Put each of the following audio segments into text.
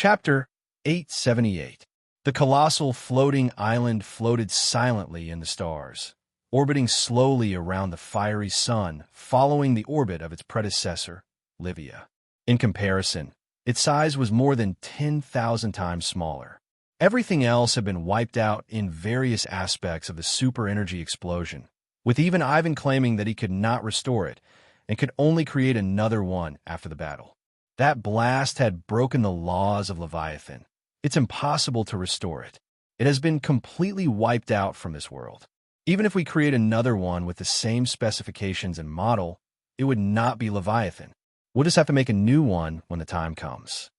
Chapter 878. The colossal floating island floated silently in the stars, orbiting slowly around the fiery sun, following the orbit of its predecessor, Livia. In comparison, its size was more than 10,000 times smaller. Everything else had been wiped out in various aspects of the super-energy explosion, with even Ivan claiming that he could not restore it and could only create another one after the battle. That blast had broken the laws of Leviathan. It's impossible to restore it. It has been completely wiped out from this world. Even if we create another one with the same specifications and model, it would not be Leviathan. We'll just have to make a new one when the time comes.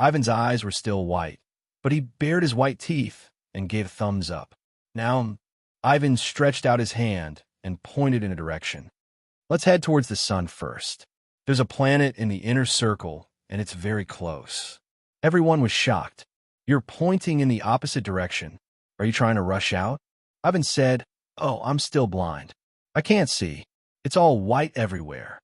Ivan's eyes were still white, but he bared his white teeth and gave a thumbs up. Now, Ivan stretched out his hand and pointed in a direction. Let's head towards the sun first. There's a planet in the inner circle, and it's very close. Everyone was shocked. You're pointing in the opposite direction. Are you trying to rush out? Ivan said, "Oh, I'm still blind. I can't see. It's all white everywhere."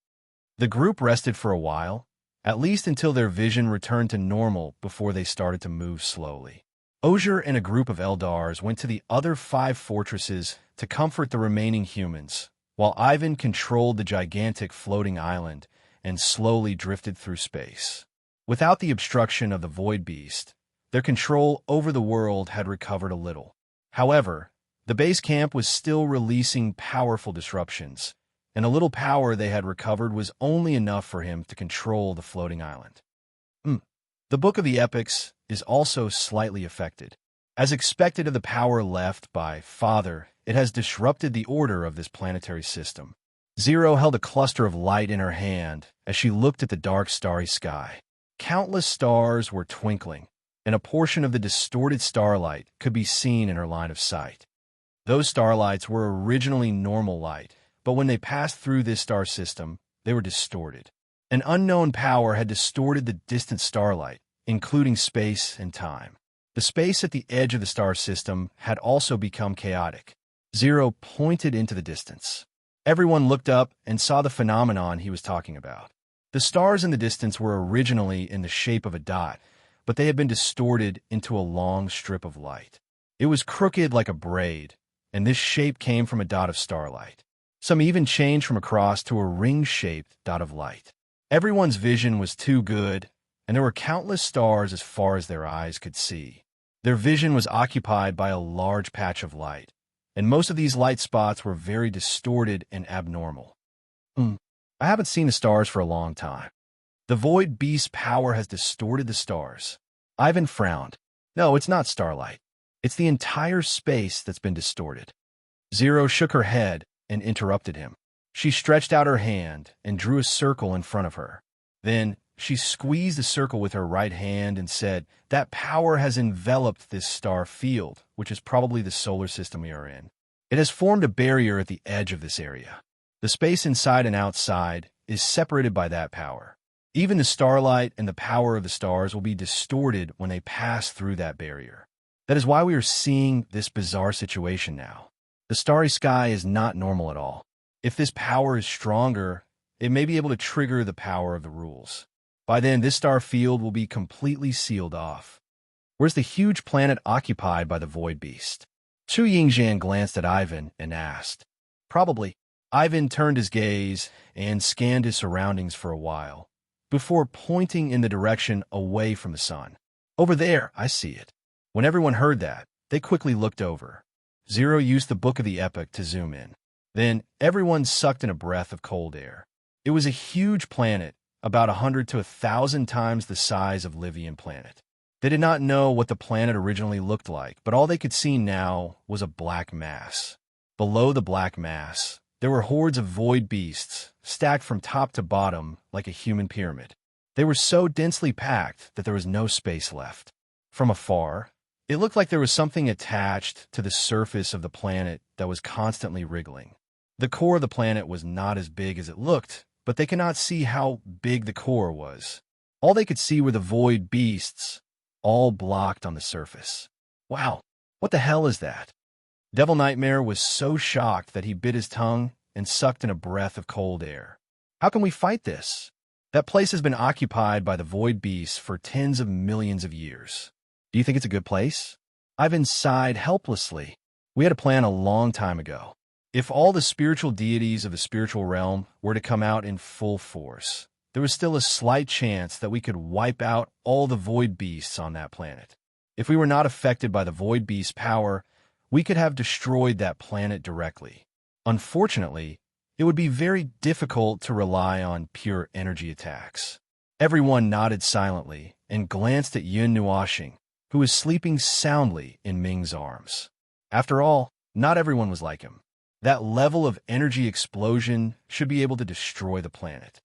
The group rested for a while, at least until their vision returned to normal before they started to move slowly. Osier and a group of Eldars went to the other 5 fortresses to comfort the remaining humans, while Ivan controlled the gigantic floating island and slowly drifted through space. Without the obstruction of the Void Beast, their control over the world had recovered a little. However, the base camp was still releasing powerful disruptions, and a little power they had recovered was only enough for him to control the floating island. The Book of the Epics is also slightly affected. As expected of the power left by Father, it has disrupted the order of this planetary system. Zero held a cluster of light in her hand as she looked at the dark starry sky. Countless stars were twinkling, and a portion of the distorted starlight could be seen in her line of sight. Those starlights were originally normal light, but when they passed through this star system, they were distorted. An unknown power had distorted the distant starlight, including space and time. The space at the edge of the star system had also become chaotic. Zero pointed into the distance. Everyone looked up and saw the phenomenon he was talking about. The stars in the distance were originally in the shape of a dot, but they had been distorted into a long strip of light. It was crooked like a braid, and this shape came from a dot of starlight. Some even changed from a cross to a ring-shaped dot of light. Everyone's vision was too good, and there were countless stars as far as their eyes could see. Their vision was occupied by a large patch of light, and most of these light spots were very distorted and abnormal. I haven't seen the stars for a long time. The Void Beast's power has distorted the stars. Ivan frowned. No, it's not starlight. It's the entire space that's been distorted. Zero shook her head and interrupted him. She stretched out her hand and drew a circle in front of her. Then she squeezed the circle with her right hand and said, "That power has enveloped this star field, which is probably the solar system we are in. It has formed a barrier at the edge of this area. The space inside and outside is separated by that power. Even the starlight and the power of the stars will be distorted when they pass through that barrier. That is why we are seeing this bizarre situation now. The starry sky is not normal at all. If this power is stronger, it may be able to trigger the power of the rules. By then, this star field will be completely sealed off." "Where's the huge planet occupied by the Void Beast?" Chu Yingzhan glanced at Ivan and asked. "Probably." Ivan turned his gaze and scanned his surroundings for a while, before pointing in the direction away from the sun. "Over there, I see it." When everyone heard that, they quickly looked over. Zero used the Book of the Epic to zoom in. Then everyone sucked in a breath of cold air. It was a huge planet, about 100 to 1,000 times the size of Livian planet. They did not know what the planet originally looked like, but all they could see now was a black mass. Below the black mass, there were hordes of void beasts, stacked from top to bottom like a human pyramid. They were so densely packed that there was no space left. From afar, it looked like there was something attached to the surface of the planet that was constantly wriggling. The core of the planet was not as big as it looked, but they could not see how big the core was. All they could see were the void beasts, all blocked on the surface. "Wow, what the hell is that?" Devil Nightmare was so shocked that he bit his tongue and sucked in a breath of cold air. "How can we fight this?" That place has been occupied by the void beasts for tens of millions of years. Do you think it's a good place? Ivan sighed helplessly. We had a plan a long time ago. If all the spiritual deities of the spiritual realm were to come out in full force, there was still a slight chance that we could wipe out all the void beasts on that planet. If we were not affected by the void beast's power, we could have destroyed that planet directly. Unfortunately, it would be very difficult to rely on pure energy attacks. Everyone nodded silently and glanced at Yun Nuoxing, who was sleeping soundly in Ming's arms. After all, not everyone was like him. That level of energy explosion should be able to destroy the planet.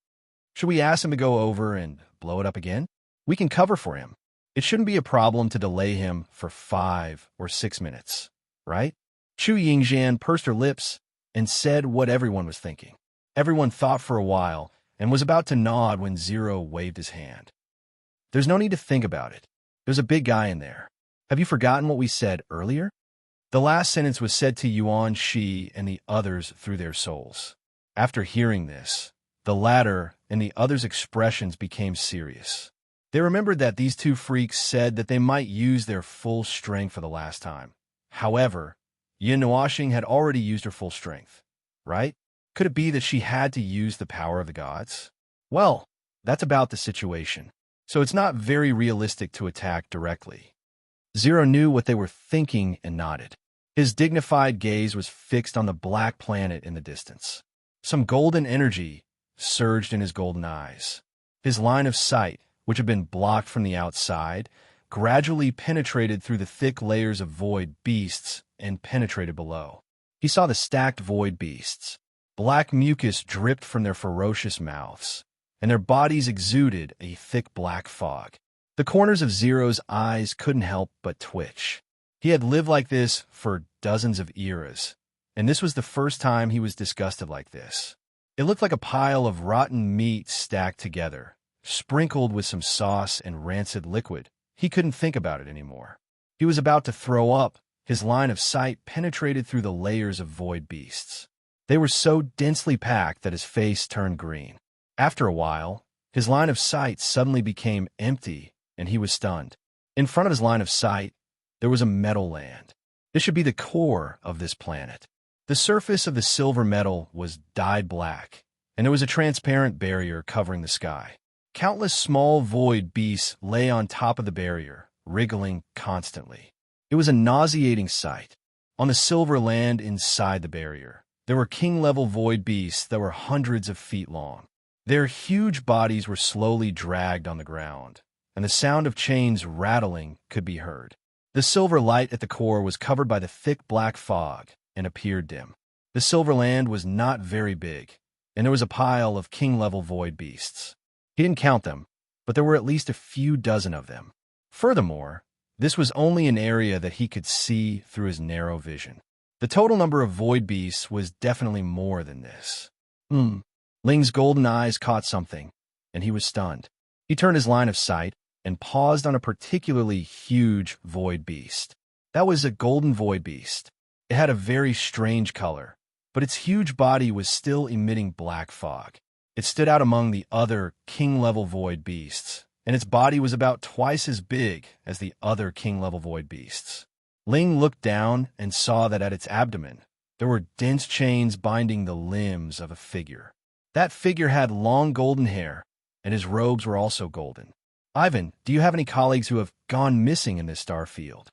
Should we ask him to go over and blow it up again? We can cover for him. It shouldn't be a problem to delay him for 5 or 6 minutes, right? Chu Yingxian pursed her lips and said what everyone was thinking. Everyone thought for a while and was about to nod when Zero waved his hand. There's no need to think about it. There's a big guy in there. Have you forgotten what we said earlier? The last sentence was said to Yuan Shi and the others through their souls. After hearing this, the latter and the others' expressions became serious. They remembered that these two freaks said that they might use their full strength for the last time. However, Yin Nuoxing had already used her full strength, right? Could it be that she had to use the power of the gods? Well, that's about the situation. So it's not very realistic to attack directly. Zero knew what they were thinking and nodded. His dignified gaze was fixed on the black planet in the distance. Some golden energy surged in his golden eyes. His line of sight, which had been blocked from the outside, gradually penetrated through the thick layers of void beasts and penetrated below. He saw the stacked void beasts. Black mucus dripped from their ferocious mouths, and their bodies exuded a thick black fog. The corners of Zero's eyes couldn't help but twitch. He had lived like this for dozens of eras, and this was the first time he was disgusted like this. It looked like a pile of rotten meat stacked together, sprinkled with some sauce and rancid liquid. He couldn't think about it anymore. He was about to throw up. His line of sight penetrated through the layers of void beasts. They were so densely packed that his face turned green. After a while, his line of sight suddenly became empty, and he was stunned. In front of his line of sight, there was a metal land. This should be the core of this planet. The surface of the silver metal was dyed black, and there was a transparent barrier covering the sky. Countless small void beasts lay on top of the barrier, wriggling constantly. It was a nauseating sight. On the silver land inside the barrier, there were king-level void beasts that were hundreds of feet long. Their huge bodies were slowly dragged on the ground, and the sound of chains rattling could be heard. The silver light at the core was covered by the thick black fog and appeared dim. The silver land was not very big, and there was a pile of king-level void beasts. He didn't count them, but there were at least a few dozen of them. Furthermore, this was only an area that he could see through his narrow vision. The total number of void beasts was definitely more than this. Ling's golden eyes caught something, and he was stunned. He turned his line of sight and paused on a particularly huge void beast. That was a golden void beast. It had a very strange color, but its huge body was still emitting black fog. It stood out among the other king-level void beasts, and its body was about twice as big as the other king-level void beasts. Ling looked down and saw that at its abdomen, there were dense chains binding the limbs of a figure. That figure had long golden hair, and his robes were also golden. Ivan, do you have any colleagues who have gone missing in this star field?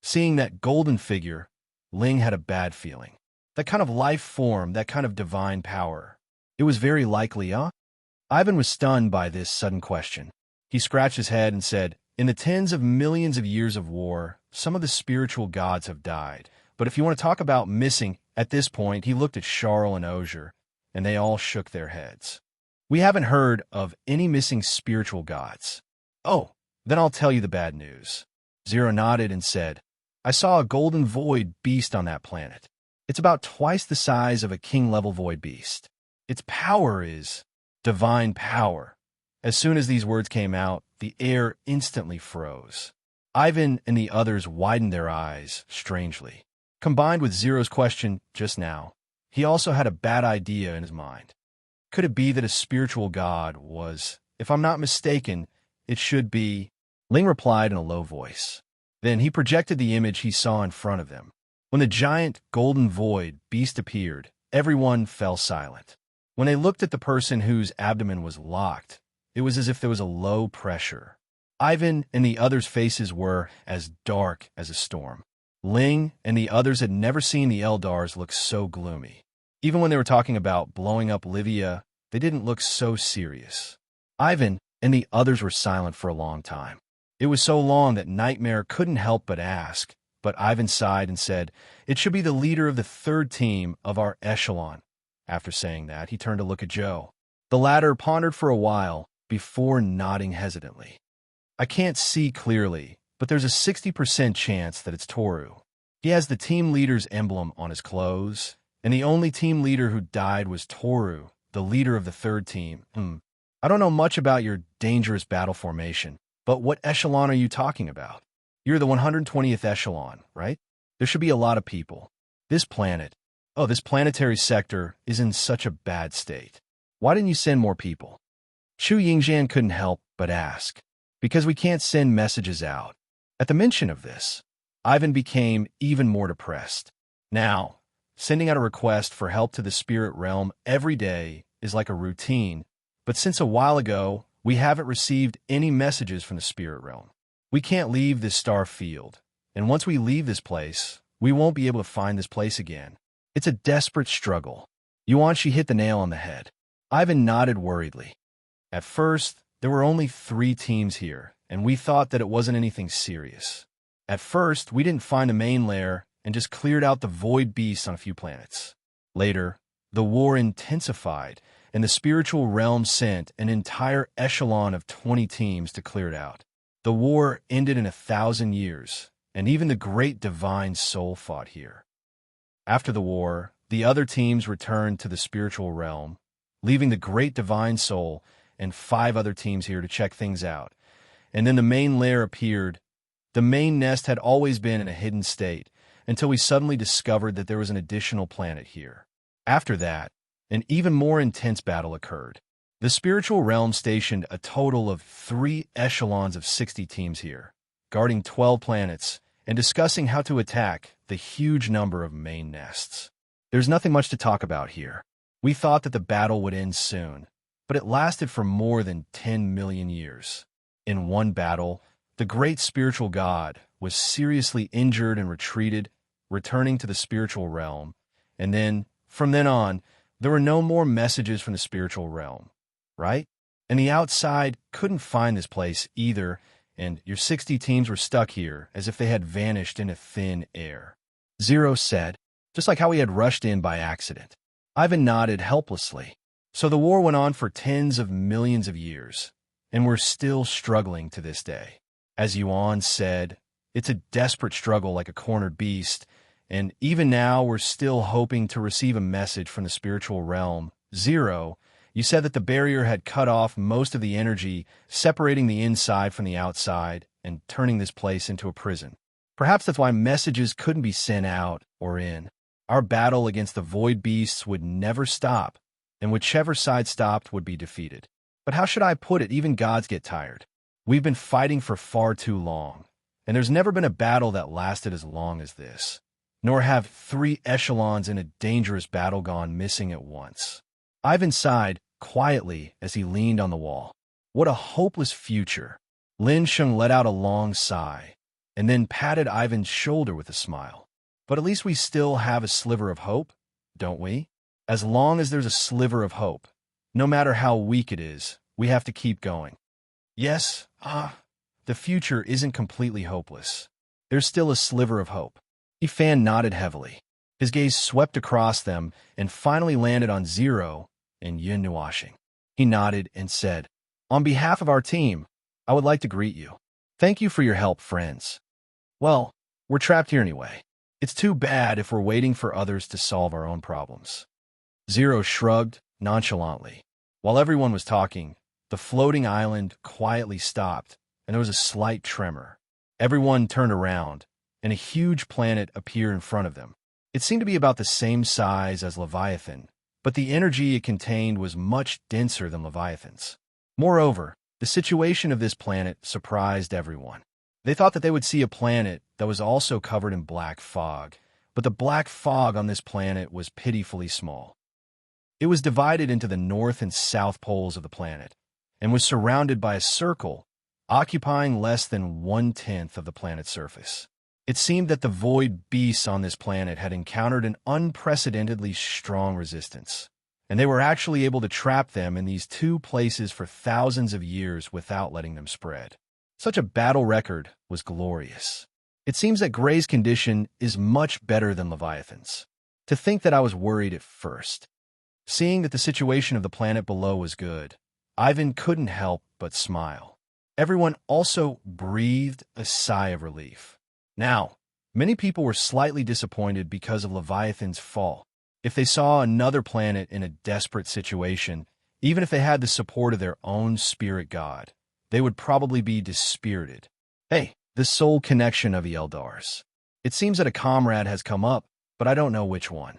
Seeing that golden figure, Ling had a bad feeling. That kind of life form, that kind of divine power. It was very likely, huh? Ivan was stunned by this sudden question. He scratched his head and said, in the tens of millions of years of war, some of the spiritual gods have died. But if you want to talk about missing, at this point, he looked at Charles and Osier, and they all shook their heads. We haven't heard of any missing spiritual gods. Oh, then I'll tell you the bad news. Zero nodded and said, I saw a golden void beast on that planet. It's about twice the size of a king-level void beast. Its power is divine power. As soon as these words came out, the air instantly froze. Ivan and the others widened their eyes strangely. Combined with Zero's question just now, he also had a bad idea in his mind. Could it be that a spiritual god was, if I'm not mistaken, it should be? Ling replied in a low voice. Then he projected the image he saw in front of them. When the giant golden void beast appeared, everyone fell silent. When they looked at the person whose abdomen was locked, it was as if there was a low pressure. Ivan and the others' faces were as dark as a storm. Ling and the others had never seen the Eldars look so gloomy. Even when they were talking about blowing up Livia, they didn't look so serious. Ivan and the others were silent for a long time. It was so long that Nightmare couldn't help but ask, but Ivan sighed and said, "It should be the leader of the third team of our echelon." After saying that, he turned to look at Joe. The latter pondered for a while before nodding hesitantly. "I can't see clearly, but there's a 60% chance that it's Toru. He has the team leader's emblem on his clothes, and the only team leader who died was Toru, the leader of the third team. I don't know much about your dangerous battle formation, but what echelon are you talking about? You're the 120th echelon, right? There should be a lot of people. This planetary sector is in such a bad state. Why didn't you send more people?" Chu Yingjian couldn't help but ask. "Because we can't send messages out." At the mention of this, Ivan became even more depressed. Now, sending out a request for help to the spirit realm every day is like a routine, but since a while ago, we haven't received any messages from the spirit realm. We can't leave this star field, and once we leave this place, we won't be able to find this place again. It's a desperate struggle. Yuanshi hit the nail on the head. Ivan nodded worriedly. At first, there were only 3 teams here, and we thought that it wasn't anything serious. At first, we didn't find the main lair and just cleared out the void beasts on a few planets. Later, the war intensified, and the spiritual realm sent an entire echelon of 20 teams to clear it out. The war ended in 1,000 years, and even the great divine soul fought here. After the war, the other teams returned to the spiritual realm, leaving the great divine soul and 5 other teams here to check things out. And then the main lair appeared. The main nest had always been in a hidden state, until we suddenly discovered that there was an additional planet here. After that, an even more intense battle occurred. The spiritual realm stationed a total of 3 echelons of 60 teams here, guarding 12 planets and discussing how to attack the huge number of main nests. There's nothing much to talk about here. We thought that the battle would end soon, but it lasted for more than 10 million years. In one battle, the great spiritual god was seriously injured and retreated, returning to the spiritual realm, and then, from then on, there were no more messages from the spiritual realm, right? And the outside couldn't find this place either, and your 60 teams were stuck here as if they had vanished into thin air. Zero said, just like how he had rushed in by accident. Ivan nodded helplessly. So the war went on for tens of millions of years, and we're still struggling to this day. As Yuan said, it's a desperate struggle like a cornered beast, and even now we're still hoping to receive a message from the spiritual realm. Zero, you said that the barrier had cut off most of the energy, separating the inside from the outside and turning this place into a prison. Perhaps that's why messages couldn't be sent out or in. Our battle against the void beasts would never stop, and whichever side stopped would be defeated. But how should I put it? Even gods get tired. We've been fighting for far too long, and there's never been a battle that lasted as long as this. Nor have 3 echelons in a dangerous battle gone missing at once. Ivan sighed quietly as he leaned on the wall. What a hopeless future. Lin Sheng let out a long sigh, and then patted Ivan's shoulder with a smile. But at least we still have a sliver of hope, don't we? As long as there's a sliver of hope, no matter how weak it is, we have to keep going. Yes, the future isn't completely hopeless. There's still a sliver of hope. Ifan nodded heavily. His gaze swept across them and finally landed on Zero and Yin Nuashing. He nodded and said, "On behalf of our team, I would like to greet you. Thank you for your help, friends. Well, we're trapped here anyway. It's too bad if we're waiting for others to solve our own problems." Zero shrugged nonchalantly. While everyone was talking, the floating island quietly stopped, and there was a slight tremor. Everyone turned around, and a huge planet appeared in front of them. It seemed to be about the same size as Leviathan, but the energy it contained was much denser than Leviathan's. Moreover, the situation of this planet surprised everyone. They thought that they would see a planet that was also covered in black fog, but the black fog on this planet was pitifully small. It was divided into the north and south poles of the planet, and was surrounded by a circle occupying less than 1/10 of the planet's surface. It seemed that the void beasts on this planet had encountered an unprecedentedly strong resistance, and they were actually able to trap them in these two places for thousands of years without letting them spread. Such a battle record was glorious. It seems that Gray's condition is much better than Leviathan's. To think that I was worried at first. Seeing that the situation of the planet below was good, Ivan couldn't help but smile. Everyone also breathed a sigh of relief. Now, many people were slightly disappointed because of Leviathan's fall. If they saw another planet in a desperate situation, even if they had the support of their own spirit god, they would probably be dispirited. Hey, the soul connection of the Eldars. It seems that a comrade has come up, but I don't know which one.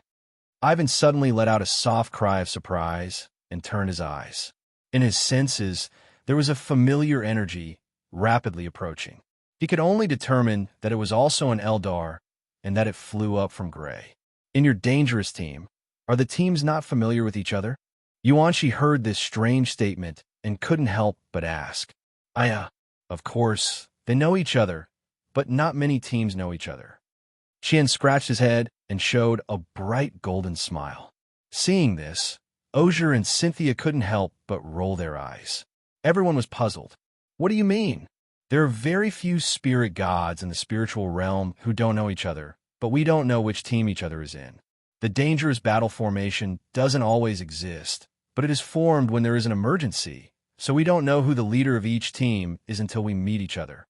Ivan suddenly let out a soft cry of surprise and turned his eyes. In his senses, there was a familiar energy rapidly approaching. He could only determine that it was also an Eldar and that it flew up from Gray. In your dangerous team, are the teams not familiar with each other? Yuanshi heard this strange statement and couldn't help but ask. Of course, they know each other, but not many teams know each other. Qian scratched his head and showed a bright golden smile. Seeing this, Osier and Cynthia couldn't help but roll their eyes. Everyone was puzzled. What do you mean? There are very few spirit gods in the spiritual realm who don't know each other, but we don't know which team each other is in. The dangerous battle formation doesn't always exist, but it is formed when there is an emergency, so we don't know who the leader of each team is until we meet each other,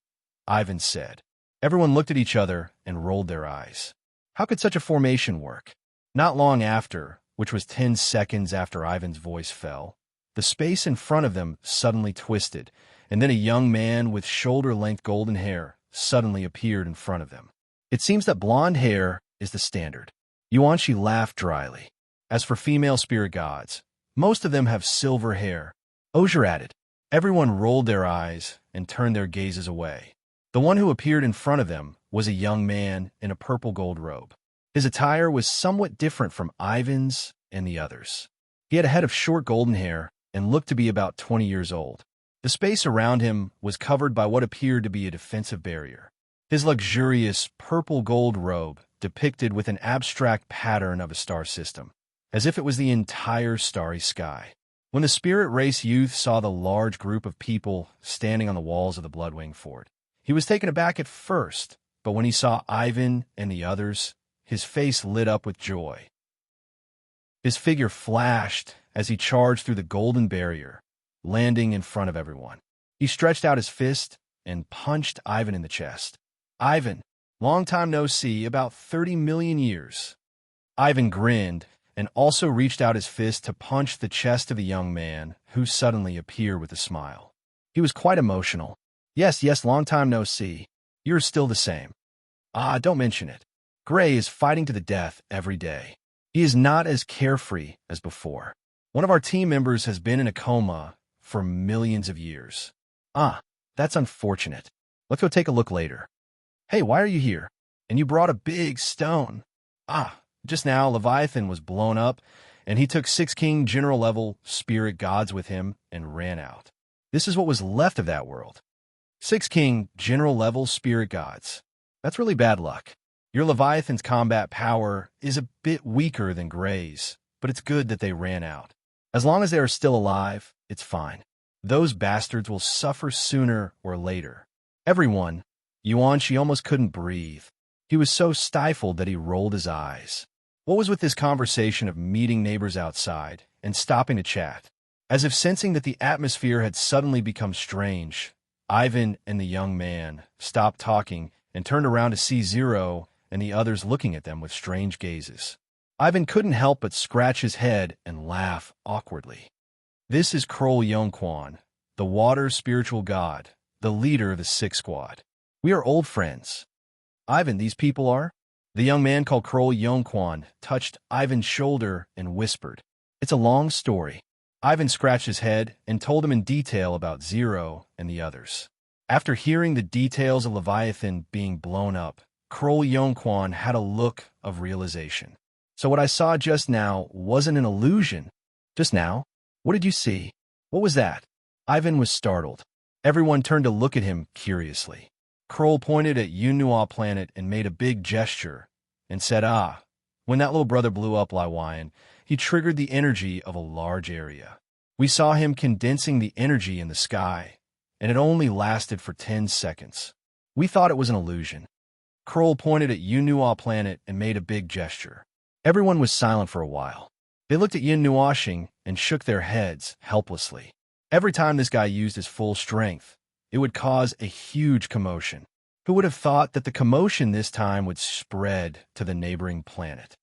Ivan said. Everyone looked at each other and rolled their eyes. How could such a formation work? Not long after, which was 10 seconds after Ivan's voice fell, the space in front of them suddenly twisted, and then a young man with shoulder-length golden hair suddenly appeared in front of them. It seems that blonde hair is the standard. Yuanshi laughed dryly. As for female spirit gods, most of them have silver hair. Osier added. Everyone rolled their eyes and turned their gazes away. The one who appeared in front of them was a young man in a purple gold robe. His attire was somewhat different from Ivan's and the others. He had a head of short golden hair and looked to be about 20 years old. The space around him was covered by what appeared to be a defensive barrier. His luxurious purple gold robe depicted with an abstract pattern of a star system, as if it was the entire starry sky. When the spirit race youth saw the large group of people standing on the walls of the Bloodwing Fort, he was taken aback at first, but when he saw Ivan and the others, his face lit up with joy. His figure flashed as he charged through the golden barrier, landing in front of everyone. He stretched out his fist and punched Ivan in the chest. Ivan, long time no see, about 30 million years. Ivan grinned and also reached out his fist to punch the chest of the young man, who suddenly appeared with a smile. He was quite emotional. Yes, long time no see. You're still the same. Don't mention it. Gray is fighting to the death every day. He is not as carefree as before. One of our team members has been in a coma for millions of years. That's unfortunate. Let's go take a look later. Hey, why are you here? And you brought a big stone. Just now Leviathan was blown up, and he took 6 King General level spirit gods with him and ran out. This is what was left of that world. 6 King General level spirit gods. That's really bad luck. Your Leviathan's combat power is a bit weaker than Gray's, but it's good that they ran out. As long as they are still alive, it's fine. Those bastards will suffer sooner or later. Everyone, Yuanshi almost couldn't breathe. He was so stifled that he rolled his eyes. What was with this conversation of meeting neighbors outside and stopping to chat? As if sensing that the atmosphere had suddenly become strange, Ivan and the young man stopped talking and turned around to see Zero and the others looking at them with strange gazes. Ivan couldn't help but scratch his head and laugh awkwardly. This is Kroll Yongquan, the water spiritual god, the leader of the 6th Squad. We are old friends. Ivan, these people are? The young man called Kroll Yongquan touched Ivan's shoulder and whispered. It's a long story. Ivan scratched his head and told him in detail about Zero and the others. After hearing the details of Leviathan being blown up, Kroll Yonquan had a look of realization. So what I saw just now wasn't an illusion. Just now? What did you see? What was that? Ivan was startled. Everyone turned to look at him curiously. Kroll pointed at Yunua planet and made a big gesture and said, "Ah, when that little brother blew up Liwayan, he triggered the energy of a large area. We saw him condensing the energy in the sky, and it only lasted for 10 seconds. We thought it was an illusion." Kroll pointed at Yunua planet and made a big gesture. Everyone was silent for a while. They looked at Yin Nuashing and shook their heads helplessly. Every time this guy used his full strength, it would cause a huge commotion. Who would have thought that the commotion this time would spread to the neighboring planet?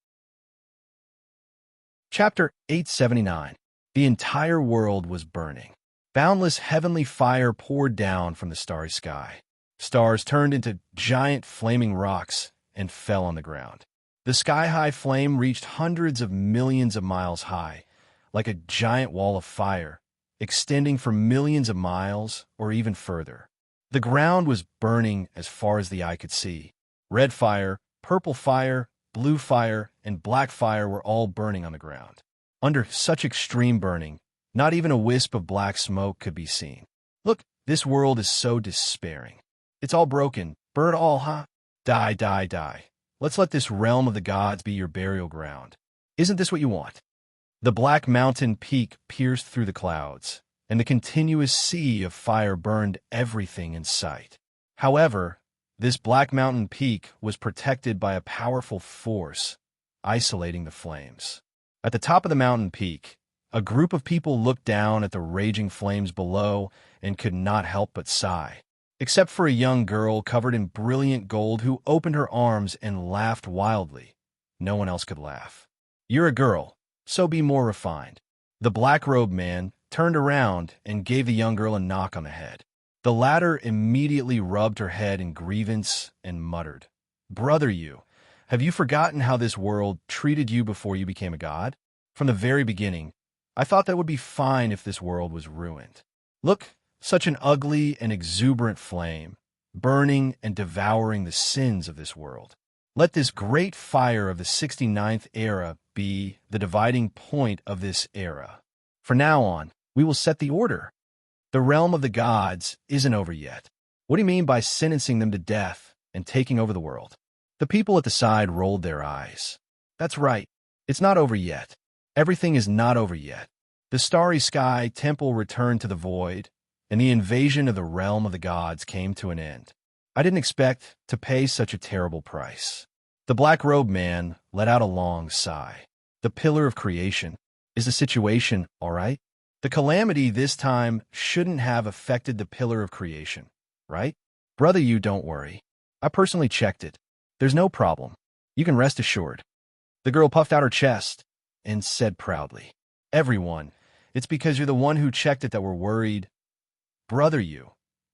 Chapter 879. The entire world was burning. Boundless heavenly fire poured down from the starry sky. Stars turned into giant flaming rocks and fell on the ground. The sky-high flame reached hundreds of millions of miles high, like a giant wall of fire, extending for millions of miles or even further. The ground was burning as far as the eye could see. Red fire, purple fire, blue fire, and black fire were all burning on the ground. Under such extreme burning, not even a wisp of black smoke could be seen. Look, this world is so despairing. It's all broken. Burn it all, huh? Die, die, die. Let's let this realm of the gods be your burial ground. Isn't this what you want? The black mountain peak pierced through the clouds, and the continuous sea of fire burned everything in sight. However, this black mountain peak was protected by a powerful force, isolating the flames. At the top of the mountain peak, a group of people looked down at the raging flames below and could not help but sigh. Except for a young girl covered in brilliant gold who opened her arms and laughed wildly. No one else could laugh. You're a girl, so be more refined. The black-robed man turned around and gave the young girl a knock on the head. The latter immediately rubbed her head in grievance and muttered, "Brother you, have you forgotten how this world treated you before you became a god? From the very beginning, I thought that would be fine if this world was ruined. Look, such an ugly and exuberant flame, burning and devouring the sins of this world. Let this great fire of the 69th era be the dividing point of this era. From now on, we will set the order. The realm of the gods isn't over yet. What do you mean by sentencing them to death and taking over the world?" The people at the side rolled their eyes. "That's right. It's not over yet. Everything is not over yet. The starry sky temple returned to the void, and the invasion of the realm of the gods came to an end. I didn't expect to pay such a terrible price." The black-robed man let out a long sigh. "The pillar of creation. Is the situation all right? The calamity this time shouldn't have affected the pillar of creation, right? Brother, you don't worry. I personally checked it. There's no problem. You can rest assured." The girl puffed out her chest and said proudly, "Everyone, it's because you're the one who checked it that we're worried. Brother, you,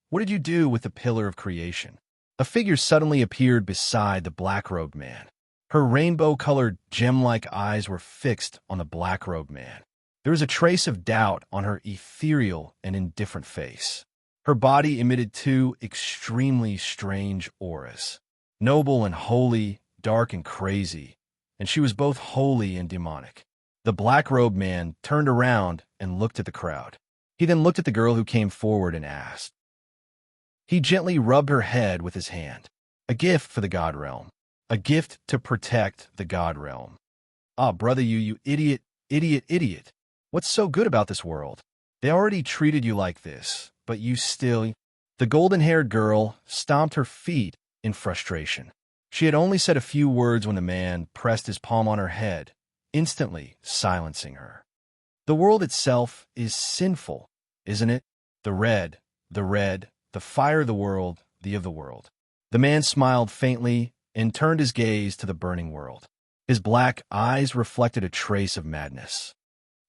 what did you do with the pillar of creation?" A figure suddenly appeared beside the black-robed man. Her rainbow-colored, gem-like eyes were fixed on the black-robed man. There was a trace of doubt on her ethereal and indifferent face. Her body emitted two extremely strange auras, noble and holy, dark and crazy, and she was both holy and demonic. The black-robed man turned around and looked at the crowd. He then looked at the girl who came forward and asked. He gently rubbed her head with his hand. "A gift for the God Realm. A gift to protect the God Realm." "Ah, brother, you idiot, idiot, idiot. What's so good about this world? They already treated you like this, but you still..." The golden-haired girl stomped her feet in frustration. She had only said a few words when the man pressed his palm on her head, instantly silencing her. "The world itself is sinful, isn't it? The red, the fire of the world, the of the world." The man smiled faintly and turned his gaze to the burning world. His black eyes reflected a trace of madness.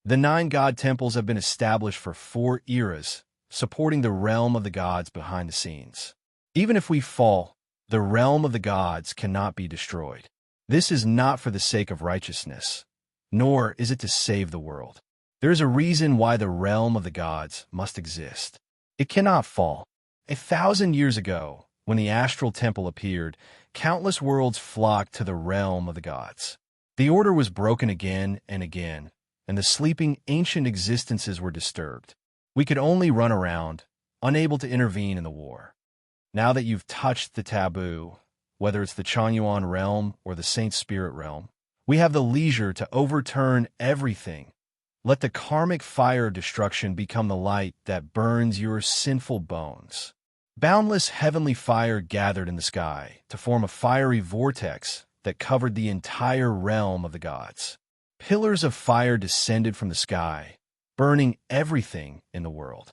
"The 9 god temples have been established for 4 eras, supporting the realm of the gods behind the scenes. Even if we fall, the realm of the gods cannot be destroyed. This is not for the sake of righteousness. nor is it to save the world. There is a reason why the realm of the gods must exist. It cannot fall. 1,000 years ago, when the astral temple appeared, countless worlds flocked to the realm of the gods. The order was broken again and again, and the sleeping ancient existences were disturbed. We could only run around, unable to intervene in the war. Now that you've touched the taboo, whether it's the Chanyuan realm or the Saint Spirit realm, we have the leisure to overturn everything. Let the karmic fire of destruction become the light that burns your sinful bones. Boundless heavenly fire gathered in the sky to form a fiery vortex that covered the entire realm of the gods. Pillars of fire descended from the sky, burning everything in the world.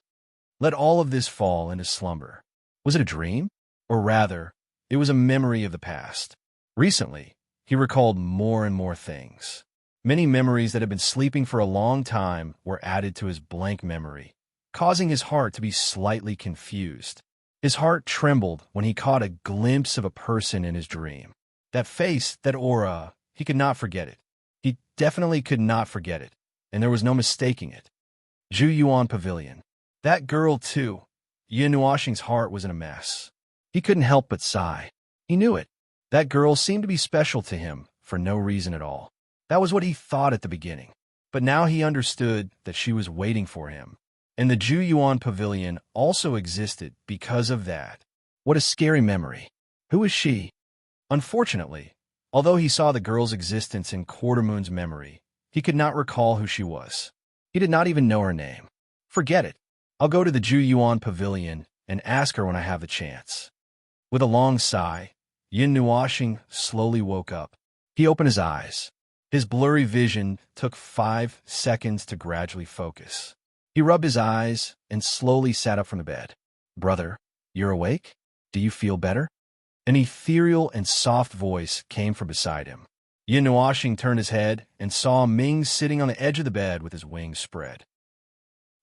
Let all of this fall into slumber. Was it a dream? Or rather, it was a memory of the past. Recently, he recalled more and more things. Many memories that had been sleeping for a long time were added to his blank memory, causing his heart to be slightly confused. His heart trembled when he caught a glimpse of a person in his dream. That face, that aura, he could not forget it. He definitely could not forget it, and there was no mistaking it. Zhu Yuan Pavilion. That girl, too. Yin Nuoxing's heart was in a mess. He couldn't help but sigh. He knew it. That girl seemed to be special to him for no reason at all. That was what he thought at the beginning. But now he understood that she was waiting for him. And the Zhu Yuan Pavilion also existed because of that. What a scary memory. Who is she? Unfortunately, although he saw the girl's existence in Quartermoon's memory, he could not recall who she was. He did not even know her name. Forget it. I'll go to the Zhu Yuan Pavilion and ask her when I have the chance. With a long sigh, Yin Nuoxing slowly woke up. He opened his eyes. His blurry vision took 5 seconds to gradually focus. He rubbed his eyes and slowly sat up from the bed. Brother, you're awake? Do you feel better? An ethereal and soft voice came from beside him. Yin Nuoxing turned his head and saw Ming sitting on the edge of the bed with his wings spread.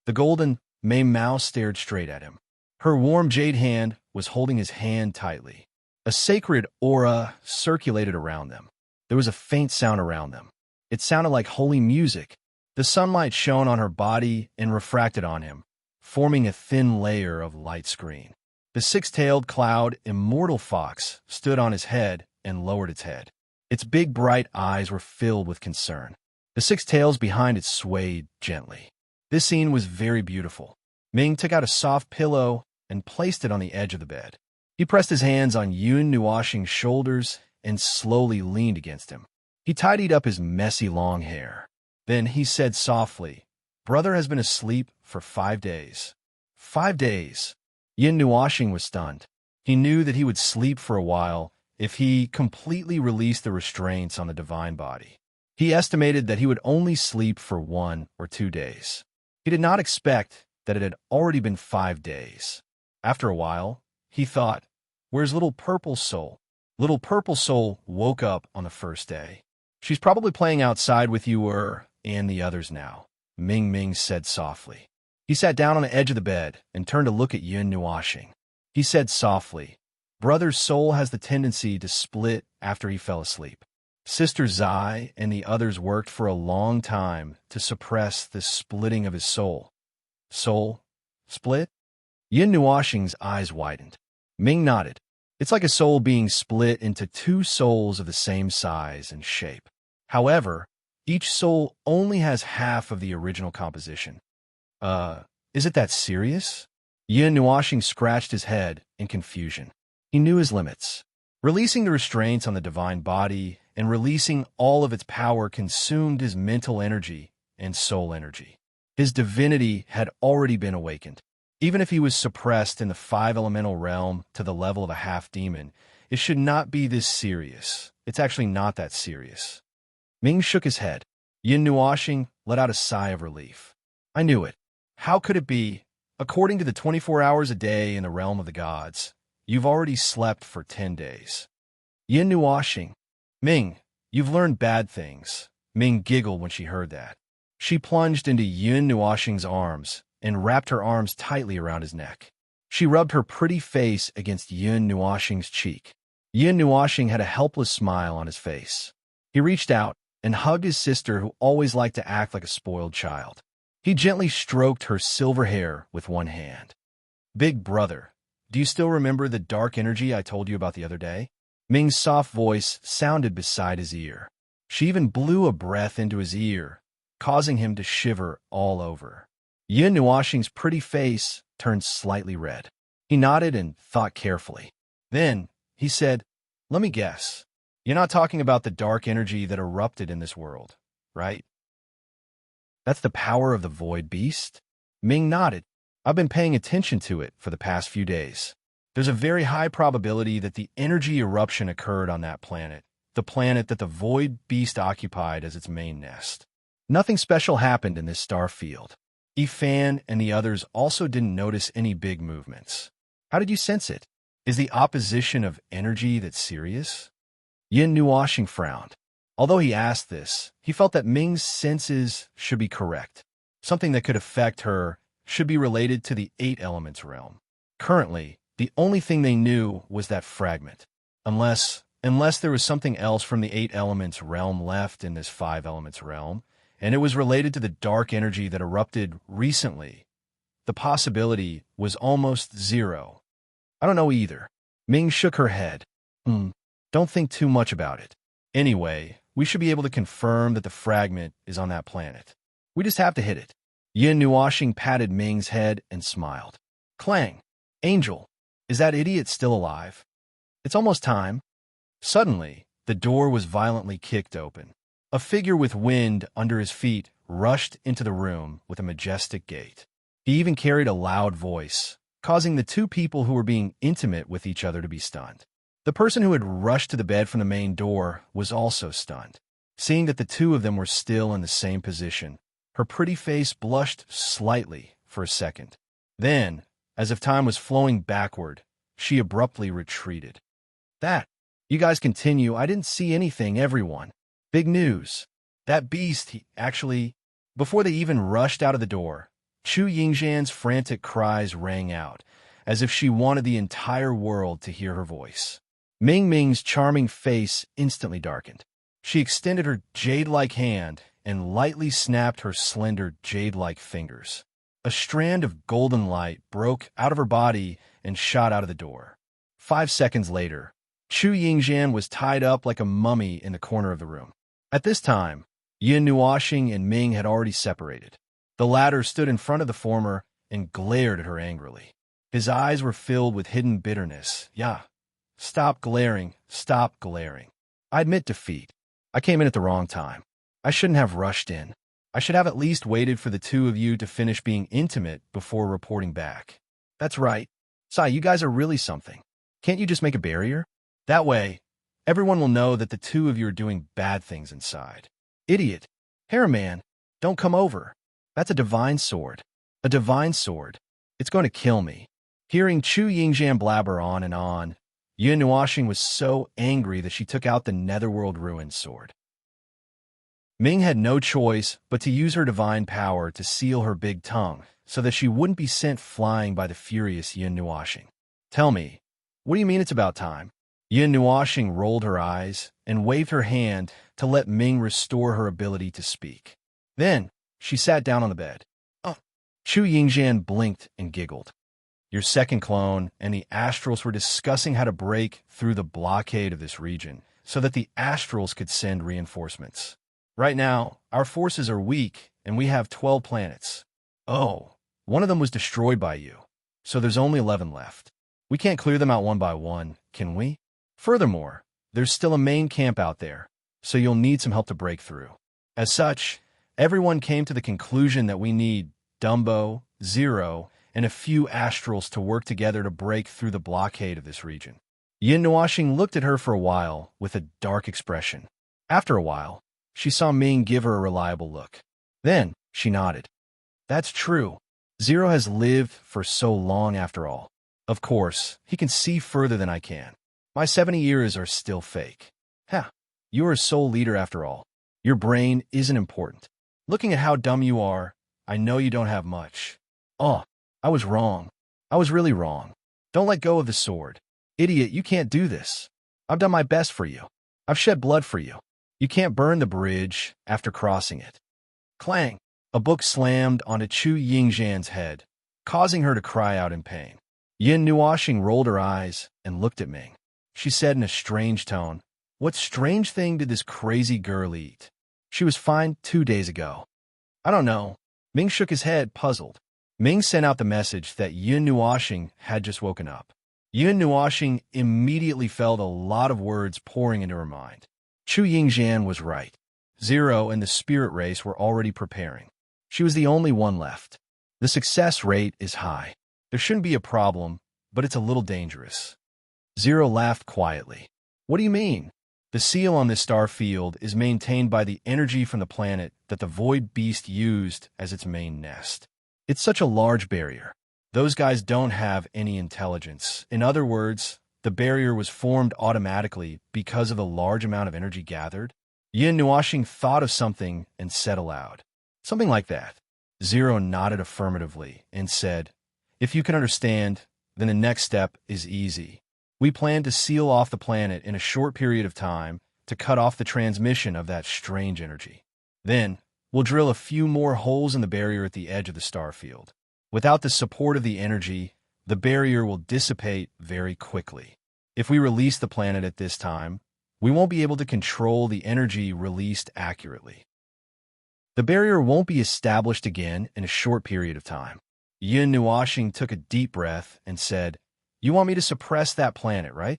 The golden Mei Mao stared straight at him. Her warm jade hand was holding his hand tightly. A sacred aura circulated around them. There was a faint sound around them. It sounded like holy music. The sunlight shone on her body and refracted on him, forming a thin layer of light screen. The six-tailed cloud, immortal fox, stood on his head and lowered its head. Its big, bright eyes were filled with concern. The 6 tails behind it swayed gently. This scene was very beautiful. Ming took out a soft pillow and placed it on the edge of the bed. He pressed his hands on Yun Nuoxing's shoulders and slowly leaned against him. He tidied up his messy long hair. Then he said softly, Brother has been asleep for 5 days. 5 days. Yin Nuoxing was stunned. He knew that he would sleep for a while if he completely released the restraints on the divine body. He estimated that he would only sleep for 1 or 2 days. He did not expect that it had already been 5 days. After a while, he thought, where's little purple soul? Little purple soul woke up on the first day. She's probably playing outside with you and the others now, Ming said softly. He sat down on the edge of the bed and turned to look at Yin Nuoxing. He said softly, Brother's soul has the tendency to split after he fell asleep. Sister Zai and the others worked for a long time to suppress this splitting of his soul. Soul? Split? Yin Nuoxing's eyes widened. Ming nodded. It's like a soul being split into 2 souls of the same size and shape. However, each soul only has half of the original composition. Is it that serious? Yin Nuoxing scratched his head in confusion. He knew his limits. Releasing the restraints on the divine body and releasing all of its power consumed his mental energy and soul energy. His divinity had already been awakened. Even if he was suppressed in the 5-elemental realm to the level of a half-demon, it should not be this serious. It's actually not that serious. Ming shook his head. Yin Nuoxing let out a sigh of relief. I knew it. How could it be? According to the 24 hours a day in the realm of the gods, you've already slept for 10 days. Yin Nuoxing. Ming, you've learned bad things. Ming giggled when she heard that. She plunged into Yin Nuoxing's arms and wrapped her arms tightly around his neck. She rubbed her pretty face against Yin Nuoxing's cheek. Yin Nuoxing had a helpless smile on his face. He reached out and hugged his sister, who always liked to act like a spoiled child. He gently stroked her silver hair with one hand. "Big brother, do you still remember the dark energy I told you about the other day?" Ming's soft voice sounded beside his ear. She even blew a breath into his ear, causing him to shiver all over. Yin Nuoxing's pretty face turned slightly red. He nodded and thought carefully. Then he said, "Let me guess. You're not talking about the dark energy that erupted in this world, right?" "That's the power of the void beast?" Ming nodded. "I've been paying attention to it for the past few days. There's a very high probability that the energy eruption occurred on that planet, the planet that the void beast occupied as its main nest. Nothing special happened in this star field. Yifan and the others also didn't notice any big movements. How did you sense it? Is the opposition of energy that serious?" Yin Nuoxing frowned. Although he asked this, he felt that Ming's senses should be correct. Something that could affect her should be related to the 8 elements realm. Currently, the only thing they knew was that fragment. Unless there was something else from the 8 elements realm left in this 5 elements realm, and it was related to the dark energy that erupted recently, the possibility was almost zero. "I don't know either." Ming shook her head. Don't think too much about it. Anyway, we should be able to confirm that the fragment is on that planet. We just have to hit it." Yin Nuoxing patted Ming's head and smiled. "Clang! Angel, is that idiot still alive? It's almost time." Suddenly, the door was violently kicked open. A figure with wind under his feet rushed into the room with a majestic gait. He even carried a loud voice, causing the 2 people who were being intimate with each other to be stunned. The person who had rushed to the bed from the main door was also stunned. Seeing that the 2 of them were still in the same position, her pretty face blushed slightly for a second. Then, as if time was flowing backward, she abruptly retreated. "That, you guys continue, I didn't see anything, everyone. Big news. That beast, Before they even rushed out of the door, Chu Yingzhan's frantic cries rang out, as if she wanted the entire world to hear her voice. Ming's charming face instantly darkened. She extended her jade-like hand and lightly snapped her slender jade-like fingers. A strand of golden light broke out of her body and shot out of the door. 5 seconds later, Chu Yingzhan was tied up like a mummy in the corner of the room. At this time, Yin Nuoxing and Ming had already separated. The latter stood in front of the former and glared at her angrily. His eyes were filled with hidden bitterness. "Yeah. Stop glaring. Stop glaring. I admit defeat. I came in at the wrong time. I shouldn't have rushed in. I should have at least waited for the 2 of you to finish being intimate before reporting back. That's right. Sai, you guys are really something. Can't you just make a barrier? That way, everyone will know that the 2 of you are doing bad things inside." "Idiot. Hairman, don't come over. That's a divine sword. A divine sword. It's going to kill me." Hearing Chu Yingzhan blabber on, Yin Nuoxing was so angry that she took out the Netherworld Ruin sword. Ming had no choice but to use her divine power to seal her big tongue so that she wouldn't be sent flying by the furious Yin Nuoxing. "Tell me, what do you mean it's about time?" Yin Nuoxing rolled her eyes and waved her hand to let Ming restore her ability to speak. Then, she sat down on the bed. Chu Yingzhan blinked and giggled. "Your second clone and the Astrals were discussing how to break through the blockade of this region so that the Astrals could send reinforcements. Right now, our forces are weak and we have 12 planets. Oh, one of them was destroyed by you, so there's only 11 left. We can't clear them out one by one, can we? Furthermore, there's still a main camp out there, so you'll need some help to break through. As such, everyone came to the conclusion that we need Dumbo, Zero, and a few Astrals to work together to break through the blockade of this region." Yin Nuoxing looked at her for a while with a dark expression. After a while, she saw Ming give her a reliable look. Then, she nodded. "That's true. Zero has lived for so long after all. Of course, he can see further than I can. My 70 years are still fake. You are a soul leader after all. Your brain isn't important. Looking at how dumb you are, I know you don't have much. I was wrong. I was really wrong. Don't let go of the sword. Idiot, you can't do this. I've done my best for you. I've shed blood for you. You can't burn the bridge after crossing it. Clang! A book slammed onto Chu Yingxian's head, causing her to cry out in pain. Yin Nuoxing rolled her eyes and looked at Ming. She said in a strange tone, "What strange thing did this crazy girl eat? She was fine 2 days ago." "I don't know." Ming shook his head, puzzled. Ming sent out the message that Yin Nuoxing had just woken up. Yin Nuoxing immediately felt a lot of words pouring into her mind. Chu Yingxian was right. Zero and the spirit race were already preparing. She was the only one left. The success rate is high. There shouldn't be a problem, but it's a little dangerous. Zero laughed quietly. "What do you mean?" "The seal on this star field is maintained by the energy from the planet that the void beast used as its main nest. It's such a large barrier. Those guys don't have any intelligence. In other words, the barrier was formed automatically because of the large amount of energy gathered." Yin Nuoxing thought of something and said aloud, "Something like that." Zero nodded affirmatively and said, "If you can understand, then the next step is easy. We plan to seal off the planet in a short period of time to cut off the transmission of that strange energy. Then, we'll drill a few more holes in the barrier at the edge of the star field. Without the support of the energy, the barrier will dissipate very quickly. If we release the planet at this time, we won't be able to control the energy released accurately. The barrier won't be established again in a short period of time." Yin Nuoxing took a deep breath and said, "You want me to suppress that planet, right?"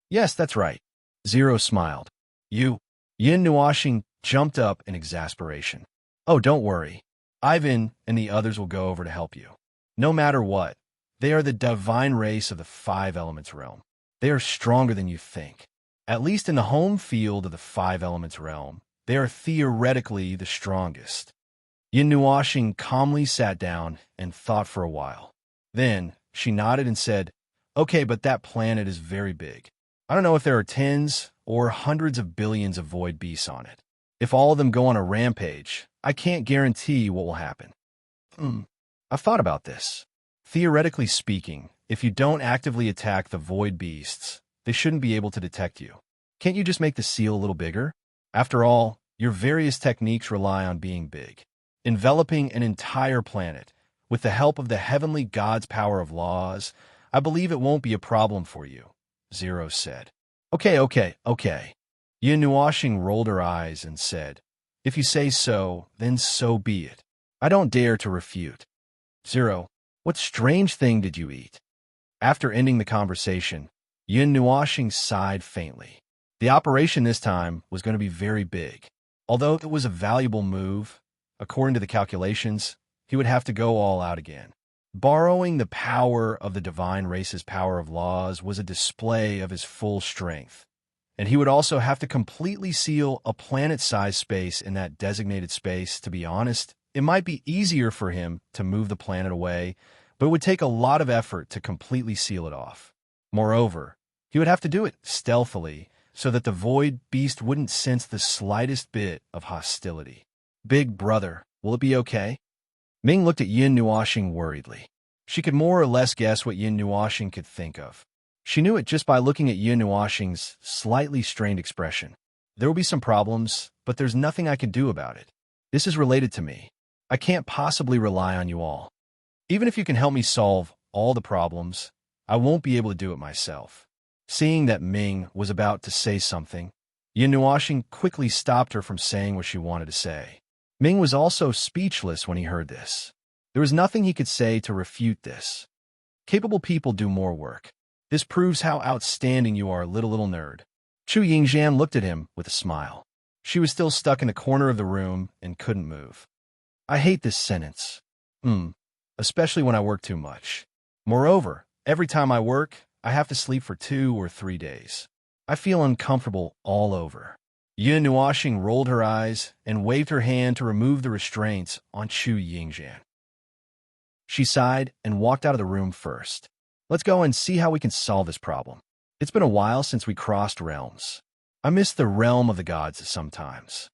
"Yes, that's right." Zero smiled. "You?" Yin Nuoxing jumped up in exasperation. "Oh, don't worry. Ivan and the others will go over to help you. No matter what, they are the divine race of the 5 elements realm. They are stronger than you think. At least in the home field of the 5 elements realm, they are theoretically the strongest." Yin Nuoxing calmly sat down and thought for a while. Then she nodded and said, "Okay, but that planet is very big. I don't know if there are tens or hundreds of billions of void beasts on it. If all of them go on a rampage, I can't guarantee what will happen." I've thought about this. Theoretically speaking, if you don't actively attack the void beasts, they shouldn't be able to detect you. Can't you just make the seal a little bigger? After all, your various techniques rely on being big. Enveloping an entire planet, with the help of the heavenly god's power of laws, I believe it won't be a problem for you," Zero said. Okay. Yin Nuoxing rolled her eyes and said, "If you say so, then so be it. I don't dare to refute." "Zero, what strange thing did you eat?" After ending the conversation, Yin Nuoxing sighed faintly. The operation this time was going to be very big. Although it was a valuable move, according to the calculations, he would have to go all out again. Borrowing the power of the divine race's power of laws was a display of his full strength, and he would also have to completely seal a planet-sized space in that designated space. To be honest, it might be easier for him to move the planet away, but it would take a lot of effort to completely seal it off. Moreover, he would have to do it stealthily so that the void beast wouldn't sense the slightest bit of hostility. "Big brother, will it be okay?" Ming looked at Yin Nuoxing worriedly. She could more or less guess what Yin Nuoxing could think of. She knew it just by looking at Yin Nuoxing's slightly strained expression. "There will be some problems, but there's nothing I can do about it. This is related to me. I can't possibly rely on you all. Even if you can help me solve all the problems, I won't be able to do it myself." Seeing that Ming was about to say something, Yin Nuoxing quickly stopped her from saying what she wanted to say. Ming was also speechless when he heard this. There was nothing he could say to refute this. Capable people do more work. This proves how outstanding you are, little nerd. Chu Yingxian looked at him with a smile. She was still stuck in the corner of the room and couldn't move. "I hate this sentence. Especially when I work too much. Moreover, every time I work, I have to sleep for 2 or 3 days. I feel uncomfortable all over." Yin Nuoxing rolled her eyes and waved her hand to remove the restraints on Chu Yingxian. She sighed and walked out of the room first. "Let's go and see how we can solve this problem. It's been a while since we crossed realms. I miss the realm of the gods sometimes."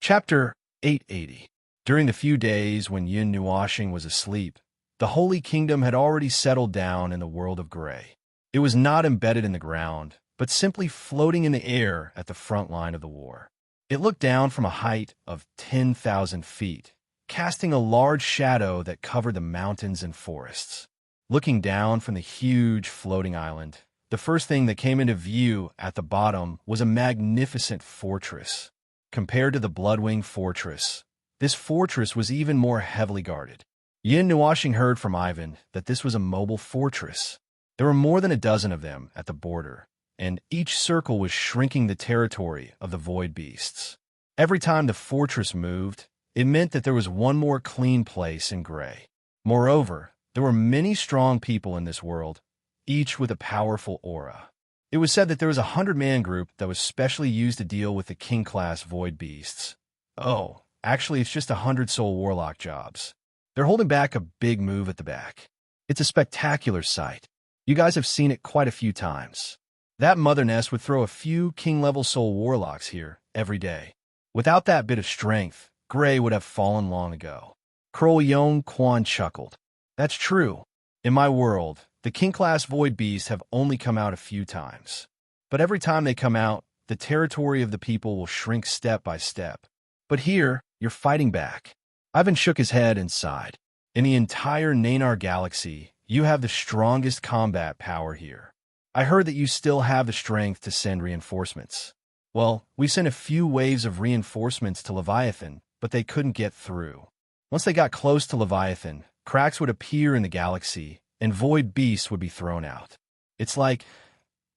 Chapter 880. During the few days when Yin Nuoxing was asleep, the Holy Kingdom had already settled down in the world of gray. It was not embedded in the ground, but simply floating in the air at the front line of the war. It looked down from a height of 10,000 feet, casting a large shadow that covered the mountains and forests. Looking down from the huge floating island, the first thing that came into view at the bottom was a magnificent fortress. Compared to the Bloodwing Fortress, this fortress was even more heavily guarded. Yin Nuashing heard from Ivan that this was a mobile fortress. There were more than a dozen of them at the border, and each circle was shrinking the territory of the void beasts. Every time the fortress moved, it meant that there was one more clean place in gray. Moreover, there were many strong people in this world, each with a powerful aura. It was said that there was a 100-man group that was specially used to deal with the king-class void beasts. Oh, actually it's just 100-soul warlock jobs. They're holding back a big move at the back. It's a spectacular sight. You guys have seen it quite a few times. That mother nest would throw a few king-level soul warlocks here every day. Without that bit of strength, Gray would have fallen long ago. Kroll Yong Quan chuckled. That's true. In my world, the king-class void beasts have only come out a few times. But every time they come out, the territory of the people will shrink step by step. But here, you're fighting back. Ivan shook his head and sighed. In the entire Nanar galaxy, you have the strongest combat power here. I heard that you still have the strength to send reinforcements. Well, we sent a few waves of reinforcements to Leviathan, but they couldn't get through. Once they got close to Leviathan, cracks would appear in the galaxy, and void beasts would be thrown out. It's like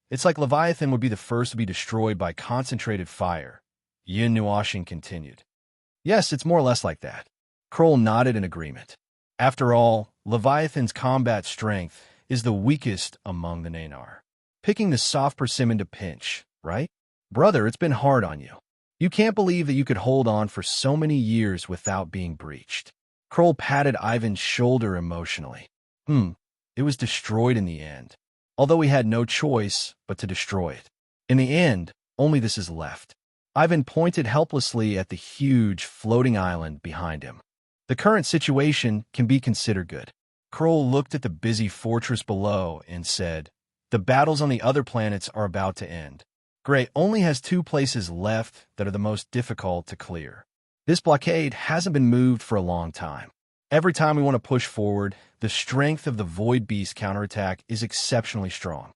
Leviathan would be the first to be destroyed by concentrated fire. Yin Nuashing continued. Yes, it's more or less like that. Kroll nodded in agreement. After all, Leviathan's combat strength is the weakest among the Nanar. Picking the soft persimmon to pinch, right? Brother, it's been hard on you. You can't believe that you could hold on for so many years without being breached. Kroll patted Ivan's shoulder emotionally. It was destroyed in the end. Although we had no choice but to destroy it. In the end, only this is left. Ivan pointed helplessly at the huge floating island behind him. The current situation can be considered good. Kroll looked at the busy fortress below and said, the battles on the other planets are about to end. Gray only has 2 places left that are the most difficult to clear. This blockade hasn't been moved for a long time. Every time we want to push forward, the strength of the Void Beast counterattack is exceptionally strong.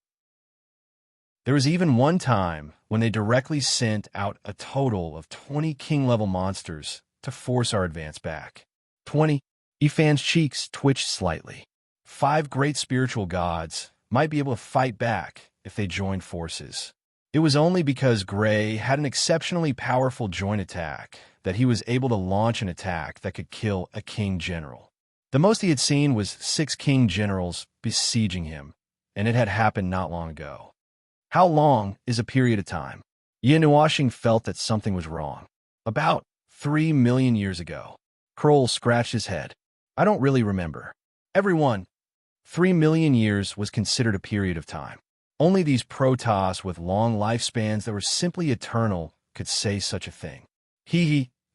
There was even one time when they directly sent out a total of 20 king-level monsters to force our advance back. 20. Ifan's cheeks twitched slightly. 5 great spiritual gods might be able to fight back if they joined forces. It was only because Gray had an exceptionally powerful joint attack that he was able to launch an attack that could kill a king general. The most he had seen was 6 king generals besieging him, and it had happened not long ago. How long is a period of time? Yin Nuashing felt that something was wrong. About 3 million years ago. Kroll scratched his head. I don't really remember. Everyone, 3 million years was considered a period of time. Only these Protoss with long lifespans that were simply eternal could say such a thing.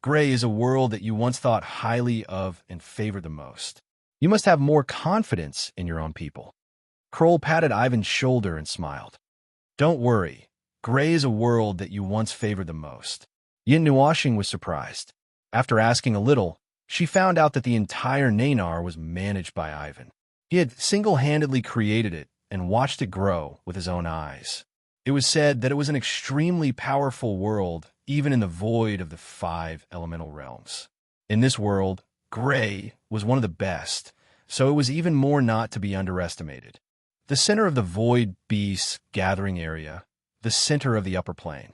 Gray is a world that you once thought highly of and favored the most. You must have more confidence in your own people. Kroll patted Ivan's shoulder and smiled. Don't worry. Gray is a world that you once favored the most. Yin Nuashing was surprised. After asking a little, she found out that the entire Nanar was managed by Ivan. He had single-handedly created it and watched it grow with his own eyes. It was said that it was an extremely powerful world, even in the void of the 5 elemental realms. In this world, Gray was one of the best, so it was even more not to be underestimated. The center of the void beast's gathering area, the center of the upper plane.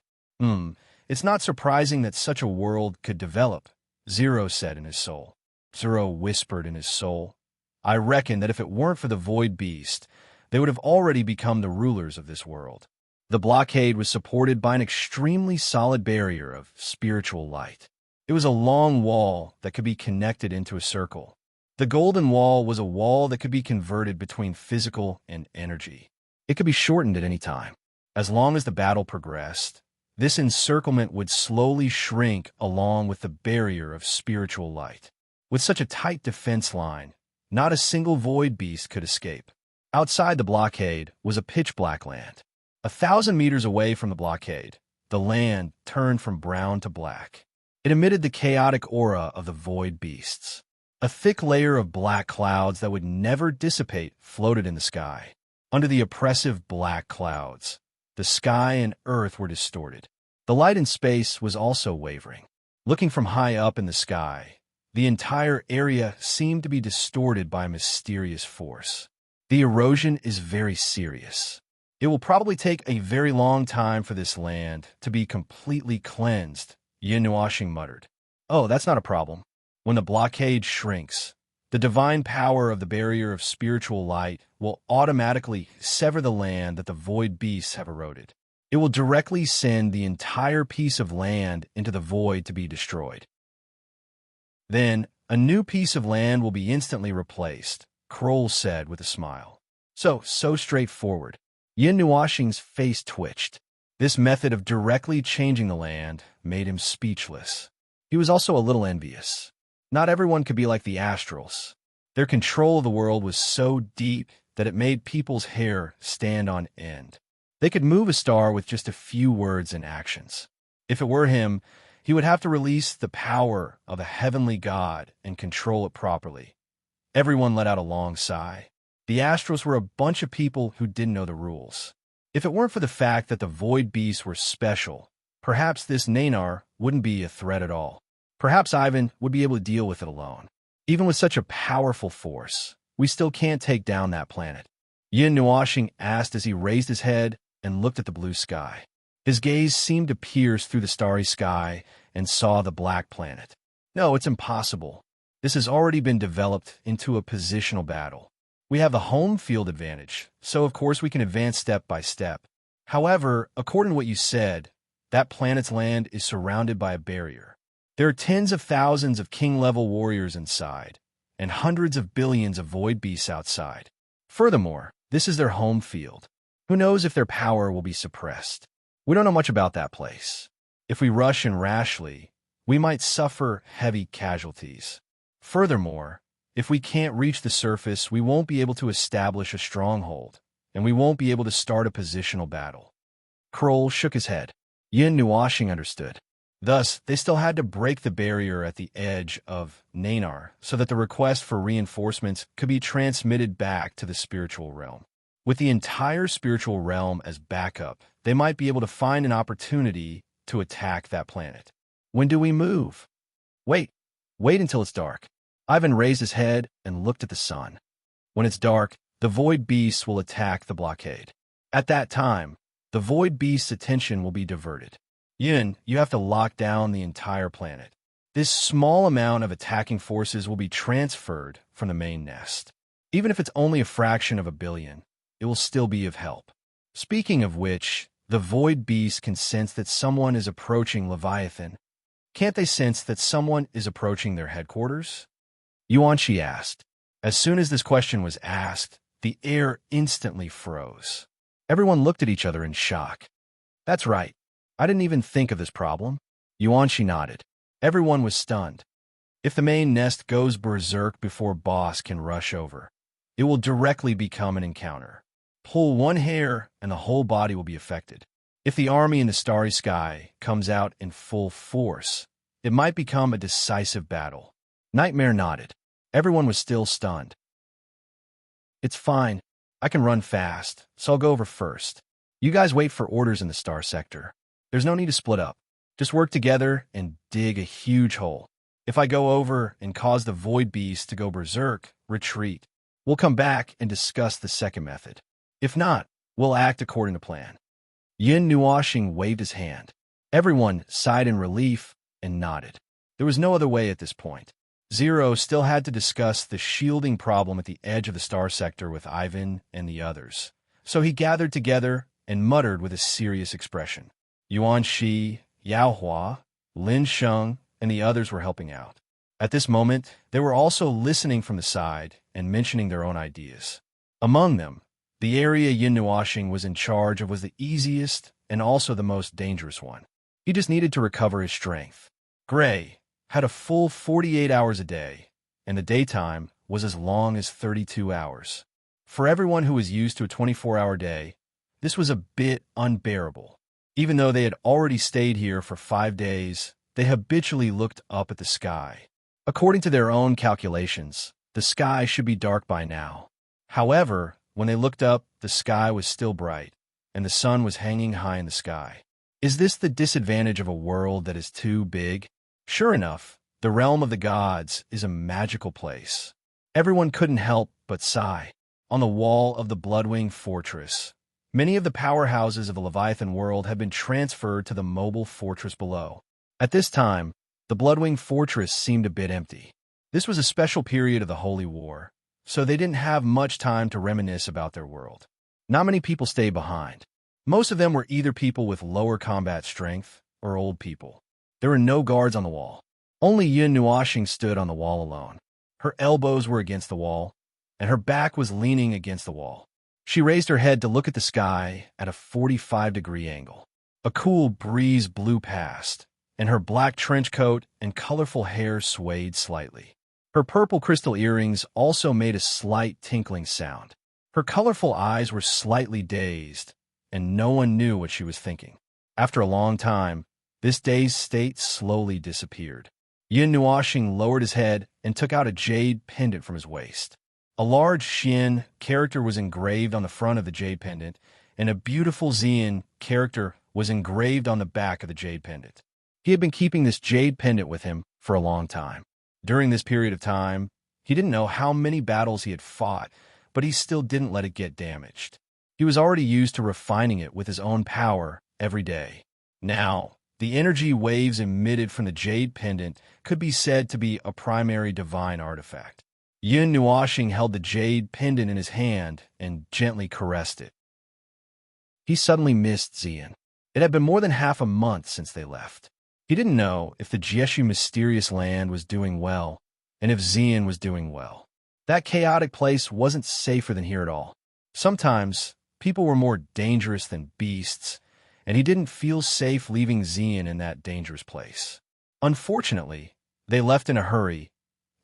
It's not surprising that such a world could develop, Zero said in his soul. Zero whispered in his soul. I reckon that if it weren't for the void beast, they would have already become the rulers of this world. The blockade was supported by an extremely solid barrier of spiritual light. It was a long wall that could be connected into a circle. The golden wall was a wall that could be converted between physical and energy. It could be shortened at any time. As long as the battle progressed, this encirclement would slowly shrink along with the barrier of spiritual light. With such a tight defense line, not a single void beast could escape. Outside the blockade was a pitch-black land. 1,000 meters away from the blockade, the land turned from brown to black. It emitted the chaotic aura of the void beasts. A thick layer of black clouds that would never dissipate floated in the sky. Under the oppressive black clouds, the sky and earth were distorted. The light in space was also wavering. Looking from high up in the sky, the entire area seemed to be distorted by a mysterious force. The erosion is very serious. It will probably take a very long time for this land to be completely cleansed, Yin Nuashing muttered. Oh, that's not a problem. When the blockade shrinks, the divine power of the barrier of spiritual light will automatically sever the land that the void beasts have eroded. It will directly send the entire piece of land into the void to be destroyed. Then, a new piece of land will be instantly replaced, Kroll said with a smile. So straightforward. Yin Nuashing's face twitched. This method of directly changing the land made him speechless. He was also a little envious. Not everyone could be like the Astrals. Their control of the world was so deep that it made people's hair stand on end. They could move a star with just a few words and actions. If it were him, he would have to release the power of a heavenly god and control it properly. Everyone let out a long sigh. The Astrals were a bunch of people who didn't know the rules. If it weren't for the fact that the void beasts were special, perhaps this Nanar wouldn't be a threat at all. Perhaps Ivan would be able to deal with it alone. Even with such a powerful force, we still can't take down that planet. Yin Nuashing asked as he raised his head and looked at the blue sky. His gaze seemed to pierce through the starry sky and saw the black planet. No, it's impossible. This has already been developed into a positional battle. We have the home field advantage, so of course we can advance step by step. However, according to what you said, that planet's land is surrounded by a barrier. There are tens of thousands of king-level warriors inside, and hundreds of billions of void beasts outside. Furthermore, this is their home field. Who knows if their power will be suppressed? We don't know much about that place. If we rush and rashly, we might suffer heavy casualties. Furthermore, if we can't reach the surface, we won't be able to establish a stronghold, and we won't be able to start a positional battle. Kroll shook his head. Yin Nuashing understood. Thus, they still had to break the barrier at the edge of Nanar so that the request for reinforcements could be transmitted back to the spiritual realm. With the entire spiritual realm as backup, they might be able to find an opportunity to attack that planet. When do we move? Wait until it's dark. Ivan raised his head and looked at the sun. When it's dark, the void beasts will attack the blockade. At that time, the void beast's attention will be diverted. Yin, you have to lock down the entire planet. This small amount of attacking forces will be transferred from the main nest. Even if it's only a fraction of a billion, it will still be of help. Speaking of which, the void beast can sense that someone is approaching Leviathan. Can't they sense that someone is approaching their headquarters? Yuanshi asked. As soon as this question was asked, the air instantly froze. Everyone looked at each other in shock. That's right. I didn't even think of this problem. Yuanshi nodded. Everyone was stunned. If the main nest goes berserk before boss can rush over, it will directly become an encounter. Pull one hair and the whole body will be affected. If the army in the starry sky comes out in full force, it might become a decisive battle. Nightmare nodded. Everyone was still stunned. It's fine. I can run fast, so I'll go over first. You guys wait for orders in the star sector. There's no need to split up. Just work together and dig a huge hole. If I go over and cause the void beast to go berserk, retreat. We'll come back and discuss the second method. If not, we'll act according to plan. Yin Nuashing waved his hand. Everyone sighed in relief and nodded. There was no other way at this point. Zero still had to discuss the shielding problem at the edge of the star sector with Ivan and the others. So he gathered together and muttered with a serious expression. Yuan Shi, Yao Hua, Lin Sheng, and the others were helping out. At this moment, they were also listening from the side and mentioning their own ideas. Among them, the area Yin Nuashing was in charge of was the easiest and also the most dangerous one. He just needed to recover his strength. Gray had a full 48 hours a day, and the daytime was as long as 32 hours. For everyone who was used to a 24-hour day, This was a bit unbearable. Even though they had already stayed here for 5 days, they habitually looked up at the sky. According to their own calculations, the sky should be dark by now. However, when they looked up, the sky was still bright, and the sun was hanging high in the sky. Is this the disadvantage of a world that is too big? Sure enough, the realm of the gods is a magical place. Everyone couldn't help but sigh. On the wall of the Bloodwing fortress, many of the powerhouses of the Leviathan world had been transferred to the mobile fortress below. At this time, the Bloodwing fortress seemed a bit empty. This was a special period of the Holy War, so they didn't have much time to reminisce about their world. Not many people stayed behind. Most of them were either people with lower combat strength or old people. There were no guards on the wall. Only Yun Nuashing stood on the wall alone. Her elbows were against the wall, and her back was leaning against the wall. She raised her head to look at the sky at a 45-degree angle. A cool breeze blew past, and her black trench coat and colorful hair swayed slightly. Her purple crystal earrings also made a slight tinkling sound. Her colorful eyes were slightly dazed, and no one knew what she was thinking. After a long time, this dazed state slowly disappeared. Yin Nuashing lowered his head and took out a jade pendant from his waist. A large Xian character was engraved on the front of the jade pendant, and a beautiful Xian character was engraved on the back of the jade pendant. He had been keeping this jade pendant with him for a long time. During this period of time, he didn't know how many battles he had fought, but he still didn't let it get damaged. He was already used to refining it with his own power every day. Now, the energy waves emitted from the jade pendant could be said to be a primary divine artifact. Yun Nuashing held the jade pendant in his hand and gently caressed it. He suddenly missed Xian. It had been more than half a month since they left. He didn't know if the Jieshu mysterious land was doing well, and if Xian was doing well. That chaotic place wasn't safer than here at all. Sometimes, people were more dangerous than beasts, and he didn't feel safe leaving Xian in that dangerous place. Unfortunately, they left in a hurry,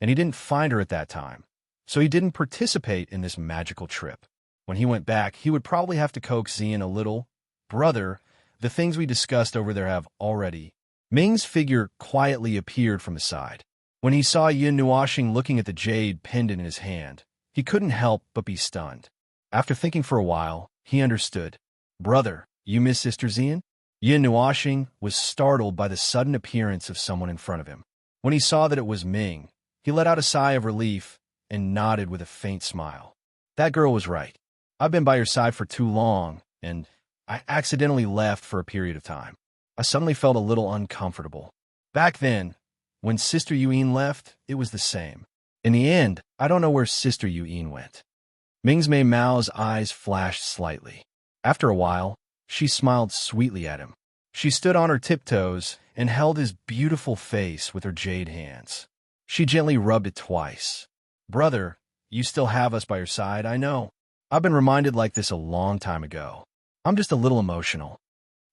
and he didn't find her at that time, so he didn't participate in this magical trip. When he went back, he would probably have to coax Xian a little. Brother, the things we discussed over there have already. Ming's figure quietly appeared from the side. When he saw Yin Nuashing looking at the jade pendant in his hand, he couldn't help but be stunned. After thinking for a while, he understood. Brother, you miss Sister Xian? Yin Nuashing was startled by the sudden appearance of someone in front of him. When he saw that it was Ming, he let out a sigh of relief and nodded with a faint smile. That girl was right. I've been by your side for too long, and I accidentally left for a period of time. I suddenly felt a little uncomfortable. Back then, when Sister Yuyin left, it was the same. In the end, I don't know where Sister Yuyin went. Ming's Mei Mao's eyes flashed slightly. After a while, she smiled sweetly at him. She stood on her tiptoes and held his beautiful face with her jade hands. She gently rubbed it twice. Brother, you still have us by your side, I know. I've been reminded like this a long time ago. I'm just a little emotional.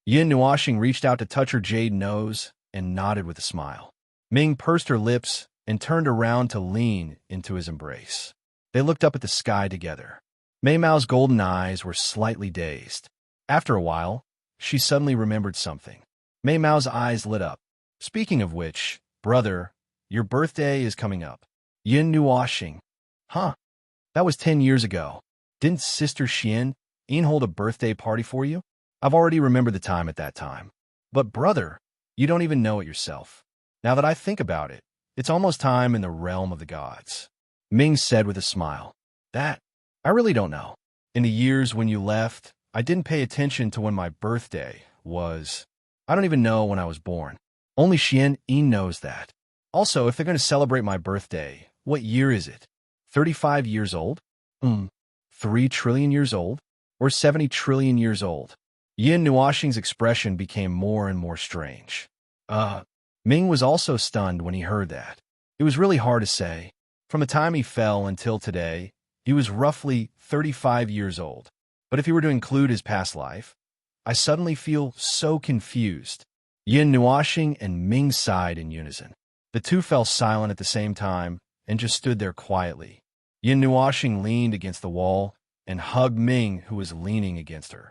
Yin Nuashing reached out to touch her jade nose and nodded with a smile. Ming pursed her lips and turned around to lean into his embrace. They looked up at the sky together. Mei Mao's golden eyes were slightly dazed. After a while, she suddenly remembered something. Mei Mao's eyes lit up. Speaking of which, brother, your birthday is coming up. Yin Nuashing. Huh? That was 10 years ago. Didn't Sister Xian hold a birthday party for you? I've already remembered the time at that time. But brother, you don't even know it yourself. Now that I think about it, it's almost time in the realm of the gods. Ming said with a smile. That, I really don't know. In the years when you left, I didn't pay attention to when my birthday was. I don't even know when I was born. Only Xian knows that. Also, if they're going to celebrate my birthday, what year is it? 35 years old? 3 trillion years old? Or 70 trillion years old? Yin Nuashing's expression became more and more strange. Ming was also stunned when he heard that. It was really hard to say. From the time he fell until today, he was roughly 35 years old. But if he were to include his past life, I suddenly feel so confused. Yin Nuashing and Ming sighed in unison. The two fell silent at the same time and just stood there quietly. Yin Nuashing leaned against the wall and hugged Ming, who was leaning against her.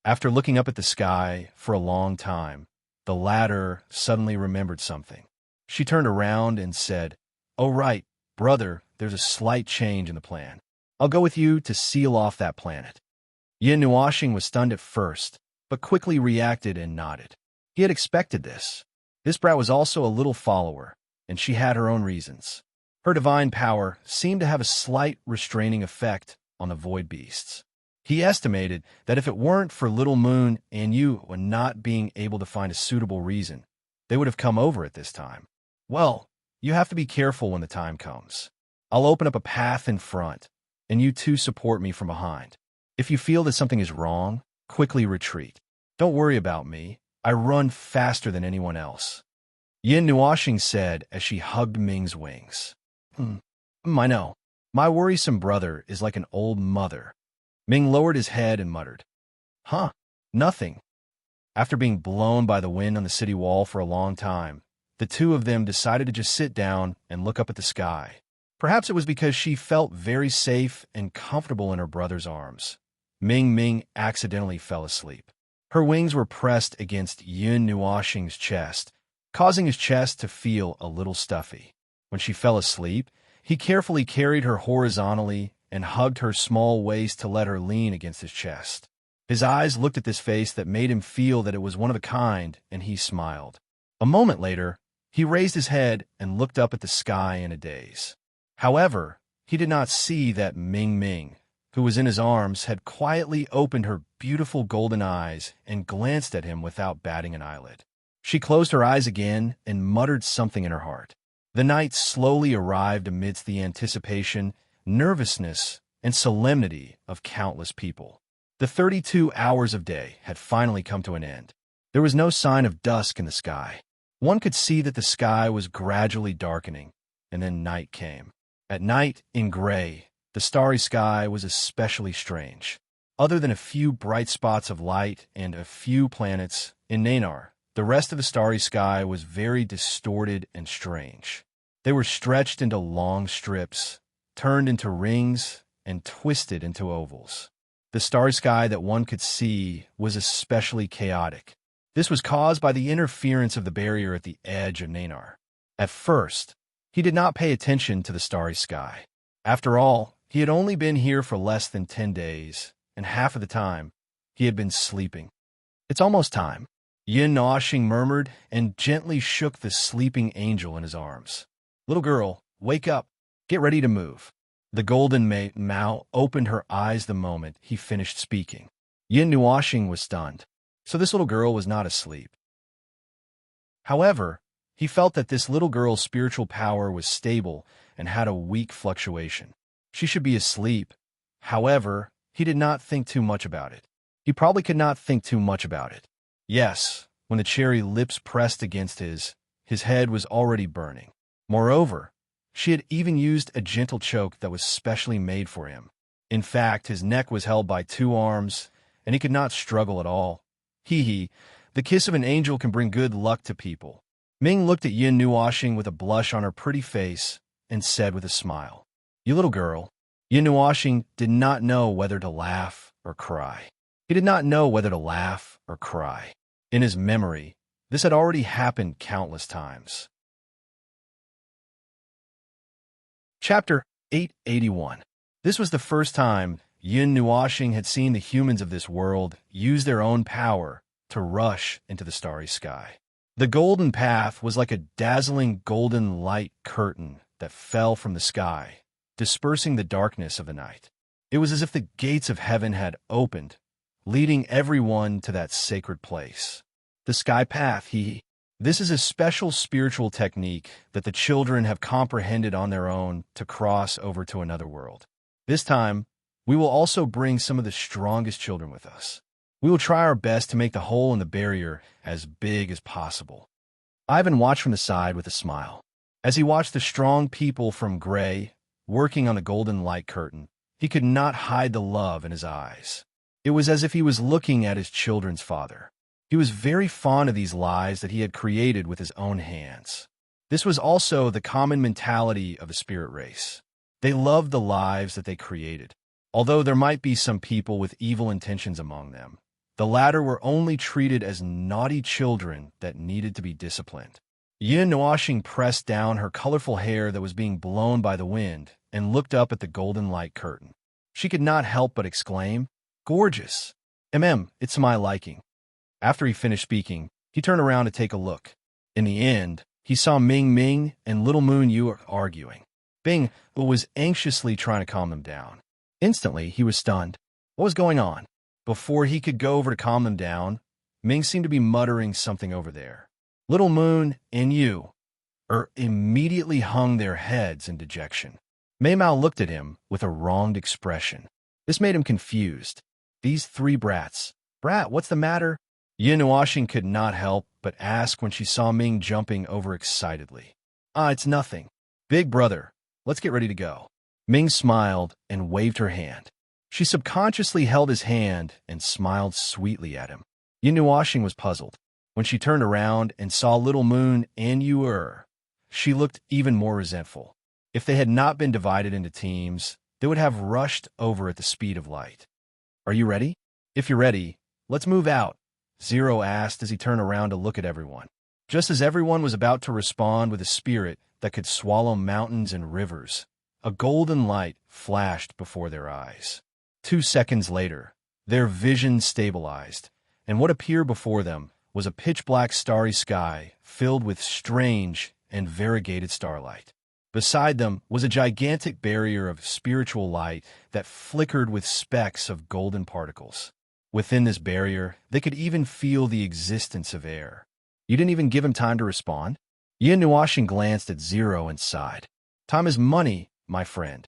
After looking up at the sky for a long time, the latter suddenly remembered something. She turned around and said, "Oh right, brother, there's a slight change in the plan. I'll go with you to seal off that planet." Yin Nuashing was stunned at first, but quickly reacted and nodded. He had expected this. This brat was also a little follower, and she had her own reasons. Her divine power seemed to have a slight restraining effect on the void beasts. He estimated that if it weren't for Little Moon and you not being able to find a suitable reason, they would have come over at this time. Well, you have to be careful when the time comes. I'll open up a path in front, and you two support me from behind. If you feel that something is wrong, quickly retreat. Don't worry about me. I run faster than anyone else." Yin Nuashing said as she hugged Ming's wings. I know. My worrisome brother is like an old mother." Ming lowered his head and muttered, "Huh, nothing." After being blown by the wind on the city wall for a long time, the two of them decided to just sit down and look up at the sky. Perhaps it was because she felt very safe and comfortable in her brother's arms. Ming accidentally fell asleep. Her wings were pressed against Yin Nuashing's chest, causing his chest to feel a little stuffy. When she fell asleep, he carefully carried her horizontally and hugged her small waist to let her lean against his chest. His eyes looked at this face that made him feel that it was one of a kind, and he smiled. A moment later, he raised his head and looked up at the sky in a daze. However, he did not see that Ming, who was in his arms, had quietly opened her beautiful golden eyes and glanced at him without batting an eyelid. She closed her eyes again and muttered something in her heart. The night slowly arrived amidst the anticipation, nervousness, and solemnity of countless people. The 32 hours of day had finally come to an end. There was no sign of dusk in the sky. One could see that the sky was gradually darkening, and then night came. At night, in gray, the starry sky was especially strange. Other than a few bright spots of light and a few planets in Nanar, the rest of the starry sky was very distorted and strange. They were stretched into long strips, turned into rings, and twisted into ovals. The starry sky that one could see was especially chaotic. This was caused by the interference of the barrier at the edge of Nanar. At first, he did not pay attention to the starry sky. After all, he had only been here for less than 10 days, and half of the time, he had been sleeping. "It's almost time," Yin Nuashing murmured and gently shook the sleeping angel in his arms. "Little girl, wake up. Get ready to move." The golden Mao opened her eyes the moment he finished speaking. Yin Nuashing was stunned. So this little girl was not asleep. However, he felt that this little girl's spiritual power was stable and had a weak fluctuation. She should be asleep. However, he did not think too much about it. He probably could not think too much about it. Yes, when the cherry lips pressed against his head was already burning. Moreover, she had even used a gentle choke that was specially made for him. In fact, his neck was held by 2 arms, and he could not struggle at all. The kiss of an angel can bring good luck to people. Ming looked at Yin Nuashing with a blush on her pretty face and said with a smile, "You little girl." Yin Nuashing did not know whether to laugh or cry. He did not know whether to laugh or cry. In his memory, this had already happened countless times. Chapter 881. This was the first time Yin Nuashing had seen the humans of this world use their own power to rush into the starry sky. The golden path was like a dazzling golden light curtain that fell from the sky, dispersing the darkness of the night. It was as if the gates of heaven had opened, leading everyone to that sacred place. The sky path, This is a special spiritual technique that the children have comprehended on their own to cross over to another world. This time, we will also bring some of the strongest children with us. We will try our best to make the hole in the barrier as big as possible. Ivan watched from the side with a smile. As he watched the strong people from Gray working on the golden light curtain, he could not hide the love in his eyes. It was as if he was looking at his children's father. He was very fond of these lives that he had created with his own hands. This was also the common mentality of the spirit race. They loved the lives that they created. Although there might be some people with evil intentions among them, The latter were only treated as naughty children that needed to be disciplined. Yin Nuoxing pressed down her colorful hair that was being blown by the wind and looked up at the golden light curtain. She could not help but exclaim, "Gorgeous! It's to my liking." After he finished speaking, he turned around to take a look. In the end, he saw Ming Ming and Little Moon Yu arguing. Bing was anxiously trying to calm them down. Instantly, he was stunned. What was going on? Before he could go over to calm them down, Ming seemed to be muttering something over there. Little Moon and Yu immediately hung their heads in dejection. Mei Mao looked at him with a wronged expression. This made him confused. These three brats. Brat, what's the matter? Yin Nuoxing could not help but ask when she saw Ming jumping over excitedly. It's nothing. Big brother, let's get ready to go. Ming smiled and waved her hand. She subconsciously held his hand and smiled sweetly at him. Yin Nuoxing was puzzled. When she turned around and saw Little Moon and Yu, she looked even more resentful. If they had not been divided into teams, they would have rushed over at the speed of light. Are you ready? If you're ready, let's move out, Zero asked as he turned around to look at everyone. Just as everyone was about to respond with a spirit that could swallow mountains and rivers, a golden light flashed before their eyes. 2 seconds later, their vision stabilized, and what appeared before them was a pitch-black starry sky filled with strange and variegated starlight. Beside them was a gigantic barrier of spiritual light that flickered with specks of golden particles. Within this barrier, they could even feel the existence of air. You didn't even give him time to respond? Yin Nuoxing glanced at Zero and sighed. Time is money, my friend.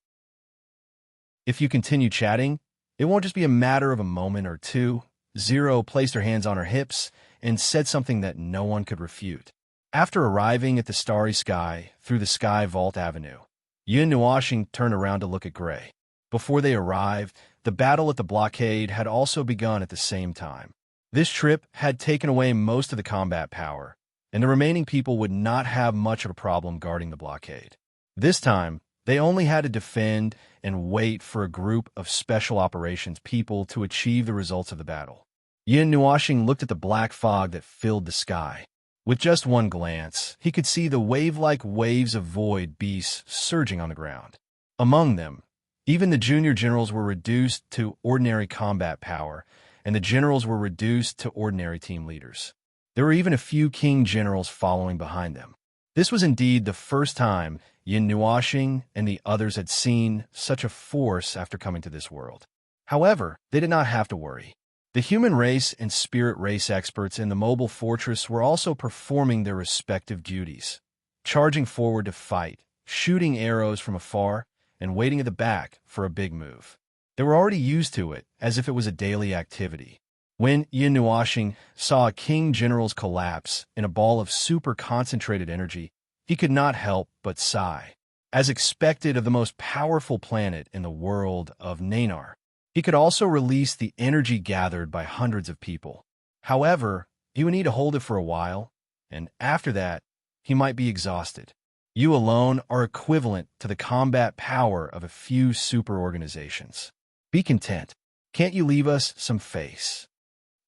If you continue chatting, it won't just be a matter of a moment or two. Zero placed her hands on her hips and said something that no one could refute. After arriving at the starry sky through the Sky Vault Avenue, Yin Nuoxing turned around to look at Gray. Before they arrived, the battle at the blockade had also begun at the same time. This trip had taken away most of the combat power, and the remaining people would not have much of a problem guarding the blockade. This time, they only had to defend and wait for a group of special operations people to achieve the results of the battle. Yin Nuoxing looked at the black fog that filled the sky. With just one glance, he could see the wave-like waves of void beasts surging on the ground. Among them, even the junior generals were reduced to ordinary combat power, and the generals were reduced to ordinary team leaders. There were even a few king generals following behind them. This was indeed the first time Yin Nuoxing and the others had seen such a force after coming to this world. However, they did not have to worry. The human race and spirit race experts in the mobile fortress were also performing their respective duties, charging forward to fight, shooting arrows from afar, and waiting at the back for a big move. They were already used to it, as if it was a daily activity. When Yin Nuoxing saw a king general's collapse in a ball of super-concentrated energy, he could not help but sigh. As expected of the most powerful planet in the world of Nanar, he could also release the energy gathered by hundreds of people. However, he would need to hold it for a while, and after that, he might be exhausted. You alone are equivalent to the combat power of a few super organizations. Be content. Can't you leave us some face?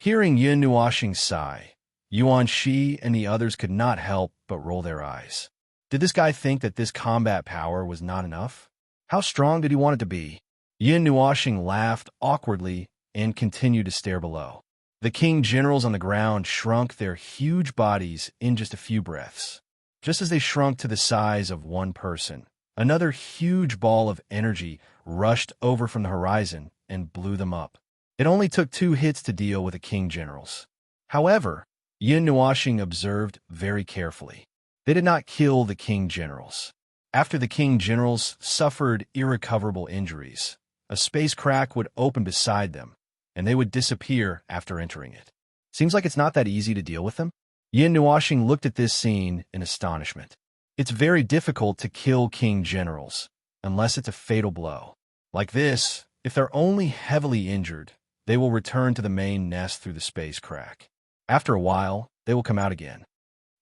Hearing Yin Nuoxing sigh, Yuan Shi and the others could not help but roll their eyes. Did this guy think that this combat power was not enough? How strong did he want it to be? Yin Nuoxing laughed awkwardly and continued to stare below. The king generals on the ground shrunk their huge bodies in just a few breaths. Just as they shrunk to the size of one person, another huge ball of energy rushed over from the horizon and blew them up. It only took 2 hits to deal with the king generals. However, Yin Nuoxing observed very carefully. They did not kill the king generals. After the king generals suffered irrecoverable injuries, a space crack would open beside them, and they would disappear after entering it. Seems like it's not that easy to deal with them. Yin Nuoxing looked at this scene in astonishment. It's very difficult to kill king generals, unless it's a fatal blow. Like this, if they're only heavily injured, they will return to the main nest through the space crack. After a while, they will come out again.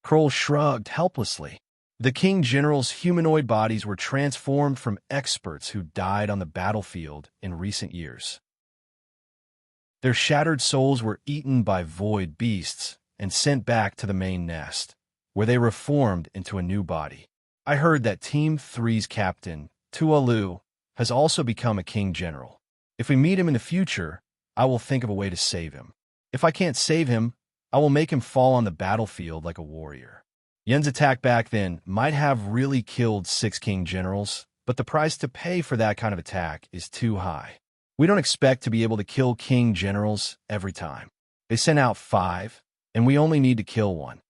Kroll shrugged helplessly. The king generals' humanoid bodies were transformed from experts who died on the battlefield in recent years. Their shattered souls were eaten by void beasts and sent back to the main nest, where they reformed into a new body. I heard that Team 3's captain, Tualu, has also become a king general. If we meet him in the future, I will think of a way to save him. If I can't save him, I will make him fall on the battlefield like a warrior. Yen's attack back then might have really killed 6 king generals, but the price to pay for that kind of attack is too high. We don't expect to be able to kill king generals every time. They sent out 5, and we only need to kill 1,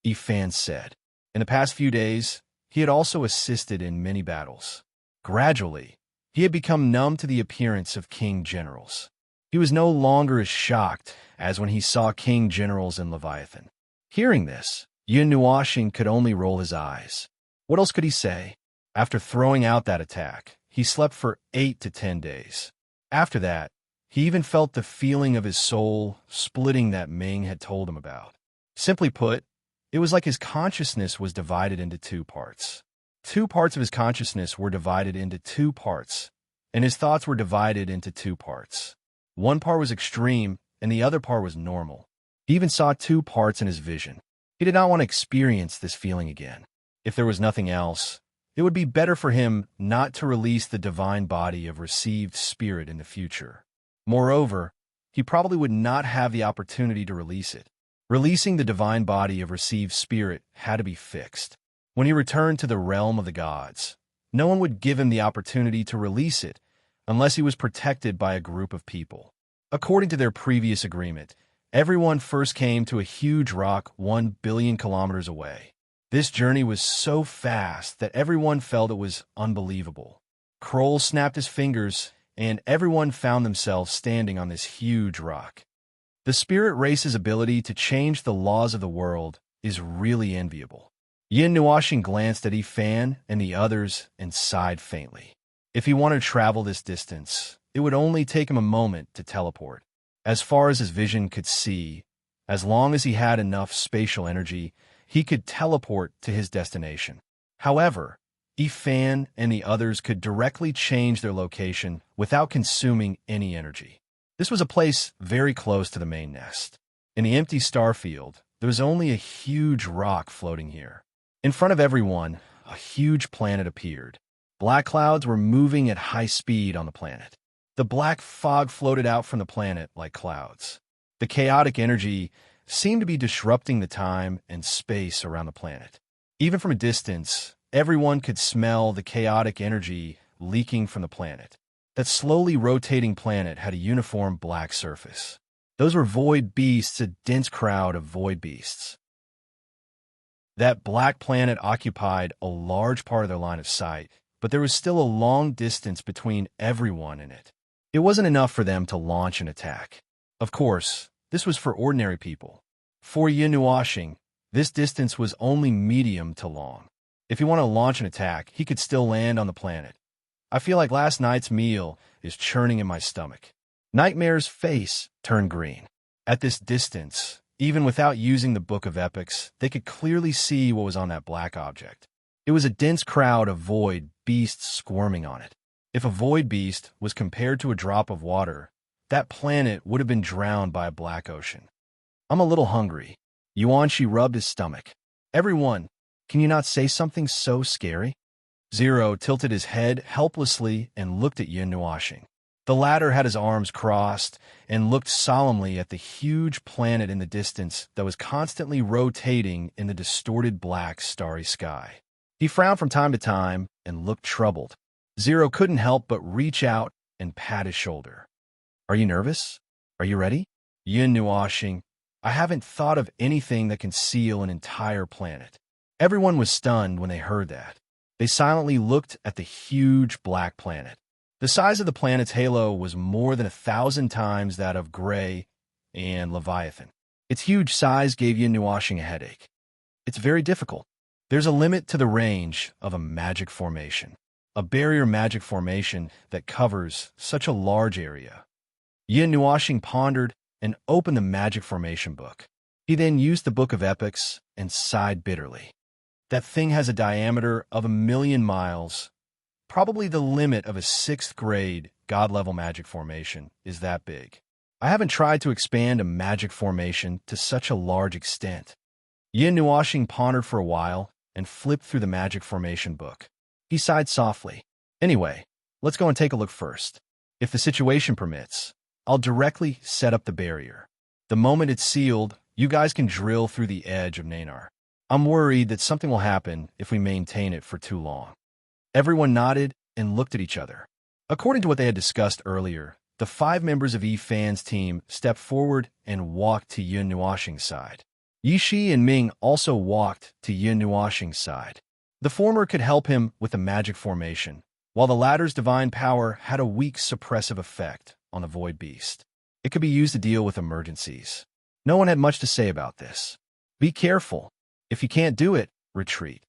Ifan said. In the past few days, he had also assisted in many battles. Gradually, he had become numb to the appearance of king generals. He was no longer as shocked as when he saw king generals in Leviathan. Hearing this, Yun Nuashing could only roll his eyes. What else could he say? After throwing out that attack, he slept for 8 to 10 days. After that, he even felt the feeling of his soul splitting that Ming had told him about. Simply put, it was like his consciousness was divided into 2 parts. 2 parts of his consciousness were divided into 2 parts, and his thoughts were divided into 2 parts. One part was extreme, and the other part was normal. He even saw 2 parts in his vision. He did not want to experience this feeling again. If there was nothing else, it would be better for him not to release the divine body of received spirit in the future. Moreover, he probably would not have the opportunity to release it. Releasing the divine body of received spirit had to be fixed. When he returned to the realm of the gods, no one would give him the opportunity to release it unless he was protected by a group of people. According to their previous agreement, everyone first came to a huge rock 1 billion kilometers away. This journey was so fast that everyone felt it was unbelievable. Kroll snapped his fingers, and everyone found themselves standing on this huge rock. The spirit race's ability to change the laws of the world is really enviable. Yin Nuashing glanced at Ifan and the others and sighed faintly. If he wanted to travel this distance, it would only take him a moment to teleport. As far as his vision could see, as long as he had enough spatial energy, he could teleport to his destination. However, Ifan and the others could directly change their location without consuming any energy. This was a place very close to the main nest. In the empty star field, there was only a huge rock floating here. In front of everyone, a huge planet appeared. Black clouds were moving at high speed on the planet. The black fog floated out from the planet like clouds. The chaotic energy seemed to be disrupting the time and space around the planet. Even from a distance, everyone could smell the chaotic energy leaking from the planet. That slowly rotating planet had a uniform black surface. Those were void beasts, a dense crowd of void beasts. That black planet occupied a large part of their line of sight, but there was still a long distance between everyone in it. It wasn't enough for them to launch an attack. Of course, this was for ordinary people. For Yin Nuashing, this distance was only medium to long. If he wanted to launch an attack, he could still land on the planet. I feel like last night's meal is churning in my stomach. Nightmare's face turned green. At this distance, even without using the Book of Epics, they could clearly see what was on that black object. It was a dense crowd of void beasts squirming on it. If a void beast was compared to a drop of water, that planet would have been drowned by a black ocean. I'm a little hungry. Yuanshi rubbed his stomach. Everyone, can you not say something so scary? Zero tilted his head helplessly and looked at Yin Nuashing. The latter had his arms crossed and looked solemnly at the huge planet in the distance that was constantly rotating in the distorted black starry sky. He frowned from time to time and looked troubled. Zero couldn't help but reach out and pat his shoulder. Are you nervous? Are you ready? Yin Nuashing, I haven't thought of anything that can seal an entire planet. Everyone was stunned when they heard that. They silently looked at the huge black planet. The size of the planet's halo was more than 1,000 times that of Gray and Leviathan. Its huge size gave Yin Nuashing a headache. It's very difficult. There's a limit to the range of a magic formation, a barrier magic formation that covers such a large area. Yin Nuashing pondered and opened the magic formation book. He then used the Book of Epics and sighed bitterly. That thing has a diameter of 1,000,000 miles. Probably the limit of a 6th grade god-level magic formation is that big. I haven't tried to expand a magic formation to such a large extent. Yin Nuashing pondered for a while and flipped through the magic formation book. He sighed softly. Anyway, let's go and take a look first. If the situation permits, I'll directly set up the barrier. The moment it's sealed, you guys can drill through the edge of Nanar. I'm worried that something will happen if we maintain it for too long. Everyone nodded and looked at each other. According to what they had discussed earlier, the 5 members of Yi-Fan's team stepped forward and walked to Yin Nuashing's side. Yi-Shi and Ming also walked to Yin Nuashing's side. The former could help him with the magic formation, while the latter's divine power had a weak suppressive effect on the Void Beast. It could be used to deal with emergencies. No one had much to say about this. Be careful. If you can't do it, retreat.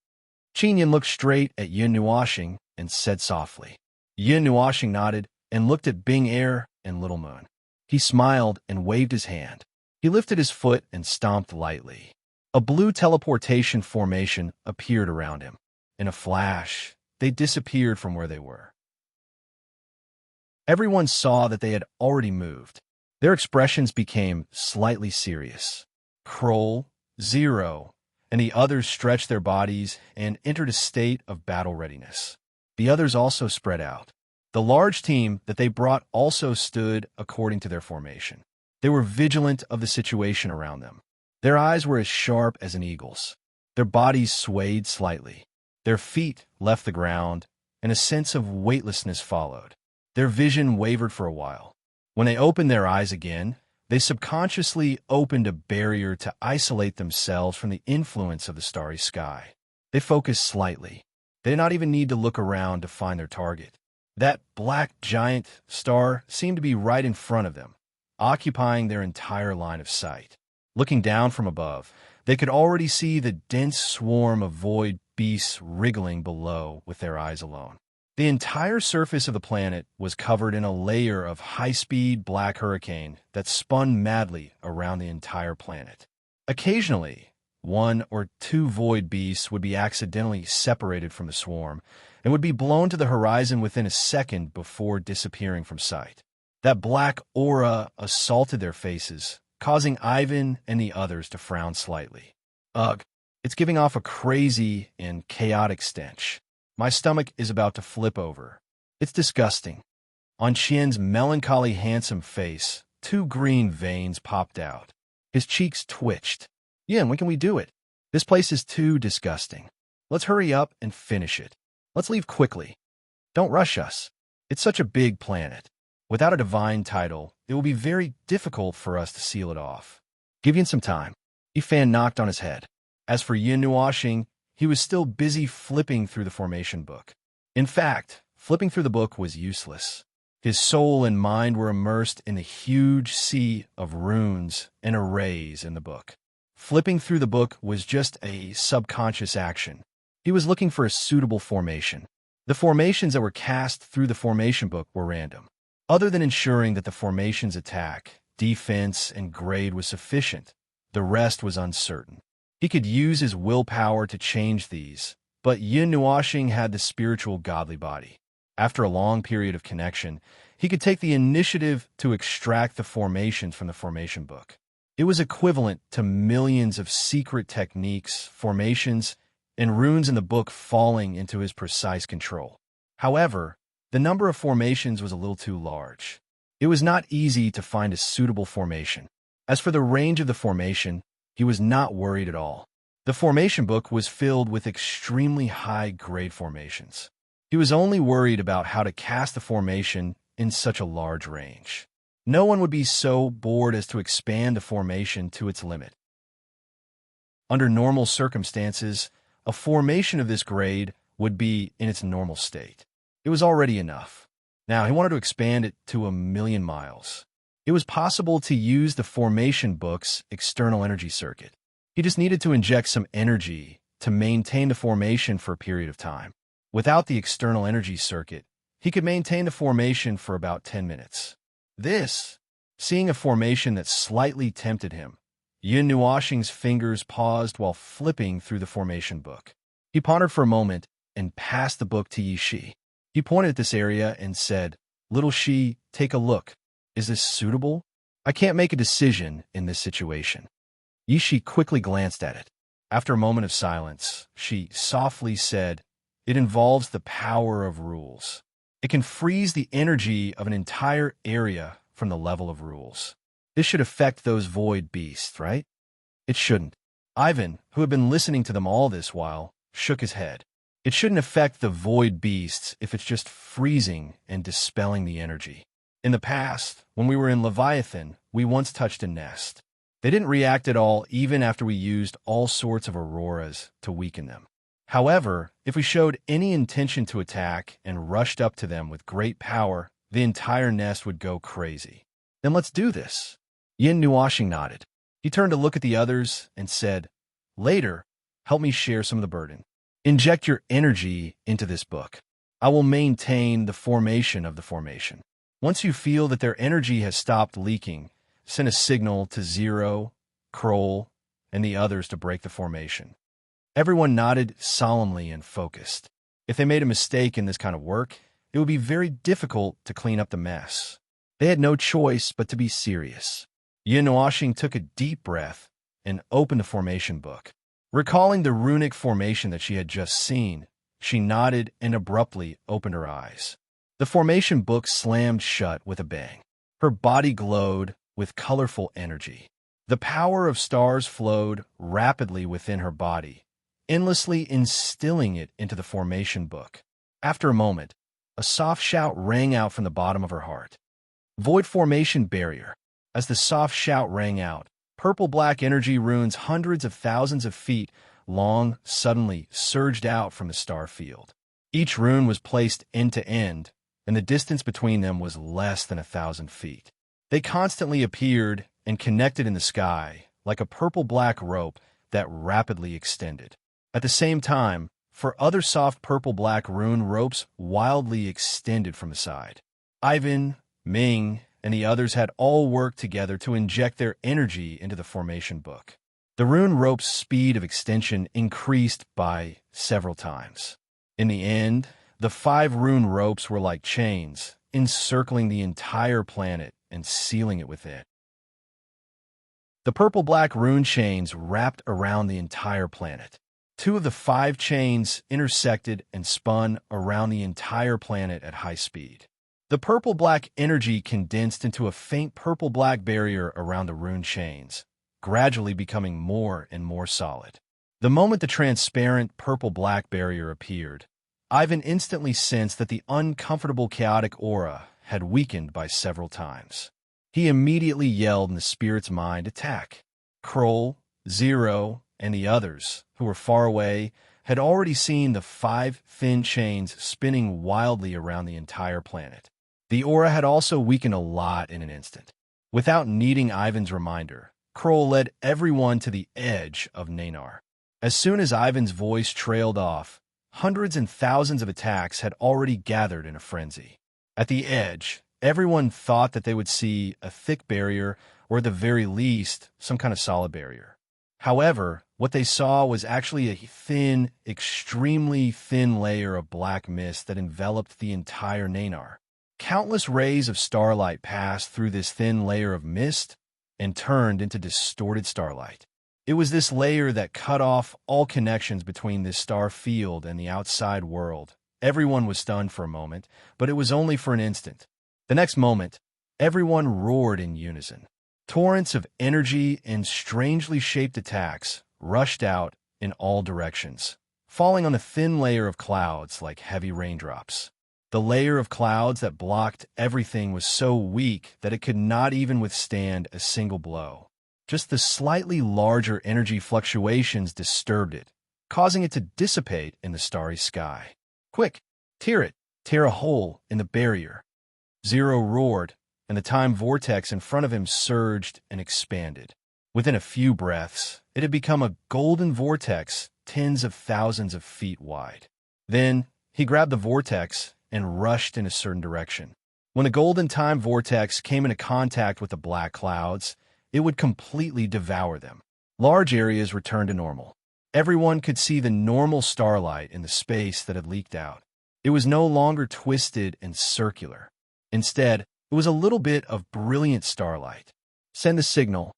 Qinyan looked straight at Yin Nuashing and said softly. Yin Nuashing nodded and looked at Bing Air and Little Moon. He smiled and waved his hand. He lifted his foot and stomped lightly. A blue teleportation formation appeared around him. In a flash, they disappeared from where they were. Everyone saw that they had already moved. Their expressions became slightly serious. Kroll, Zero, and the others stretched their bodies and entered a state of battle readiness. The others also spread out. The large team that they brought also stood according to their formation. They were vigilant of the situation around them. Their eyes were as sharp as an eagle's. Their bodies swayed slightly. Their feet left the ground, and a sense of weightlessness followed. Their vision wavered for a while. When they opened their eyes again, they subconsciously opened a barrier to isolate themselves from the influence of the starry sky. They focused slightly. They did not even need to look around to find their target. That black giant star seemed to be right in front of them, occupying their entire line of sight. Looking down from above, they could already see the dense swarm of void beasts wriggling below with their eyes alone. The entire surface of the planet was covered in a layer of high-speed black hurricane that spun madly around the entire planet. Occasionally, 1 or 2 void beasts would be accidentally separated from the swarm and would be blown to the horizon within a second before disappearing from sight. That black aura assaulted their faces, causing Ivan and the others to frown slightly. Ugh, it's giving off a crazy and chaotic stench. My stomach is about to flip over. It's disgusting. On Qian's melancholy, handsome face, 2 green veins popped out. His cheeks twitched. Yin, when can we do it? This place is too disgusting. Let's hurry up and finish it. Let's leave quickly. Don't rush us. It's such a big planet. Without a divine title, it will be very difficult for us to seal it off. Give Yin some time. Yi-Fan knocked on his head. As for Yin Nuashing, he was still busy flipping through the formation book. In fact, flipping through the book was useless. His soul and mind were immersed in the huge sea of runes and arrays in the book. Flipping through the book was just a subconscious action. He was looking for a suitable formation. The formations that were cast through the formation book were random. Other than ensuring that the formation's attack, defense, and grade was sufficient, the rest was uncertain. He could use his willpower to change these, but Yin Nuashing had the spiritual godly body. After a long period of connection, he could take the initiative to extract the formations from the formation book. It was equivalent to millions of secret techniques, formations, and runes in the book falling into his precise control. However, the number of formations was a little too large. It was not easy to find a suitable formation. As for the range of the formation, he was not worried at all. The formation book was filled with extremely high-grade formations. He was only worried about how to cast the formation in such a large range. No one would be so bored as to expand the formation to its limit. Under normal circumstances, a formation of this grade would be in its normal state. It was already enough. Now he wanted to expand it to 1,000,000 miles. It was possible to use the formation book's external energy circuit. He just needed to inject some energy to maintain the formation for a period of time. Without the external energy circuit, he could maintain the formation for about 10 minutes. Seeing a formation that slightly tempted him, Yin Nuashing's fingers paused while flipping through the formation book. He pondered for a moment and passed the book to Yi-Shi. He pointed at this area and said, "Little Shi, take a look. Is this suitable?" I can't make a decision in this situation. Yishi quickly glanced at it. After a moment of silence, she softly said, "It involves the power of rules. It can freeze the energy of an entire area from the level of rules. This should affect those void beasts, right?" "It shouldn't." Ivan, who had been listening to them all this while, shook his head. "It shouldn't affect the void beasts if it's just freezing and dispelling the energy. In the past, when we were in Leviathan, we once touched a nest. They didn't react at all even after we used all sorts of auroras to weaken them. However, if we showed any intention to attack and rushed up to them with great power, the entire nest would go crazy." "Then let's do this." Yin Nuashing nodded. He turned to look at the others and said, "Later, help me share some of the burden. Inject your energy into this book. I will maintain the formation of the formation. Once you feel that their energy has stopped leaking, send a signal to Zero, Kroll, and the others to break the formation." Everyone nodded solemnly and focused. If they made a mistake in this kind of work, it would be very difficult to clean up the mess. They had no choice but to be serious. Yin Nuashing took a deep breath and opened the formation book. Recalling the runic formation that she had just seen, she nodded and abruptly opened her eyes. The formation book slammed shut with a bang. Her body glowed with colorful energy. The power of stars flowed rapidly within her body, endlessly instilling it into the formation book. After a moment, a soft shout rang out from the bottom of her heart. "Void formation barrier." As the soft shout rang out, purple-black energy runes hundreds of thousands of feet long suddenly surged out from the star field. Each rune was placed end to end, and the distance between them was less than 1,000 feet. They constantly appeared and connected in the sky like a purple-black rope that rapidly extended. At the same time, four other soft purple-black rune ropes wildly extended from the side. Ivan, Ming, and the others had all worked together to inject their energy into the formation book. The rune rope's speed of extension increased by several times. In the end, the 5 rune ropes were like chains, encircling the entire planet and sealing it within. The purple-black rune chains wrapped around the entire planet. 2 of the 5 chains intersected and spun around the entire planet at high speed. The purple-black energy condensed into a faint purple-black barrier around the rune chains, gradually becoming more and more solid. The moment the transparent purple-black barrier appeared, Ivan instantly sensed that the uncomfortable chaotic aura had weakened by several times. He immediately yelled in the spirit's mind, "Attack!" Kroll, Zero, and the others, who were far away, had already seen the 5 thin chains spinning wildly around the entire planet. The aura had also weakened a lot in an instant. Without needing Ivan's reminder, Kroll led everyone to the edge of Nanar. As soon as Ivan's voice trailed off, hundreds and thousands of attacks had already gathered in a frenzy. At the edge, everyone thought that they would see a thick barrier, or at the very least, some kind of solid barrier. However, what they saw was actually a thin, extremely thin layer of black mist that enveloped the entire Nanar. Countless rays of starlight passed through this thin layer of mist and turned into distorted starlight. It was this layer that cut off all connections between this star field and the outside world. Everyone was stunned for a moment, but it was only for an instant. The next moment, everyone roared in unison. Torrents of energy and strangely shaped attacks rushed out in all directions, falling on the thin layer of clouds like heavy raindrops. The layer of clouds that blocked everything was so weak that it could not even withstand a single blow. Just the slightly larger energy fluctuations disturbed it, causing it to dissipate in the starry sky. "Quick, tear it! Tear a hole in the barrier!" Zero roared, and the time vortex in front of him surged and expanded. Within a few breaths, it had become a golden vortex tens of thousands of feet wide. Then, he grabbed the vortex and rushed in a certain direction. When the golden time vortex came into contact with the black clouds, it would completely devour them. Large areas returned to normal. Everyone could see the normal starlight in the space that had leaked out. It was no longer twisted and circular. Instead, it was a little bit of brilliant starlight. Send the signal,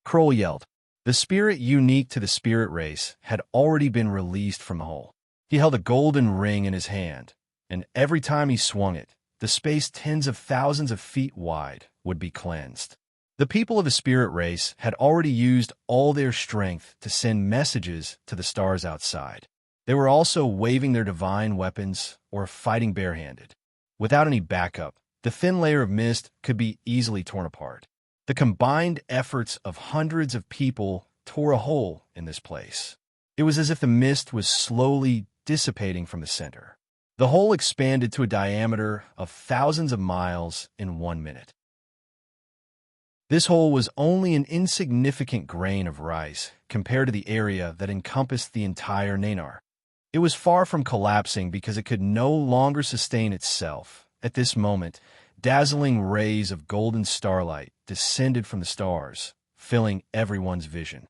Kroll yelled. The spirit unique to the spirit race had already been released from the hole. He held a golden ring in his hand, and every time he swung it, the space tens of thousands of feet wide would be cleansed. The people of the spirit race had already used all their strength to send messages to the stars outside. They were also waving their divine weapons or fighting barehanded. Without any backup, the thin layer of mist could be easily torn apart. The combined efforts of hundreds of people tore a hole in this place. It was as if the mist was slowly dissipating from the center. The hole expanded to a diameter of thousands of miles in 1 minute. This hole was only an insignificant grain of rice compared to the area that encompassed the entire Nanar. It was far from collapsing because it could no longer sustain itself. At this moment, dazzling rays of golden starlight descended from the stars, filling everyone's vision.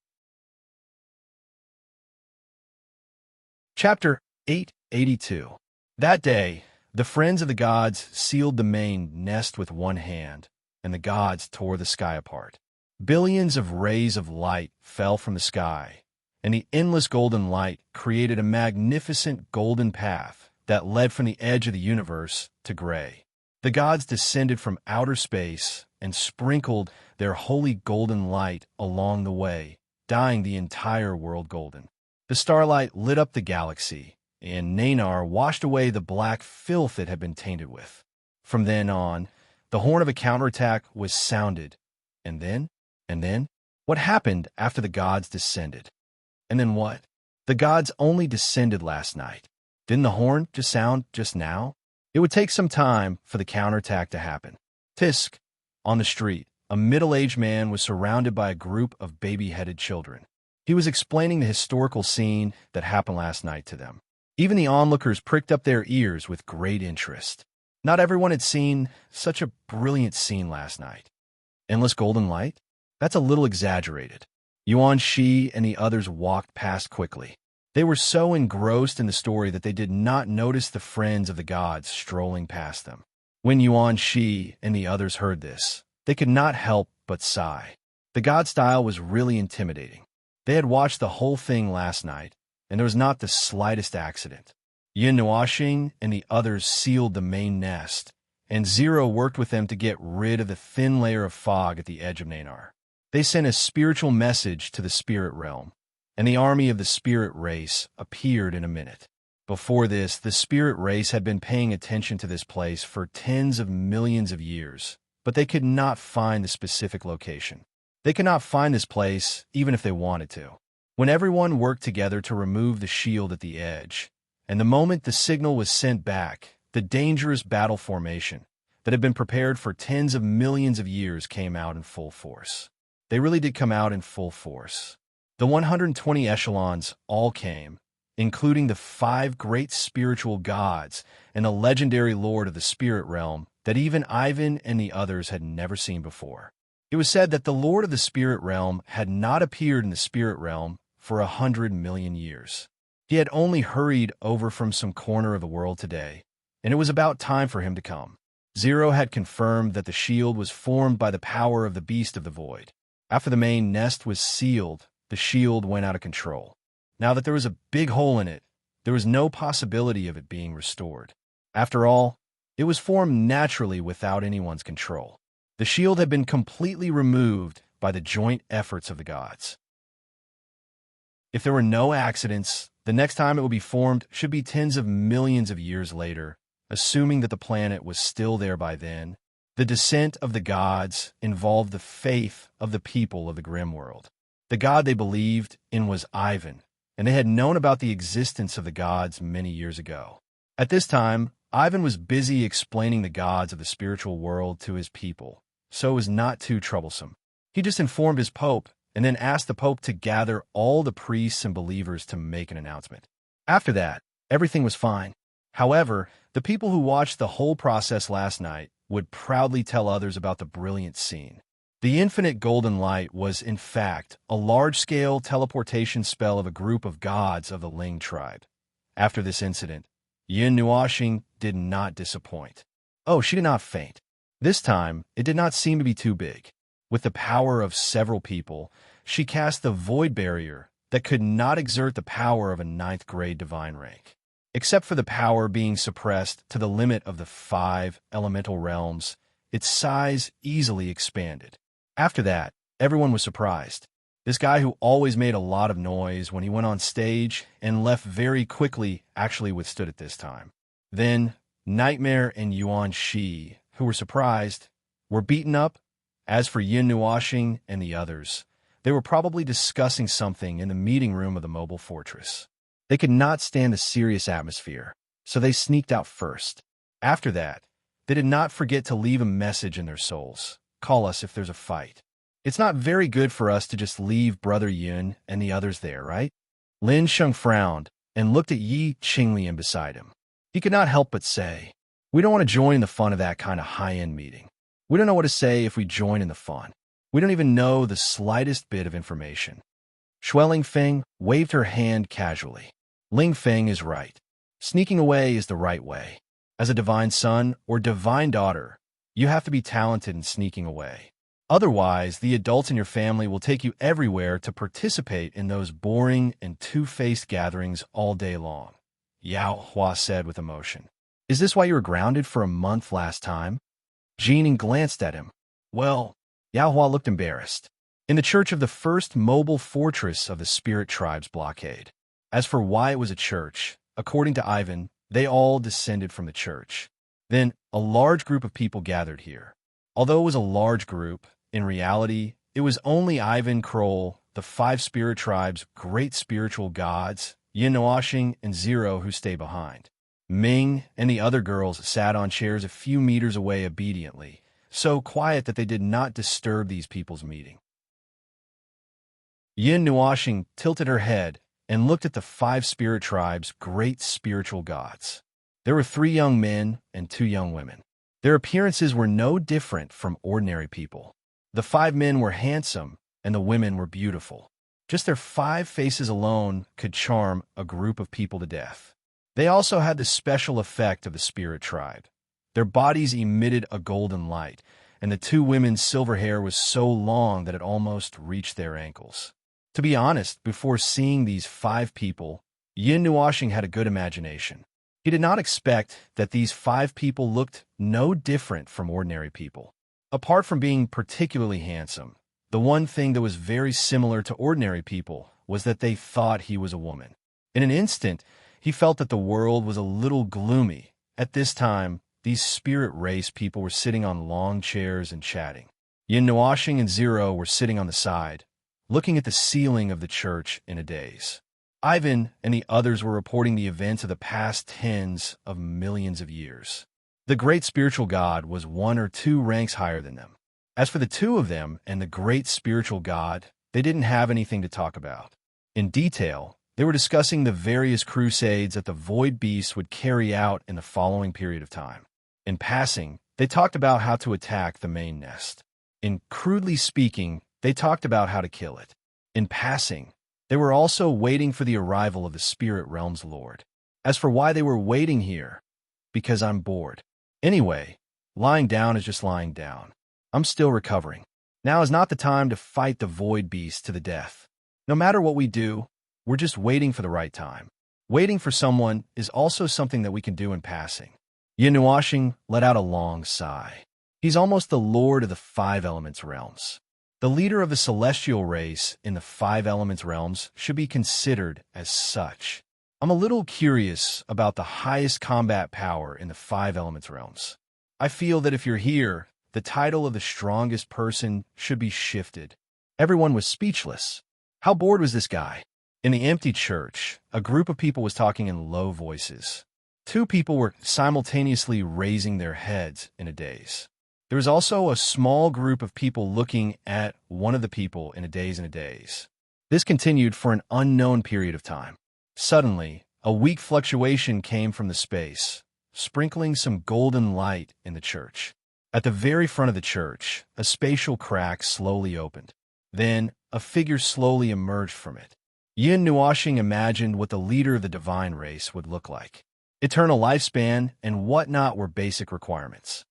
Chapter 882. That day, the friends of the gods sealed the main nest with one hand, and the gods tore the sky apart. Billions of rays of light fell from the sky, and the endless golden light created a magnificent golden path that led from the edge of the universe to gray. The gods descended from outer space and sprinkled their holy golden light along the way, dyeing the entire world golden. The starlight lit up the galaxy, and Nanar washed away the black filth it had been tainted with. From then on, the horn of a counterattack was sounded. And then, what happened after the gods descended? And then what? The gods only descended last night. Didn't the horn just sound just now? It would take some time for the counterattack to happen. Tisk, on the street, a middle-aged man was surrounded by a group of baby-headed children. He was explaining the historical scene that happened last night to them. Even the onlookers pricked up their ears with great interest. Not everyone had seen such a brilliant scene last night. Endless golden light? That's a little exaggerated. Yuan Shi and the others walked past quickly. They were so engrossed in the story that they did not notice the friends of the gods strolling past them. When Yuan Shi and the others heard this, they could not help but sigh. The god style was really intimidating. They had watched the whole thing last night, and there was not the slightest accident. Yin Nuoxing and the others sealed the main nest, and Zero worked with them to get rid of the thin layer of fog at the edge of Nanar. They sent a spiritual message to the spirit realm, and the army of the spirit race appeared in a minute. Before this, the spirit race had been paying attention to this place for tens of millions of years, but they could not find the specific location. They could not find this place even if they wanted to. When everyone worked together to remove the shield at the edge, and the moment the signal was sent back, the dangerous battle formation that had been prepared for tens of millions of years came out in full force. They really did come out in full force. The 120 echelons all came, including the 5 great spiritual gods and the legendary lord of the spirit realm that even Ivan and the others had never seen before. It was said that the lord of the spirit realm had not appeared in the spirit realm for 100 million years. He had only hurried over from some corner of the world today, and it was about time for him to come. Zero had confirmed that the shield was formed by the power of the beast of the void. After the main nest was sealed, the shield went out of control. Now that there was a big hole in it, there was no possibility of it being restored. After all, it was formed naturally without anyone's control. The shield had been completely removed by the joint efforts of the gods. If there were no accidents, the next time it would be formed should be tens of millions of years later, assuming that the planet was still there by then. The descent of the gods involved the faith of the people of the Grim World. The god they believed in was Ivan, and they had known about the existence of the gods many years ago. At this time, Ivan was busy explaining the gods of the spiritual world to his people, so it was not too troublesome. He just informed his pope and then asked the pope to gather all the priests and believers to make an announcement. After that, everything was fine. However, the people who watched the whole process last night would proudly tell others about the brilliant scene. The infinite golden light was, in fact, a large-scale teleportation spell of a group of gods of the Ling tribe. After this incident, Yin Nuoxing did not disappoint. Oh, she did not faint. This time, it did not seem to be too big. With the power of several people, she cast the void barrier that could not exert the power of a ninth-grade divine rank. Except for the power being suppressed to the limit of the 5 elemental realms, its size easily expanded. After that, everyone was surprised. This guy who always made a lot of noise when he went on stage and left very quickly actually withstood it this time. Then, Nightmare and Yuan Shi, who were surprised, were beaten up. As for Yin Nuoxing and the others, they were probably discussing something in the meeting room of the mobile fortress. They could not stand the serious atmosphere, so they sneaked out first. After that, they did not forget to leave a message in their souls. Call us if there's a fight. It's not very good for us to just leave Brother Yun and the others there, right? Lin Sheng frowned and looked at Yi Qinglian beside him. He could not help but say, "We don't want to join in the fun of that kind of high-end meeting. We don't know what to say if we join in the fun. We don't even know the slightest bit of information." Shui Lingfeng waved her hand casually. Lingfeng is right. Sneaking away is the right way. As a divine son or divine daughter, you have to be talented in sneaking away. Otherwise, the adults in your family will take you everywhere to participate in those boring and two-faced gatherings all day long. Yao Hua said with emotion. "Is this why you were grounded for a month last time?" Jeanne glanced at him. "Well," Yao Hua looked embarrassed. "In the church of the first mobile fortress of the Spirit Tribe's blockade. As for why it was a church, according to Ivan, they all descended from the church. Then a large group of people gathered here. Although it was a large group, in reality, it was only Ivan Kroll, the 5 Spirit Tribes' great spiritual gods, Yin Nuoxing and Zero who stay behind. Ming and the other girls sat on chairs a few meters away obediently, so quiet that they did not disturb these people's meeting." Yin Nuoxing tilted her head and looked at the 5 Spirit Tribes' great spiritual gods. There were 3 young men and 2 young women. Their appearances were no different from ordinary people. The 5 men were handsome, and the women were beautiful. Just their 5 faces alone could charm a group of people to death. They also had the special effect of the Spirit Tribe. Their bodies emitted a golden light, and the 2 women's silver hair was so long that it almost reached their ankles. To be honest, before seeing these 5 people, Yin Nuoxing had a good imagination. He did not expect that these 5 people looked no different from ordinary people. Apart from being particularly handsome, the one thing that was very similar to ordinary people was that they thought he was a woman. In an instant, he felt that the world was a little gloomy. At this time, these spirit race people were sitting on long chairs and chatting. Yin Nuoxing and Zero were sitting on the side, looking at the ceiling of the church in a daze. Ivan and the others were reporting the events of the past tens of millions of years. The great spiritual god was 1 or 2 ranks higher than them. As for the 2 of them and the great spiritual god, they didn't have anything to talk about. In detail, they were discussing the various crusades that the Void Beast would carry out in the following period of time. In passing, they talked about how to attack the main nest. In crudely speaking, they talked about how to kill it. In passing, they were also waiting for the arrival of the Spirit Realm's Lord. As for why they were waiting here, because I'm bored. Anyway, lying down is just lying down. I'm still recovering. Now is not the time to fight the Void Beast to the death. No matter what we do, we're just waiting for the right time. Waiting for someone is also something that we can do in passing. Yin Nuoxing let out a long sigh. He's almost the lord of the 5 elements realms. The leader of the celestial race in the 5 elements realms should be considered as such. I'm a little curious about the highest combat power in the 5 elements realms. I feel that if you're here, the title of the strongest person should be shifted. Everyone was speechless. How bored was this guy? In the empty church, a group of people was talking in low voices. 2 people were simultaneously raising their heads in a daze. There was also a small group of people looking at one of the people in a daze. This continued for an unknown period of time. Suddenly, a weak fluctuation came from the space, sprinkling some golden light in the church. At the very front of the church, a spatial crack slowly opened. Then, a figure slowly emerged from it. Yin Nuoxing imagined what the leader of the divine race would look like. Eternal lifespan and whatnot were basic requirements.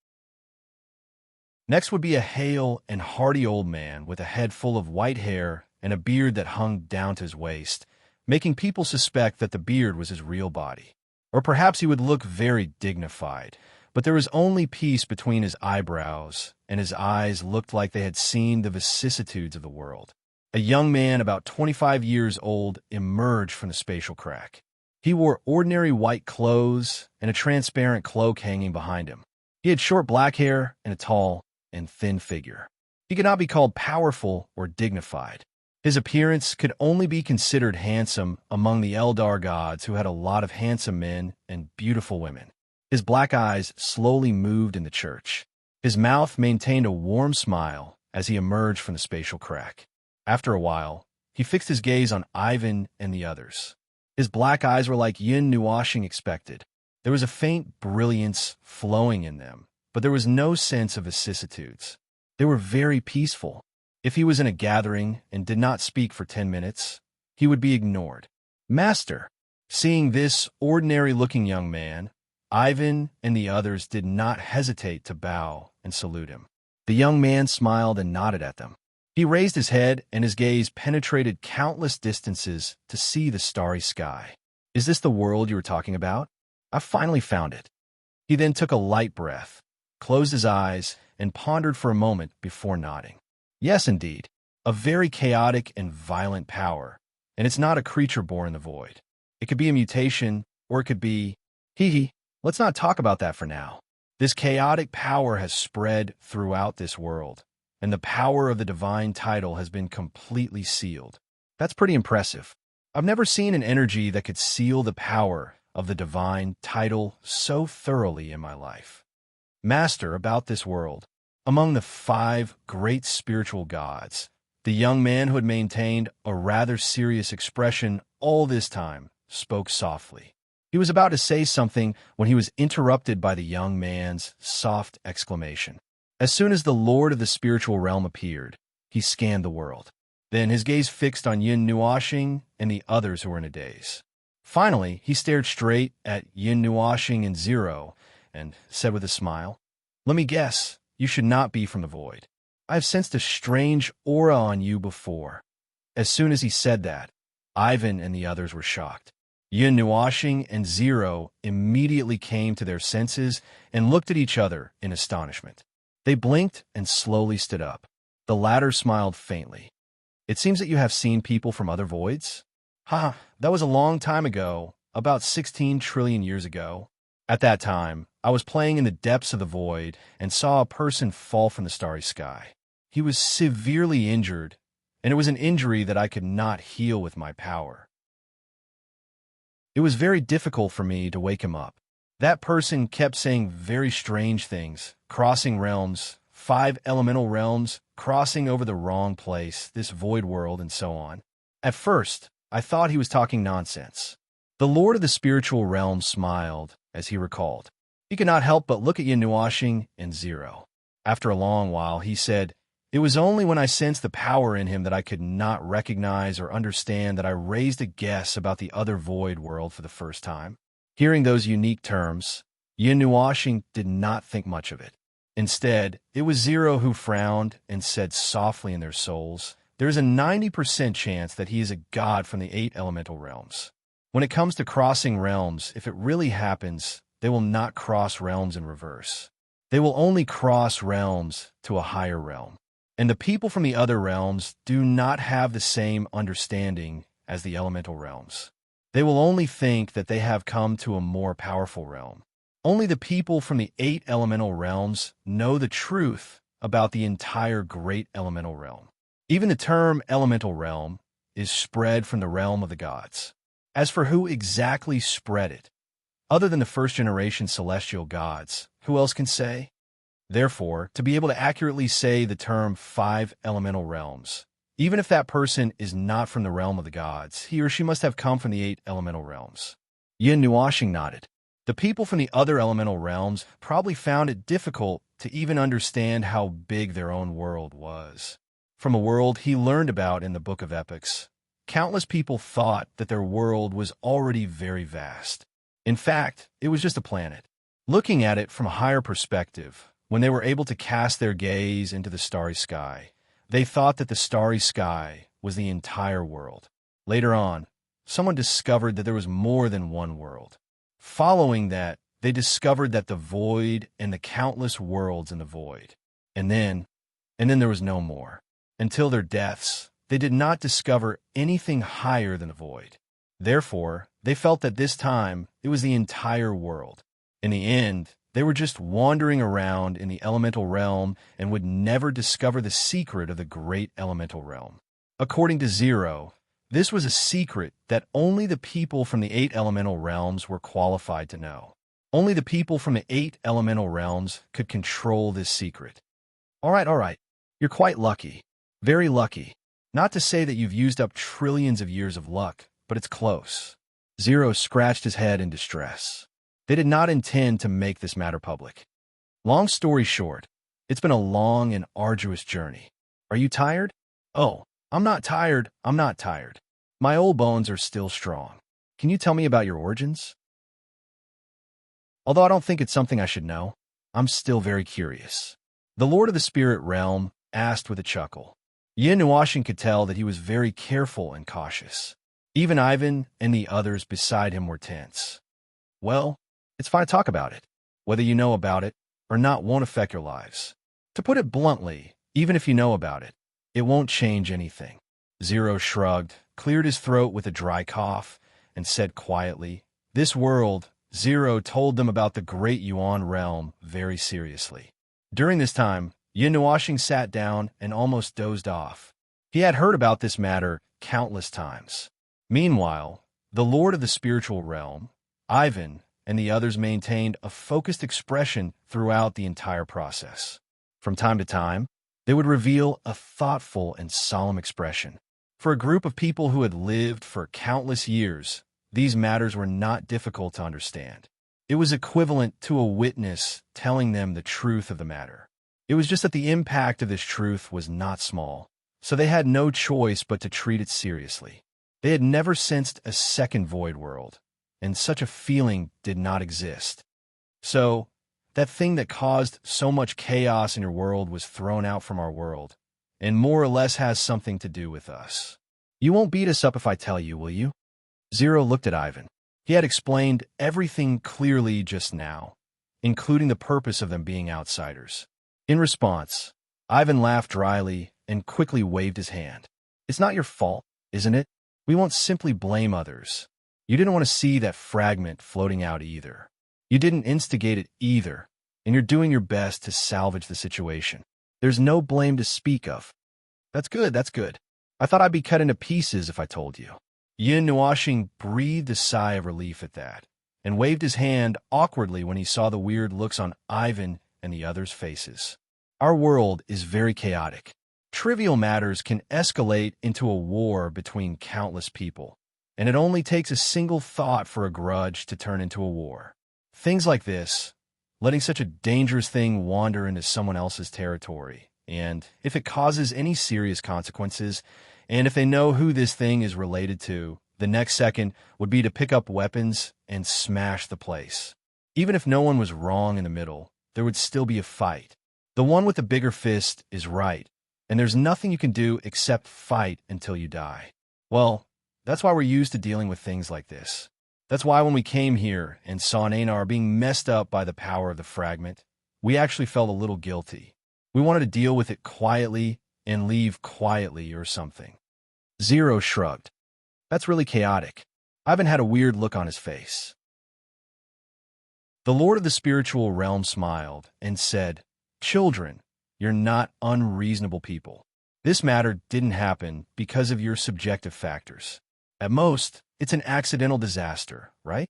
Next would be a hale and hearty old man with a head full of white hair and a beard that hung down to his waist, making people suspect that the beard was his real body. Or perhaps he would look very dignified, but there was only peace between his eyebrows, and his eyes looked like they had seen the vicissitudes of the world. A young man about 25 years old emerged from the spatial crack. He wore ordinary white clothes and a transparent cloak hanging behind him. He had short black hair and a tall and thin figure. He could not be called powerful or dignified. His appearance could only be considered handsome among the Eldar gods, who had a lot of handsome men and beautiful women. His black eyes slowly moved in the church. His mouth maintained a warm smile as he emerged from the spatial crack. After a while, he fixed his gaze on Ivan and the others. His black eyes were like Yin Nuashing expected. There was a faint brilliance flowing in them, but there was no sense of vicissitudes. They were very peaceful. If he was in a gathering and did not speak for 10 minutes, he would be ignored. Master, seeing this ordinary-looking young man, Ivan and the others did not hesitate to bow and salute him. The young man smiled and nodded at them. He raised his head, and his gaze penetrated countless distances to see the starry sky. Is this the world you were talking about? I finally found it. He then took a light breath, closed his eyes, and pondered for a moment before nodding. Yes, indeed, a very chaotic and violent power, and it's not a creature born in the void. It could be a mutation, or it could be... Let's not talk about that for now. This chaotic power has spread throughout this world, and the power of the divine title has been completely sealed. That's pretty impressive. I've never seen an energy that could seal the power of the divine title so thoroughly in my life. Master, about this world, among the 5 great spiritual gods, the young man who had maintained a rather serious expression all this time spoke softly. He was about to say something when he was interrupted by the young man's soft exclamation. As soon as the Lord of the spiritual realm appeared, he scanned the world. Then his gaze fixed on Yin Nuashing and the others who were in a daze. Finally, he stared straight at Yin Nuashing and Zero and said with a smile, "Let me guess, you should not be from the void. I have sensed a strange aura on you before." As soon as he said that, Ivan and the others were shocked. Yin Nuashing and Zero immediately came to their senses and looked at each other in astonishment. They blinked and slowly stood up. The latter smiled faintly. "It seems that you have seen people from other voids?" "Ha, that was a long time ago, about 16 trillion years ago. At that time, I was playing in the depths of the void and saw a person fall from the starry sky. He was severely injured, and it was an injury that I could not heal with my power. It was very difficult for me to wake him up. That person kept saying very strange things, crossing realms, 5 elemental realms, crossing over the wrong place, this void world, and so on. At first, I thought he was talking nonsense." The Lord of the spiritual realm smiled as he recalled. He could not help but look at Yin Nuashing and Zero. After a long while, he said, "It was only when I sensed the power in him that I could not recognize or understand that I raised a guess about the other void world for the first time." Hearing those unique terms, Yin Nuashing did not think much of it. Instead, it was Zero who frowned and said softly in their souls, "There is a 90% chance that he is a god from the 8 elemental realms. When it comes to crossing realms, if it really happens, they will not cross realms in reverse. They will only cross realms to a higher realm. And the people from the other realms do not have the same understanding as the elemental realms. They will only think that they have come to a more powerful realm. Only the people from the 8 elemental realms know the truth about the entire great elemental realm. Even the term elemental realm is spread from the realm of the gods. As for who exactly spread it, other than the first-generation celestial gods, who else can say? Therefore, to be able to accurately say the term 5 elemental realms, even if that person is not from the realm of the gods, he or she must have come from the 8 elemental realms." Yin Nuashing nodded. The people from the other elemental realms probably found it difficult to even understand how big their own world was. From a world he learned about in the Book of Epics, countless people thought that their world was already very vast. In fact, it was just a planet. Looking at it from a higher perspective, When they were able to cast their gaze into the starry sky, they thought that the starry sky was the entire world. Later on, someone discovered that there was more than one world. Following that, they discovered that the void and the countless worlds in the void. And then there was no more. Until their deaths, they did not discover anything higher than the void. Therefore, they felt that this time it was the entire world. In the end, they were just wandering around in the elemental realm and would never discover the secret of the great elemental realm. According to Zero, this was a secret that only the people from the 8 elemental realms were qualified to know. Only the people from the 8 elemental realms could control this secret. All right. You're quite lucky. Very lucky. Not to say that you've used up trillions of years of luck, but it's close. Zero scratched his head in distress. They did not intend to make this matter public. Long story short, it's been a long and arduous journey. Are you tired? Oh, I'm not tired. My old bones are still strong. Can you tell me about your origins? Although I don't think it's something I should know, I'm still very curious. The Lord of the Spirit Realm asked with a chuckle. Yin Nuashin could tell that he was very careful and cautious. Even Ivan and the others beside him were tense. Well, it's fine to talk about it. Whether you know about it or not won't affect your lives. To put it bluntly, even if you know about it, it won't change anything. Zero shrugged, cleared his throat with a dry cough, and said quietly, "This world," Zero told them about the great Yuan realm very seriously. During this time, Yin Nuashing sat down and almost dozed off. He had heard about this matter countless times. Meanwhile, the Lord of the Spiritual Realm, Ivan, and the others maintained a focused expression throughout the entire process. From time to time, they would reveal a thoughtful and solemn expression. For a group of people who had lived for countless years, these matters were not difficult to understand. It was equivalent to a witness telling them the truth of the matter. It was just that the impact of this truth was not small, so they had no choice but to treat it seriously. They had never sensed a second void world, and such a feeling did not exist. So, that thing that caused so much chaos in your world was thrown out from our world, and more or less has something to do with us. You won't beat us up if I tell you, will you? Zero looked at Ivan. He had explained everything clearly just now, including the purpose of them being outsiders. In response, Ivan laughed dryly and quickly waved his hand. It's not your fault, isn't it? We won't simply blame others. You didn't want to see that fragment floating out either. You didn't instigate it either, and you're doing your best to salvage the situation. There's no blame to speak of. That's good. I thought I'd be cut into pieces if I told you. Yin Nuashing breathed a sigh of relief at that, and waved his hand awkwardly when he saw the weird looks on Ivan and the others' faces. Our world is very chaotic. Trivial matters can escalate into a war between countless people, and it only takes a single thought for a grudge to turn into a war. Things like this, letting such a dangerous thing wander into someone else's territory, and if it causes any serious consequences, and if they know who this thing is related to, the next second would be to pick up weapons and smash the place. Even if no one was wrong in the middle, there would still be a fight. The one with the bigger fist is right, and there's nothing you can do except fight until you die. Well, that's why we're used to dealing with things like this. That's why when we came here and saw Nanar being messed up by the power of the fragment, we actually felt a little guilty. We wanted to deal with it quietly and leave quietly or something. Zero shrugged. That's really chaotic. Ivan had a weird look on his face. The Lord of the Spiritual Realm smiled and said, "Children, you're not unreasonable people. This matter didn't happen because of your subjective factors. At most, it's an accidental disaster, right?"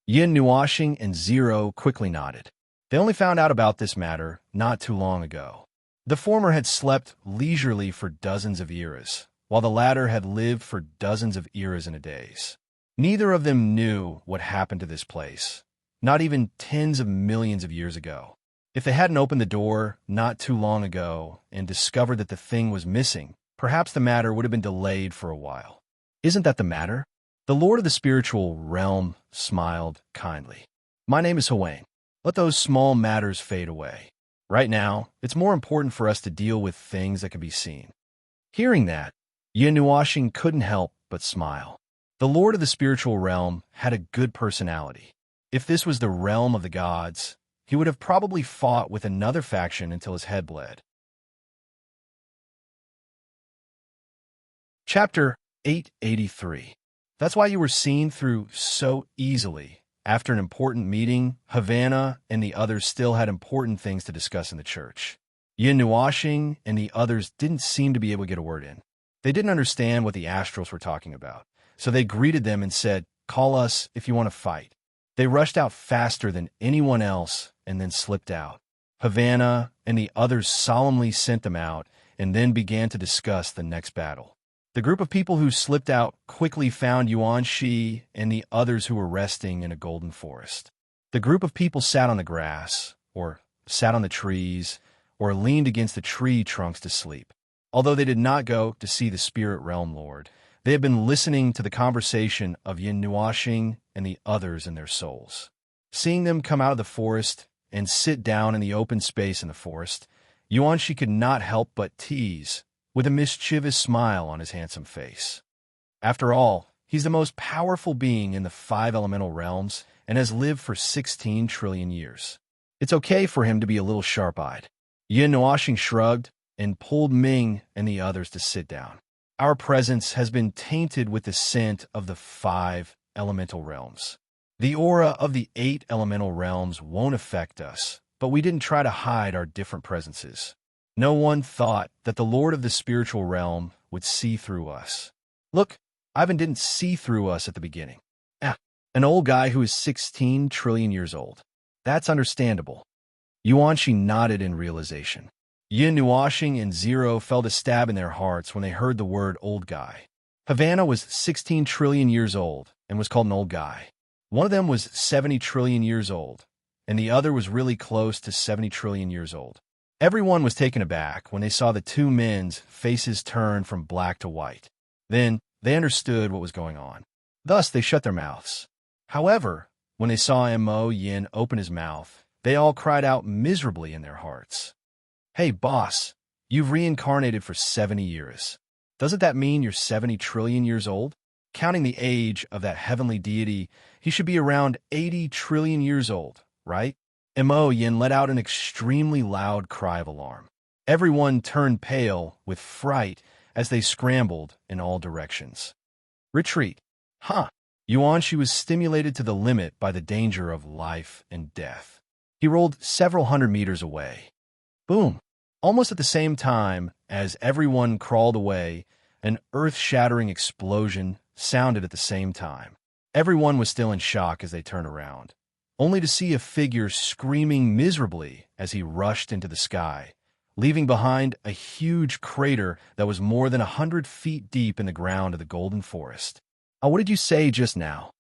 Yin Nuashing and Zero quickly nodded. They only found out about this matter not too long ago. The former had slept leisurely for dozens of eras, while the latter had lived for dozens of eras and a days. Neither of them knew what happened to this place, not even tens of millions of years ago. If they hadn't opened the door not too long ago and discovered that the thing was missing, perhaps the matter would have been delayed for a while. Isn't that the matter? The Lord of the Spiritual Realm smiled kindly. My name is Huwain. Let those small matters fade away. Right now, it's more important for us to deal with things that can be seen. Hearing that, Yin Nuashing couldn't help but smile. The Lord of the spiritual realm had a good personality. If this was the realm of the gods, he would have probably fought with another faction until his head bled. Chapter 883. That's why you were seen through so easily. After an important meeting, Havana and the others still had important things to discuss in the church. Yin Nuashing and the others didn't seem to be able to get a word in. They didn't understand what the astrals were talking about, so they greeted them and said, "Call us if you want to fight." They rushed out faster than anyone else and then slipped out. Havana and the others solemnly sent them out and then began to discuss the next battle. The group of people who slipped out quickly found Yuan Shi and the others who were resting in a golden forest. The group of people sat on the grass, or sat on the trees, or leaned against the tree trunks to sleep. Although they did not go to see the spirit realm lord, they had been listening to the conversation of Yin Nuashing and the others in their souls. Seeing them come out of the forest and sit down in the open space in the forest, Yuan Shi could not help but tease, with a mischievous smile on his handsome face. After all, he's the most powerful being in the 5 elemental realms and has lived for 16 trillion years. It's okay for him to be a little sharp-eyed. Yin Nuashing shrugged and pulled Ming and the others to sit down. Our presence has been tainted with the scent of the 5 elemental realms. The aura of the 8 elemental realms won't affect us, but we didn't try to hide our different presences. No one thought that the Lord of the spiritual realm would see through us. Look, Ivan didn't see through us at the beginning. An old guy who is 16 trillion years old. That's understandable. Yuan Shi nodded in realization. Yin Nuashing and Zero felt a stab in their hearts when they heard the word old guy. Havana was 16 trillion years old and was called an old guy. One of them was 70 trillion years old, and the other was really close to 70 trillion years old. Everyone was taken aback when they saw the two men's faces turn from black to white. Then they understood what was going on. Thus they shut their mouths. However, when they saw Mo Yin open his mouth, they all cried out miserably in their hearts. "Hey, boss, you've reincarnated for 70 years. Doesn't that mean you're 70 trillion years old? Counting the age of that heavenly deity, he should be around 80 trillion years old, right?" Mo Yin let out an extremely loud cry of alarm. Everyone turned pale with fright as they scrambled in all directions. Retreat. Yuan Shi was stimulated to the limit by the danger of life and death. He rolled several hundred meters away. Boom! Almost at the same time as everyone crawled away, an earth-shattering explosion sounded at the same time. Everyone was still in shock as they turned around, only to see a figure screaming miserably as he rushed into the sky, leaving behind a huge crater that was more than 100 feet deep in the ground of the Golden Forest. What did you say just now?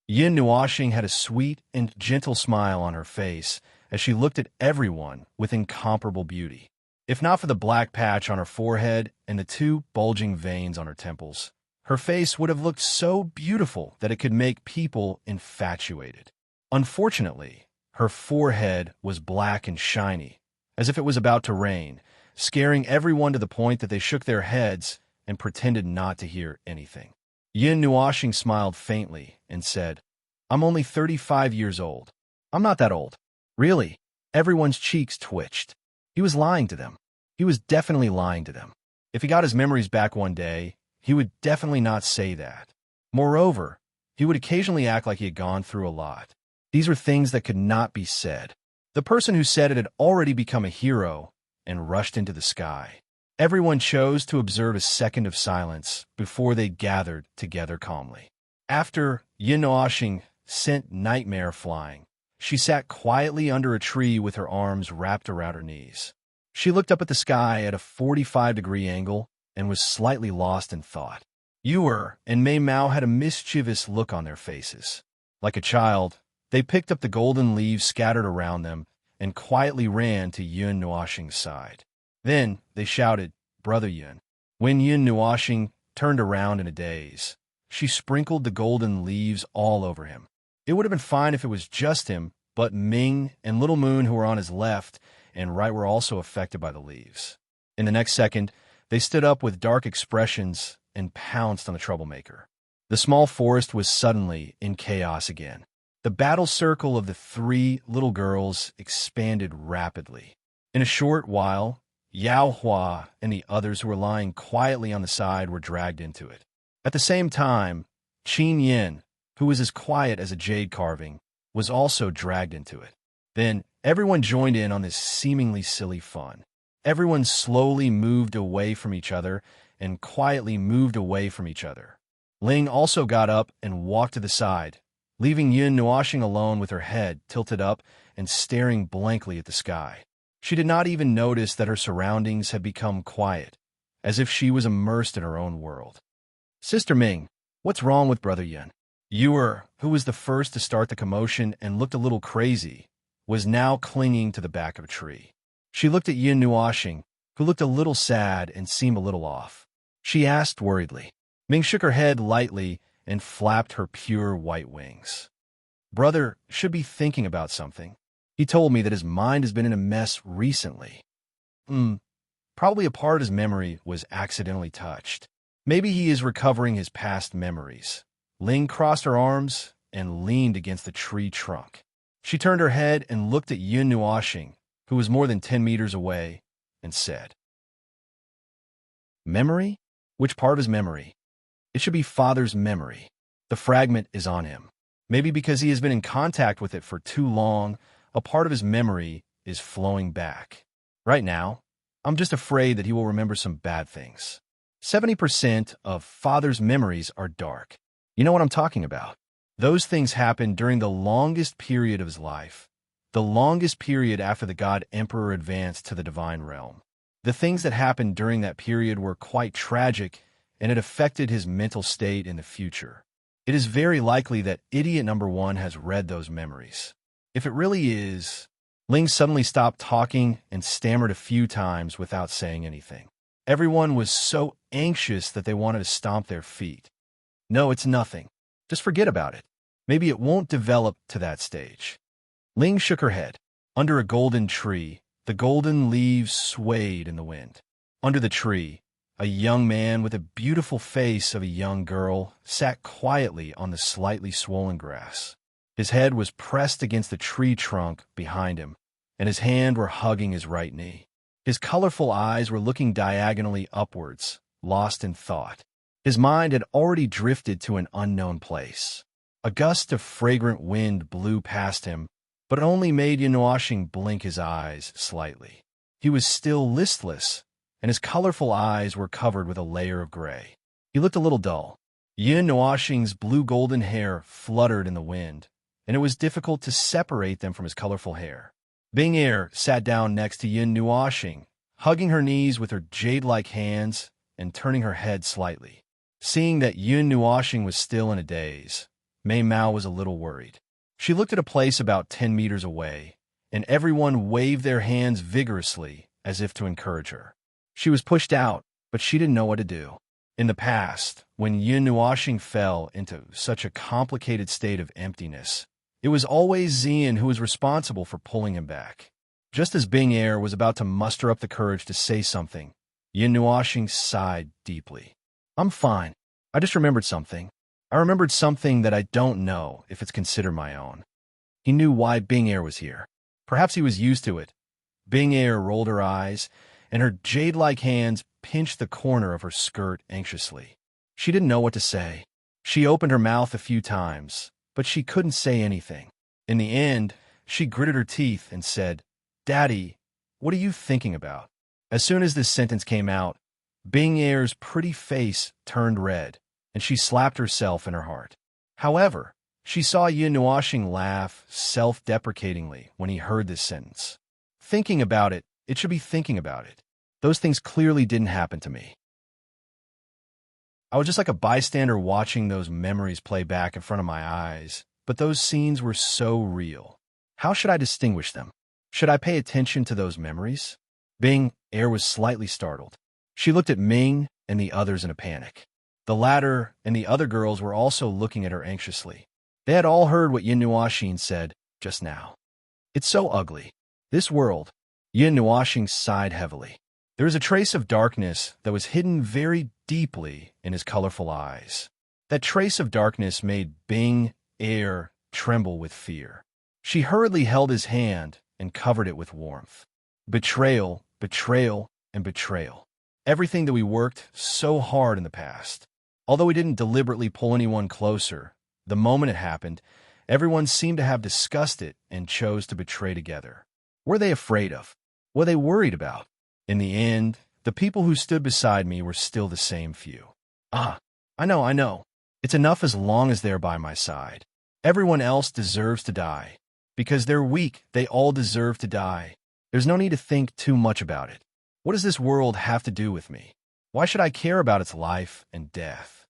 Yin Nuashing had a sweet and gentle smile on her face as she looked at everyone with incomparable beauty. If not for the black patch on her forehead and the 2 bulging veins on her temples, her face would have looked so beautiful that it could make people infatuated. Unfortunately, her forehead was black and shiny, as if it was about to rain, scaring everyone to the point that they shook their heads and pretended not to hear anything. Yin Nuashing smiled faintly and said, "I'm only 35 years old. I'm not that old." Really? Everyone's cheeks twitched. He was lying to them. He was definitely lying to them. If he got his memories back one day, he would definitely not say that. Moreover, he would occasionally act like he had gone through a lot. These were things that could not be said. The person who said it had already become a hero and rushed into the sky. Everyone chose to observe a second of silence before they gathered together calmly. After Yin Nuashing sent Nightmare flying, she sat quietly under a tree with her arms wrapped around her knees. She looked up at the sky at a 45-degree angle and was slightly lost in thought. Ewer and Mei Mao had a mischievous look on their faces. Like a child, they picked up the golden leaves scattered around them and quietly ran to Yin Nuashing's side. Then they shouted, "Brother Yin." When Yin Nuashing turned around in a daze, she sprinkled the golden leaves all over him. It would have been fine if it was just him, but Ming and Little Moon, who were on his left and right, were also affected by the leaves. In the next second, they stood up with dark expressions and pounced on the troublemaker. The small forest was suddenly in chaos again. The battle circle of the three little girls expanded rapidly. In a short while, Yao Hua and the others who were lying quietly on the side were dragged into it. At the same time, Qin Yin, who was as quiet as a jade carving, was also dragged into it. Then everyone joined in on this seemingly silly fun. Everyone slowly moved away from each other and quietly moved away from each other. Ling also got up and walked to the side, leaving Yun Nuoxing alone with her head tilted up and staring blankly at the sky. She did not even notice that her surroundings had become quiet, as if she was immersed in her own world. "Sister Ming, what's wrong with Brother Yun?" Yuer, who was the first to start the commotion and looked a little crazy, was now clinging to the back of a tree. She looked at Yun Nuoxing, who looked a little sad and seemed a little off. She asked worriedly. Ming shook her head lightly and flapped her pure white wings. "Brother should be thinking about something. He told me that his mind has been in a mess recently. Probably a part of his memory was accidentally touched. Maybe he is recovering his past memories." Ling crossed her arms and leaned against the tree trunk. She turned her head and looked at Yun Nuoxing, who was more than 10 meters away, and said, "Memory? Which part of his memory? It should be father's memory. The fragment is on him. Maybe because he has been in contact with it for too long, a part of his memory is flowing back. Right now, I'm just afraid that he will remember some bad things. 70% of father's memories are dark. You know what I'm talking about. Those things happened during the longest period of his life, the longest period after the God Emperor advanced to the divine realm. The things that happened during that period were quite tragic, and it affected his mental state in the future. It is very likely that idiot number one has read those memories. If it really is..." Ling suddenly stopped talking and stammered a few times without saying anything. Everyone was so anxious that they wanted to stomp their feet. "No, it's nothing. Just forget about it. Maybe it won't develop to that stage." Ling shook her head. Under a golden tree, the golden leaves swayed in the wind. Under the tree, a young man with a beautiful face of a young girl sat quietly on the slightly swollen grass. His head was pressed against the tree trunk behind him, and his hands were hugging his right knee. His colorful eyes were looking diagonally upwards, lost in thought. His mind had already drifted to an unknown place. A gust of fragrant wind blew past him, but it only made Yun Nuoxing blink his eyes slightly. He was still listless, and his colorful eyes were covered with a layer of gray. He looked a little dull. Yun Nuoxing's blue-golden hair fluttered in the wind, and it was difficult to separate them from his colorful hair. Bing Er sat down next to Yun Nuoxing, hugging her knees with her jade-like hands and turning her head slightly. Seeing that Yun Nuoxing was still in a daze, Mei Mao was a little worried. She looked at a place about 10 meters away, and everyone waved their hands vigorously as if to encourage her. She was pushed out, but she didn't know what to do. In the past, when Yun Nuoxing fell into such a complicated state of emptiness, it was always Xian who was responsible for pulling him back. Just as Bing Er was about to muster up the courage to say something, Yun Nuoxing sighed deeply. "I'm fine. I just remembered something. I remembered something that I don't know if it's considered my own." He knew why Bing Er was here. Perhaps he was used to it. Bing Er rolled her eyes, and her jade-like hands pinched the corner of her skirt anxiously. She didn't know what to say. She opened her mouth a few times, but she couldn't say anything. In the end, she gritted her teeth and said, "Daddy, what are you thinking about?" As soon as this sentence came out, Bing Er's pretty face turned red, and she slapped herself in her heart. However, she saw Yun Nuoxing laugh self-deprecatingly when he heard this sentence. "Thinking about it, it should be thinking about it. Those things clearly didn't happen to me. I was just like a bystander watching those memories play back in front of my eyes, but those scenes were so real. How should I distinguish them? Should I pay attention to those memories?" Bing Er was slightly startled. She looked at Ming and the others in a panic. The latter and the other girls were also looking at her anxiously. They had all heard what Yun Nuoxing said just now. It's so ugly. This world. Yin Nuashing sighed heavily. There was a trace of darkness that was hidden very deeply in his colorful eyes. That trace of darkness made Bing Air tremble with fear. She hurriedly held his hand and covered it with warmth. Betrayal, betrayal, and betrayal. Everything that we worked so hard in the past. Although we didn't deliberately pull anyone closer, the moment it happened, everyone seemed to have discussed it and chose to betray together. What were they afraid of? What were they worried about? In the end, the people who stood beside me were still the same few. I know. It's enough as long as they're by my side. Everyone else deserves to die. Because they're weak, they all deserve to die. There's no need to think too much about it. What does this world have to do with me? Why should I care about its life and death?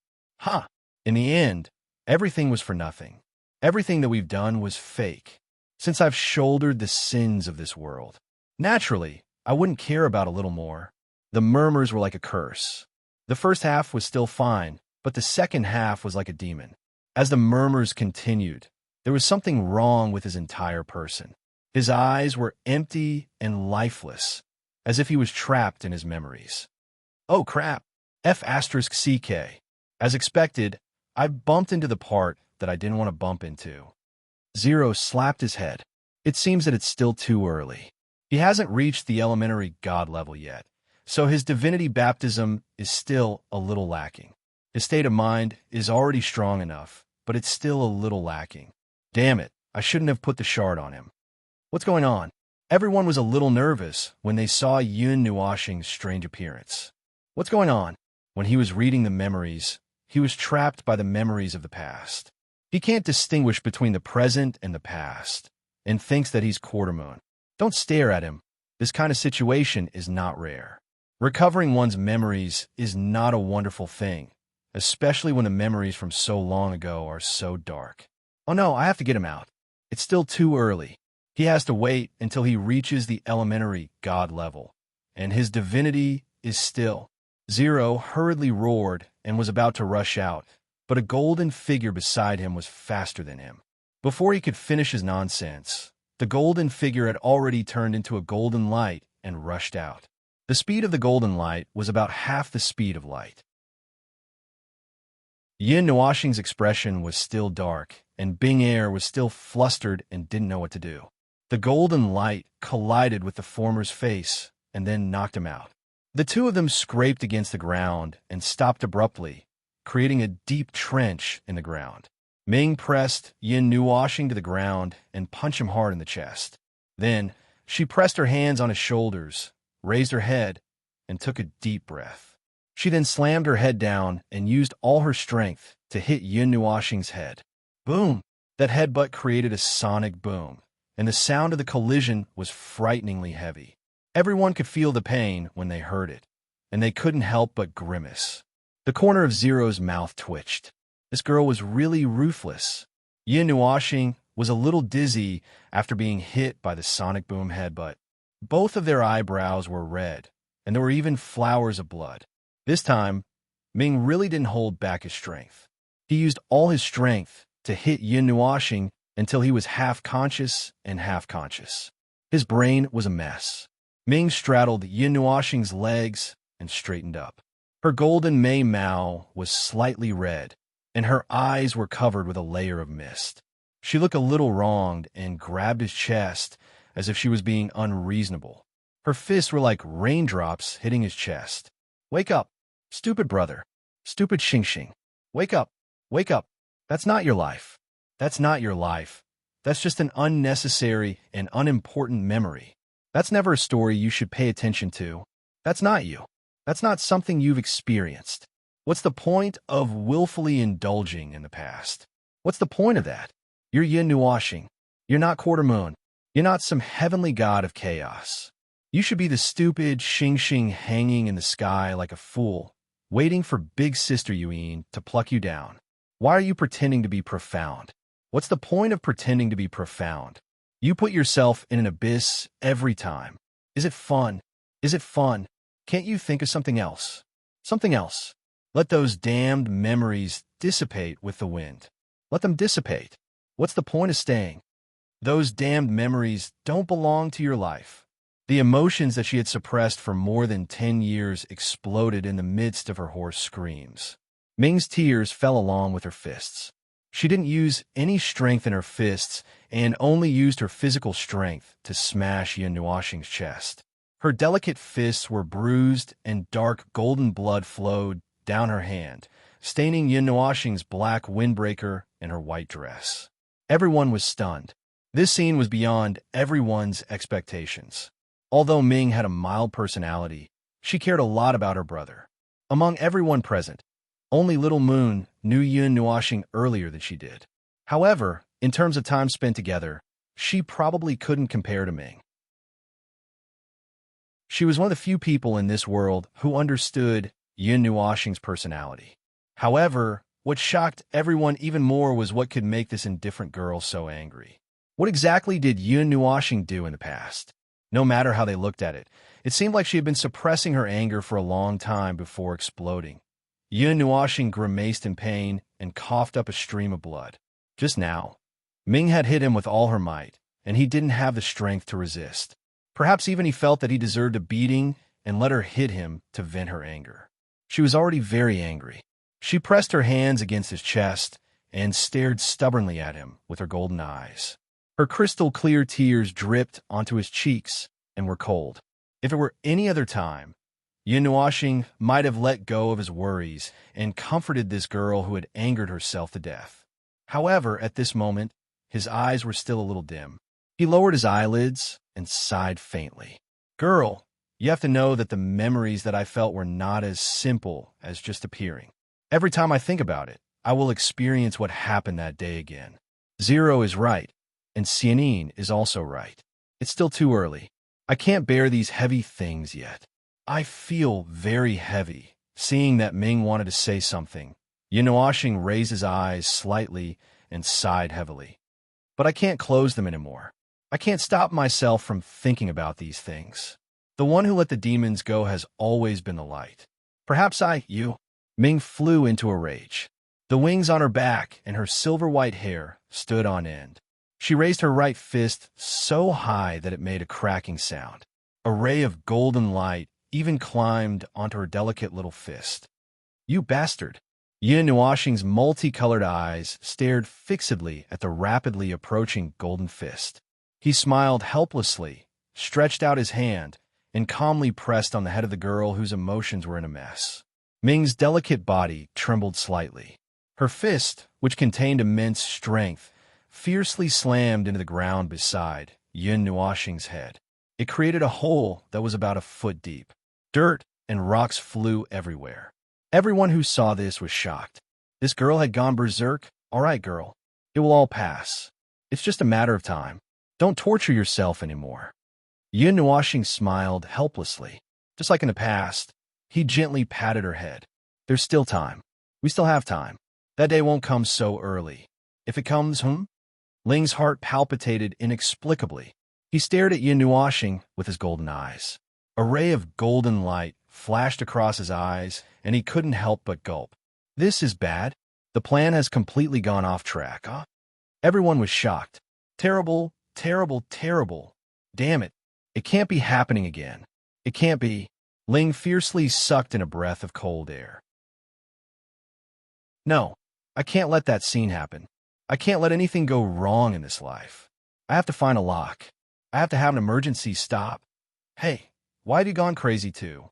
In the end, everything was for nothing. Everything that we've done was fake. Since I've shouldered the sins of this world. Naturally, I wouldn't care about a little more. The murmurs were like a curse. The first half was still fine, but the second half was like a demon. As the murmurs continued, there was something wrong with his entire person. His eyes were empty and lifeless, as if he was trapped in his memories. Oh crap! F***CK. As expected, I bumped into the part that I didn't want to bump into. Zero slapped his head. It seems that it's still too early. He hasn't reached the elementary god level yet, so his divinity baptism is still a little lacking. His state of mind is already strong enough, but it's still a little lacking. Damn it, I shouldn't have put the shard on him. What's going on? Everyone was a little nervous when they saw Yin Nuashing's strange appearance. What's going on? When he was reading the memories, he was trapped by the memories of the past. He can't distinguish between the present and the past, and thinks that he's Quartermoon. Don't stare at him. This kind of situation is not rare. Recovering one's memories is not a wonderful thing, especially when the memories from so long ago are so dark. Oh no, I have to get him out. It's still too early. He has to wait until he reaches the elementary god level, and his divinity is still. Zero hurriedly roared and was about to rush out, but a golden figure beside him was faster than him. Before he could finish his nonsense, the golden figure had already turned into a golden light and rushed out. The speed of the golden light was about half the speed of light. Yin Nuashing's expression was still dark, and Bing Air was still flustered and didn't know what to do. The golden light collided with the former's face and then knocked him out. The two of them scraped against the ground and stopped abruptly, creating a deep trench in the ground. Ming pressed Yin Nuashing to the ground and punched him hard in the chest. Then, she pressed her hands on his shoulders, raised her head, and took a deep breath. She then slammed her head down and used all her strength to hit Yin Nuashing's head. Boom! That headbutt created a sonic boom, and the sound of the collision was frighteningly heavy. Everyone could feel the pain when they heard it, and they couldn't help but grimace. The corner of Zero's mouth twitched. This girl was really ruthless. Yin Nuashing was a little dizzy after being hit by the sonic boom headbutt. Both of their eyebrows were red, and there were even flowers of blood. This time, Ming really didn't hold back his strength. He used all his strength to hit Yin Nuashing until he was half conscious and half conscious. His brain was a mess. Ming straddled Yin Nuashing's legs and straightened up. Her golden Mei Mao was slightly red, and her eyes were covered with a layer of mist. She looked a little wronged and grabbed his chest as if she was being unreasonable. Her fists were like raindrops hitting his chest. Wake up, stupid brother. Stupid Xing Xing. Wake up. Wake up. That's not your life. That's not your life. That's just an unnecessary and unimportant memory. That's never a story you should pay attention to. That's not you. That's not something you've experienced. What's the point of willfully indulging in the past? What's the point of that? You're Yin Nuashing. You're not Quartermoon. You're not some heavenly god of chaos. You should be the stupid Xing Xing hanging in the sky like a fool, waiting for Big Sister Yuan to pluck you down. Why are you pretending to be profound? What's the point of pretending to be profound? You put yourself in an abyss every time. Is it fun? Is it fun? Can't you think of something else? Something else. Let those damned memories dissipate with the wind. Let them dissipate. What's the point of staying? Those damned memories don't belong to your life. The emotions that she had suppressed for more than 10 years exploded in the midst of her hoarse screams. Ming's tears fell along with her fists. She didn't use any strength in her fists and only used her physical strength to smash Yin Nuoxing's chest. Her delicate fists were bruised and dark golden blood flowed down her hand, staining Yin Nuoxing's black windbreaker and her white dress. Everyone was stunned. This scene was beyond everyone's expectations. Although Ming had a mild personality, she cared a lot about her brother. Among everyone present, only Little Moon knew Yin Nuoxing earlier than she did. However, in terms of time spent together, she probably couldn't compare to Ming. She was one of the few people in this world who understood Yin Nuoxing's personality. However, what shocked everyone even more was what could make this indifferent girl so angry. What exactly did Yin Nuoxing do in the past? No matter how they looked at it, it seemed like she had been suppressing her anger for a long time before exploding. Yin Nuoxing grimaced in pain and coughed up a stream of blood. Just now, Ming had hit him with all her might, and he didn't have the strength to resist. Perhaps even he felt that he deserved a beating and let her hit him to vent her anger. She was already very angry. She pressed her hands against his chest and stared stubbornly at him with her golden eyes. Her crystal-clear tears dripped onto his cheeks and were cold. If it were any other time, Yin Nuoxing might have let go of his worries and comforted this girl who had angered herself to death. However, at this moment, his eyes were still a little dim. He lowered his eyelids and sighed faintly. "Girl, you have to know that the memories that I felt were not as simple as just appearing. Every time I think about it, I will experience what happened that day again. Zero is right, and serene is also right. It's still too early. I can't bear these heavy things yet." I feel very heavy. Seeing that Ming wanted to say something, Yin Nuoxing raised his eyes slightly and sighed heavily. "But I can't close them anymore. I can't stop myself from thinking about these things. The one who let the demons go has always been the light. Perhaps you." Ming flew into a rage. The wings on her back and her silver-white hair stood on end. She raised her right fist so high that it made a cracking sound. A ray of golden light even climbed onto her delicate little fist. "You bastard!" Yin Nuoxing's multicolored eyes stared fixedly at the rapidly approaching golden fist. He smiled helplessly, stretched out his hand, and calmly pressed on the head of the girl whose emotions were in a mess. Ming's delicate body trembled slightly. Her fist, which contained immense strength, fiercely slammed into the ground beside Yin Nuoxing's head. It created a hole that was about a foot deep. Dirt and rocks flew everywhere. Everyone who saw this was shocked. This girl had gone berserk. "All right, girl. It will all pass. It's just a matter of time. Don't torture yourself anymore." Yin Nuoxing smiled helplessly. Just like in the past, he gently patted her head. "There's still time. We still have time. That day won't come so early. If it comes, Ling's heart palpitated inexplicably. He stared at Yin Nuoxing with his golden eyes. A ray of golden light flashed across his eyes, and he couldn't help but gulp. "This is bad. The plan has completely gone off track, huh?" Everyone was shocked. "Terrible, terrible, terrible. Damn it. It can't be happening again. It can't be." Ling fiercely sucked in a breath of cold air. "No, I can't let that scene happen. I can't let anything go wrong in this life. I have to find a lock. I have to have an emergency stop. Hey, why have you gone crazy too?"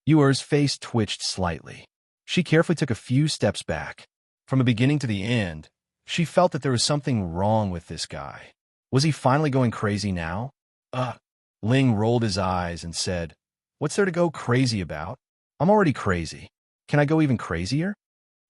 Yuer's face twitched slightly. She carefully took a few steps back. From the beginning to the end, she felt that there was something wrong with this guy. Was he finally going crazy now? Ling rolled his eyes and said, "What's there to go crazy about? I'm already crazy. Can I go even crazier?"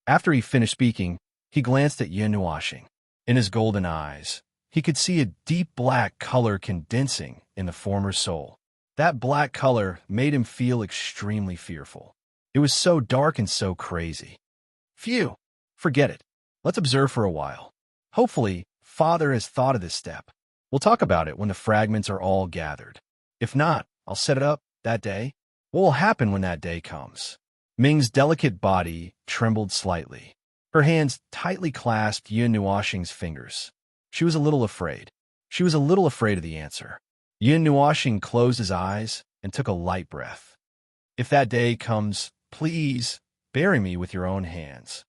After he finished speaking, he glanced at Yin Nuoxing. In his golden eyes, he could see a deep black color condensing in the former's soul. That black color made him feel extremely fearful. It was so dark and so crazy. "Phew! Forget it. Let's observe for a while. Hopefully, Father has thought of this step. We'll talk about it when the fragments are all gathered. If not, I'll set it up that day. What will happen when that day comes?" Ming's delicate body trembled slightly. Her hands tightly clasped Yin Nuoxing's fingers. She was a little afraid. She was a little afraid of the answer. Yin Nuoxing closed his eyes and took a light breath. If that day comes, please bury me with your own hands.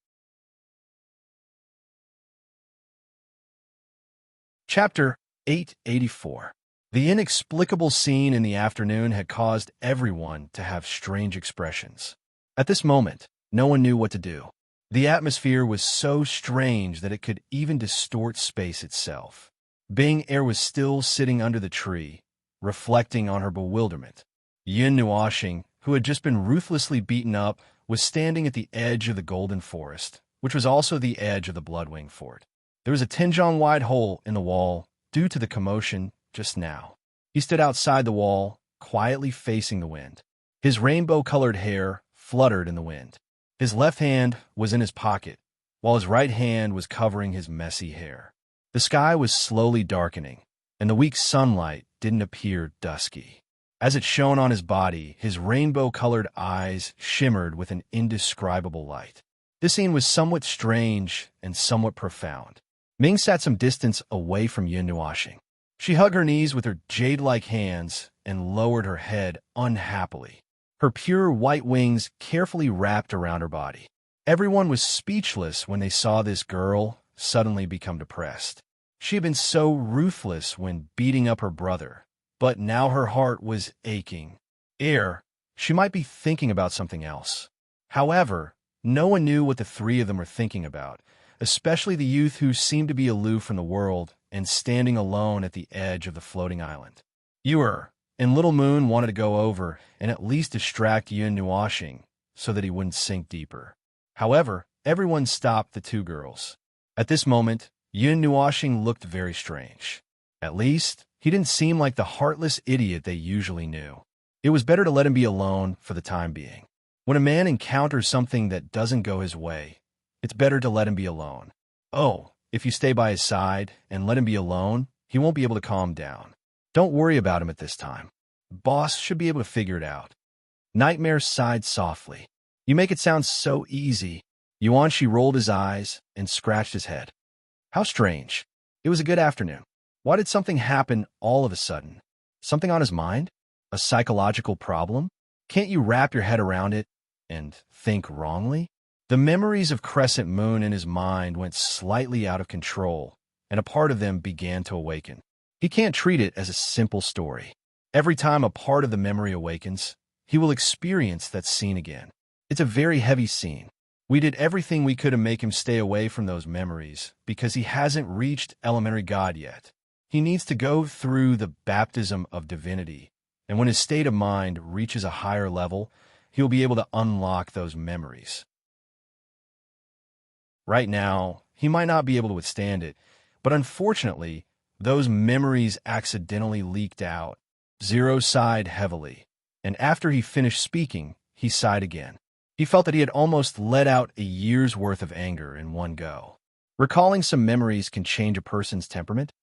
Chapter 884. The inexplicable scene in the afternoon had caused everyone to have strange expressions. At this moment, no one knew what to do. The atmosphere was so strange that it could even distort space itself. Bing Air was still sitting under the tree, reflecting on her bewilderment. Yin Nuoxing, who had just been ruthlessly beaten up, was standing at the edge of the Golden Forest, which was also the edge of the Bloodwing Fort. There was a 10-jong-wide hole in the wall due to the commotion just now. He stood outside the wall, quietly facing the wind. His rainbow-colored hair fluttered in the wind. His left hand was in his pocket, while his right hand was covering his messy hair. The sky was slowly darkening, and the weak sunlight didn't appear dusky. As it shone on his body, his rainbow-colored eyes shimmered with an indescribable light. This scene was somewhat strange and somewhat profound. Ming sat some distance away from Yin Nuoxing. She hugged her knees with her jade-like hands and lowered her head unhappily. Her pure white wings carefully wrapped around her body. Everyone was speechless when they saw this girl suddenly become depressed. She had been so ruthless when beating up her brother, but now her heart was aching. She might be thinking about something else. However, no one knew what the three of them were thinking about, especially the youth who seemed to be aloof from the world and standing alone at the edge of the floating island. And Little Moon wanted to go over and at least distract Yin Nuoxing so that he wouldn't sink deeper. However, everyone stopped the two girls. At this moment, Yin Nuoxing looked very strange. At least, he didn't seem like the heartless idiot they usually knew. It was better to let him be alone for the time being. When a man encounters something that doesn't go his way, it's better to let him be alone. If you stay by his side and let him be alone, he won't be able to calm down. Don't worry about him at this time. Boss should be able to figure it out. Nightmare sighed softly. You make it sound so easy. Yuanshi rolled his eyes and scratched his head. How strange. It was a good afternoon. Why did something happen all of a sudden? Something on his mind? A psychological problem? Can't you wrap your head around it and think wrongly? The memories of Crescent Moon in his mind went slightly out of control, and a part of them began to awaken. He can't treat it as a simple story. Every time a part of the memory awakens, he will experience that scene again. It's a very heavy scene. We did everything we could to make him stay away from those memories because he hasn't reached elementary God yet. He needs to go through the baptism of divinity, and when his state of mind reaches a higher level, he'll be able to unlock those memories. Right now, he might not be able to withstand it, but unfortunately, those memories accidentally leaked out. Zero sighed heavily, and after he finished speaking, he sighed again. He felt that he had almost let out a year's worth of anger in one go. Recalling some memories can change a person's temperament.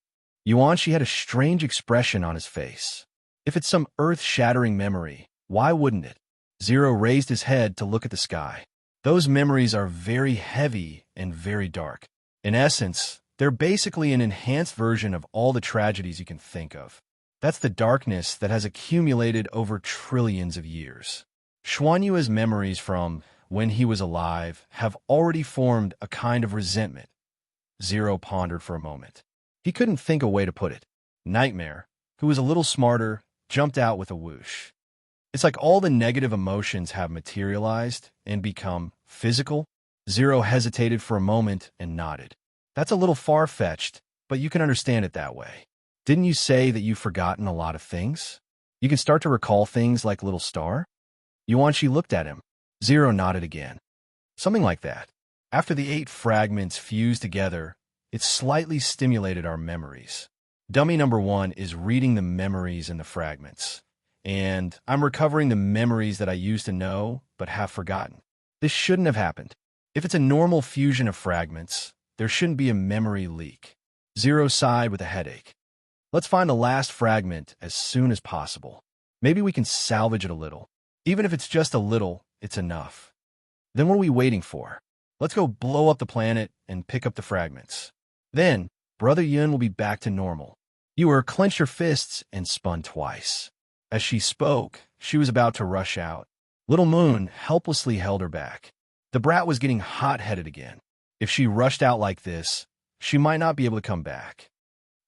Yuanshi had a strange expression on his face. If it's some earth-shattering memory, why wouldn't it? Zero raised his head to look at the sky. Those memories are very heavy and very dark. In essence, they're basically an enhanced version of all the tragedies you can think of. That's the darkness that has accumulated over trillions of years. Xuanyue's memories from when he was alive have already formed a kind of resentment. Zero pondered for a moment. He couldn't think a way to put it. Nightmare, who was a little smarter, jumped out with a whoosh. It's like all the negative emotions have materialized and become physical. Zero hesitated for a moment and nodded. That's a little far-fetched, but you can understand it that way. Didn't you say that you've forgotten a lot of things? You can start to recall things like Little Star? Yuanshi looked at him. Zero nodded again. Something like that. After the 8 fragments fused together, it slightly stimulated our memories. Dummy number 1 is reading the memories in the fragments. And I'm recovering the memories that I used to know but have forgotten. This shouldn't have happened. If it's a normal fusion of fragments, there shouldn't be a memory leak. Zero sighed with a headache. Let's find the last fragment as soon as possible. Maybe we can salvage it a little. Even if it's just a little, it's enough. Then what are we waiting for? Let's go blow up the planet and pick up the fragments. Then, Brother Yun will be back to normal. You clenched your fists and spun twice. As she spoke, she was about to rush out. Little Moon helplessly held her back. The brat was getting hot-headed again. If she rushed out like this, she might not be able to come back.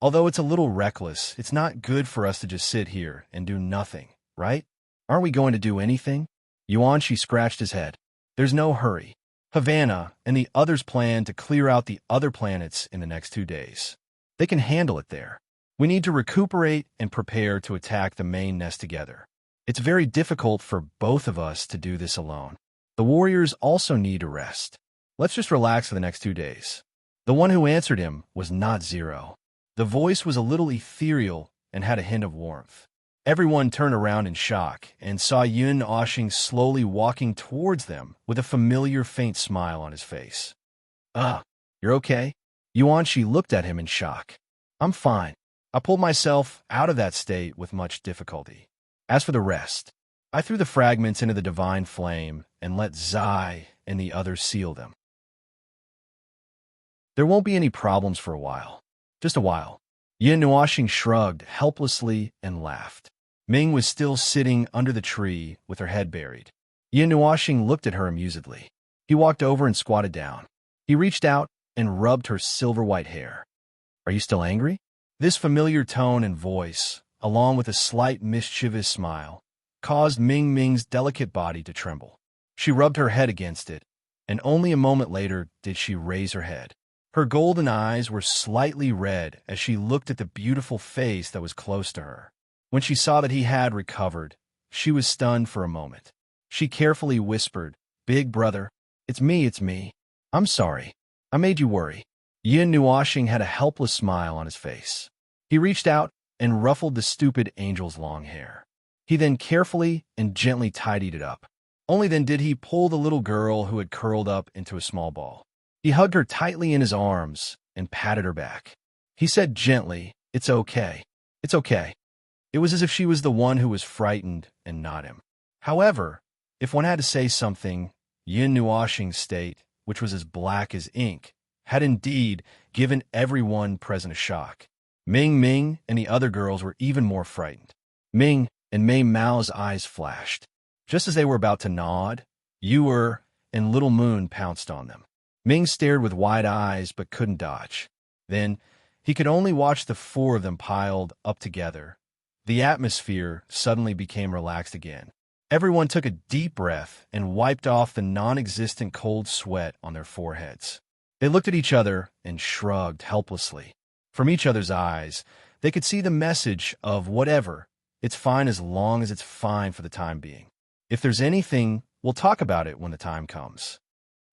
Although it's a little reckless, it's not good for us to just sit here and do nothing, right? Aren't we going to do anything? Yuanshi scratched his head. There's no hurry. Havana and the others plan to clear out the other planets in the next 2 days. They can handle it there. We need to recuperate and prepare to attack the main nest together. It's very difficult for both of us to do this alone. The warriors also need to rest. Let's just relax for the next 2 days. The one who answered him was not Zero. The voice was a little ethereal and had a hint of warmth. Everyone turned around in shock and saw Yun Oshing slowly walking towards them with a familiar faint smile on his face. You're okay? Yuanshi looked at him in shock. I'm fine. I pulled myself out of that state with much difficulty. As for the rest, I threw the fragments into the divine flame and let Zai and the others seal them. There won't be any problems for a while. Just a while. Yin Nuoxing shrugged helplessly and laughed. Ming was still sitting under the tree with her head buried. Yin Nuoxing looked at her amusedly. He walked over and squatted down. He reached out and rubbed her silver-white hair. Are you still angry? This familiar tone and voice, along with a slight mischievous smile, caused Ming Ming's delicate body to tremble. She rubbed her head against it, and only a moment later did she raise her head. Her golden eyes were slightly red as she looked at the beautiful face that was close to her. When she saw that he had recovered, she was stunned for a moment. She carefully whispered, "Big brother, it's me. I'm sorry. I made you worry." Yin Nuoxing had a helpless smile on his face. He reached out and ruffled the stupid angel's long hair. He then carefully and gently tidied it up. Only then did he pull the little girl who had curled up into a small ball. He hugged her tightly in his arms and patted her back. He said gently, "It's okay. It's okay." It was as if she was the one who was frightened and not him. However, if one had to say something, Yin Nuoxing's state, which was as black as ink, had indeed given everyone present a shock. Ming Ming and the other girls were even more frightened. Ming and Mei Mao's eyes flashed. Just as they were about to nod, Yu and Little Moon pounced on them. Ming stared with wide eyes but couldn't dodge. Then, he could only watch the 4 of them piled up together. The atmosphere suddenly became relaxed again. Everyone took a deep breath and wiped off the non-existent cold sweat on their foreheads. They looked at each other and shrugged helplessly. From each other's eyes, they could see the message of whatever. It's fine as long as it's fine for the time being. If there's anything, we'll talk about it when the time comes.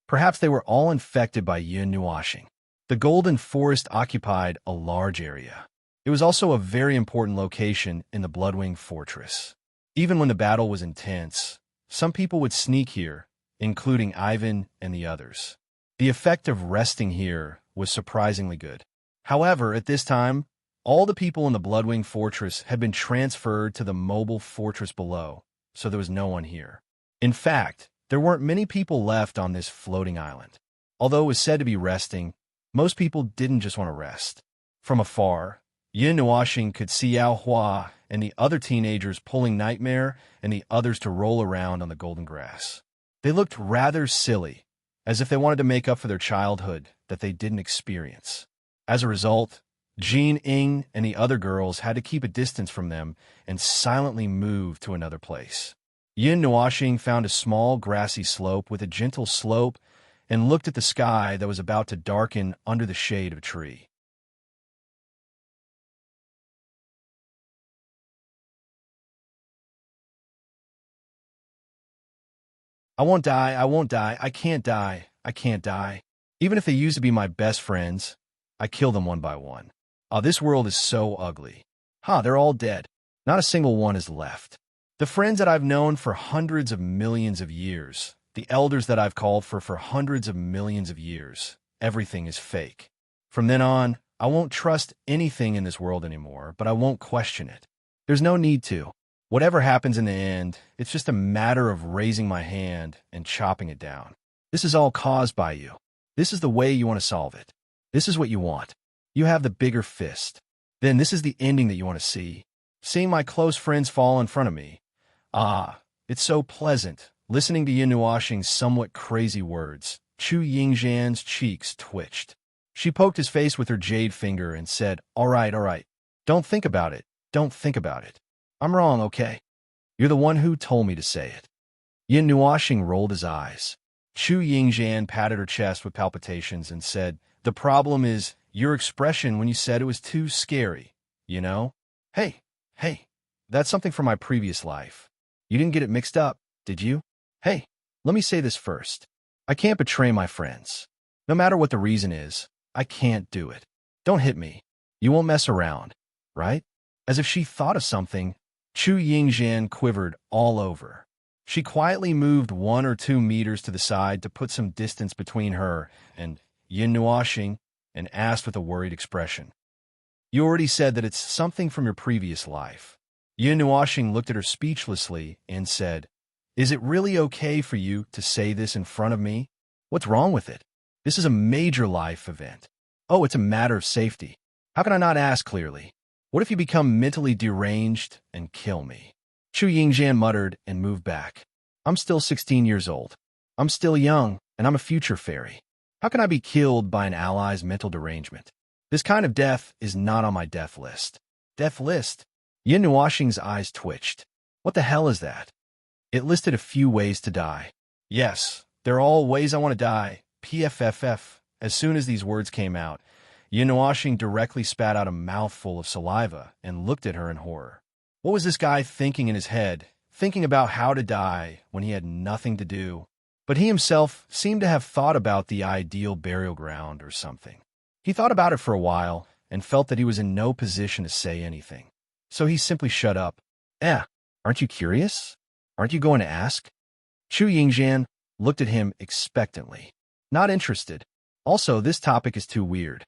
Perhaps they were all infected by Yin Nuoxing. The Golden Forest occupied a large area. It was also a very important location in the Bloodwing Fortress. Even when the battle was intense, some people would sneak here, including Ivan and the others. The effect of resting here was surprisingly good. However, at this time, all the people in the Bloodwing Fortress had been transferred to the mobile fortress below, so there was no one here. In fact, there weren't many people left on this floating island. Although it was said to be resting, most people didn't just want to rest. From afar, Yin Nuoxing could see Yao Hua and the other teenagers pulling Nightmare and the others to roll around on the golden grass. They looked rather silly, as if they wanted to make up for their childhood that they didn't experience. As a result, Jean Ing and the other girls had to keep a distance from them and silently move to another place. Yin Nuoxing found a small grassy slope with a gentle slope and looked at the sky that was about to darken under the shade of a tree. I won't die, I can't die. Even if they used to be my best friends, I kill them one by one. This world is so ugly. They're all dead. Not a single one is left. The friends that I've known for hundreds of millions of years, the elders that I've called for hundreds of millions of years, everything is fake. From then on, I won't trust anything in this world anymore, but I won't question it. There's no need to. Whatever happens in the end, it's just a matter of raising my hand and chopping it down. This is all caused by you. This is the way you want to solve it. This is what you want. You have the bigger fist. Then this is the ending that you want to see. Seeing my close friends fall in front of me. Ah, it's so pleasant, listening to Yin Nuoxing's somewhat crazy words. Chu Yingzhan's cheeks twitched. She poked his face with her jade finger and said, all right. Don't think about it. Don't think about it. I'm wrong, okay? You're the one who told me to say it. Yin Nuoxing rolled his eyes. Chu Yingzhan patted her chest with palpitations and said, the problem is your expression when you said it was too scary, you know? Hey, that's something from my previous life. You didn't get it mixed up, did you? Hey, let me say this first. I can't betray my friends. No matter what the reason is, I can't do it. Don't hit me. You won't mess around, right? As if she thought of something, Chu Yingzhan quivered all over. She quietly moved 1 or 2 meters to the side to put some distance between her and Yin Nuoxing and asked with a worried expression. You already said that it's something from your previous life. Yin Nuoxing looked at her speechlessly and said, is it really okay for you to say this in front of me? What's wrong with it? This is a major life event. Oh, it's a matter of safety. How can I not ask clearly? What if you become mentally deranged and kill me? Chu Yingzhan muttered and moved back. I'm still 16 years old. I'm still young, and I'm a future fairy. How can I be killed by an ally's mental derangement? This kind of death is not on my death list. Death list? Yin Nuoxing's eyes twitched. What the hell is that? It listed a few ways to die. Yes, they're all ways I want to die. PFFF. As soon as these words came out, Yin Nuoxing directly spat out a mouthful of saliva and looked at her in horror. What was this guy thinking in his head, thinking about how to die when he had nothing to do? But he himself seemed to have thought about the ideal burial ground or something. He thought about it for a while and felt that he was in no position to say anything. So he simply shut up. Aren't you curious? Aren't you going to ask? Chu Yingzhan looked at him expectantly. Not interested. Also, this topic is too weird.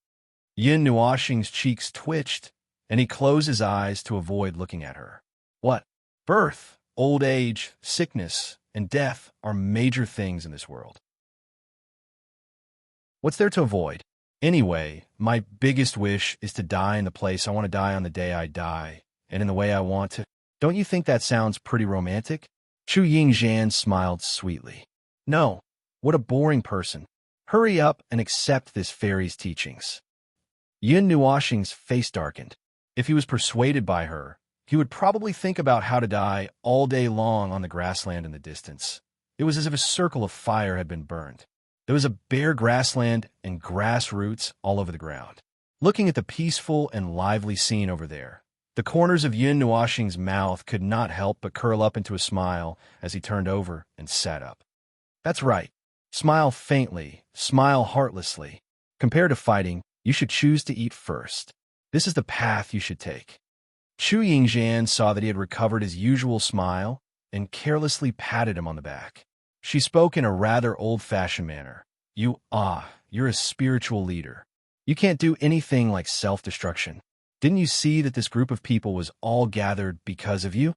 Yin Nuoxing's cheeks twitched, and he closed his eyes to avoid looking at her. What? Birth, old age, sickness, and death are major things in this world. What's there to avoid? Anyway, my biggest wish is to die in the place I want to die on the day I die, and in the way I want to. Don't you think that sounds pretty romantic? Chu Yingzhan smiled sweetly. No, what a boring person. Hurry up and accept this fairy's teachings. Yin Nuoxing's face darkened. If he was persuaded by her, he would probably think about how to die all day long on the grassland in the distance. It was as if a circle of fire had been burned. There was a bare grassland and grass roots all over the ground. Looking at the peaceful and lively scene over there, the corners of Yin Nuoxing's mouth could not help but curl up into a smile as he turned over and sat up. That's right. Smile faintly, smile heartlessly. Compared to fighting, you should choose to eat first. This is the path you should take. Chu Yingzhan saw that he had recovered his usual smile and carelessly patted him on the back. She spoke in a rather old-fashioned manner. You're a spiritual leader. You can't do anything like self-destruction. Didn't you see that this group of people was all gathered because of you?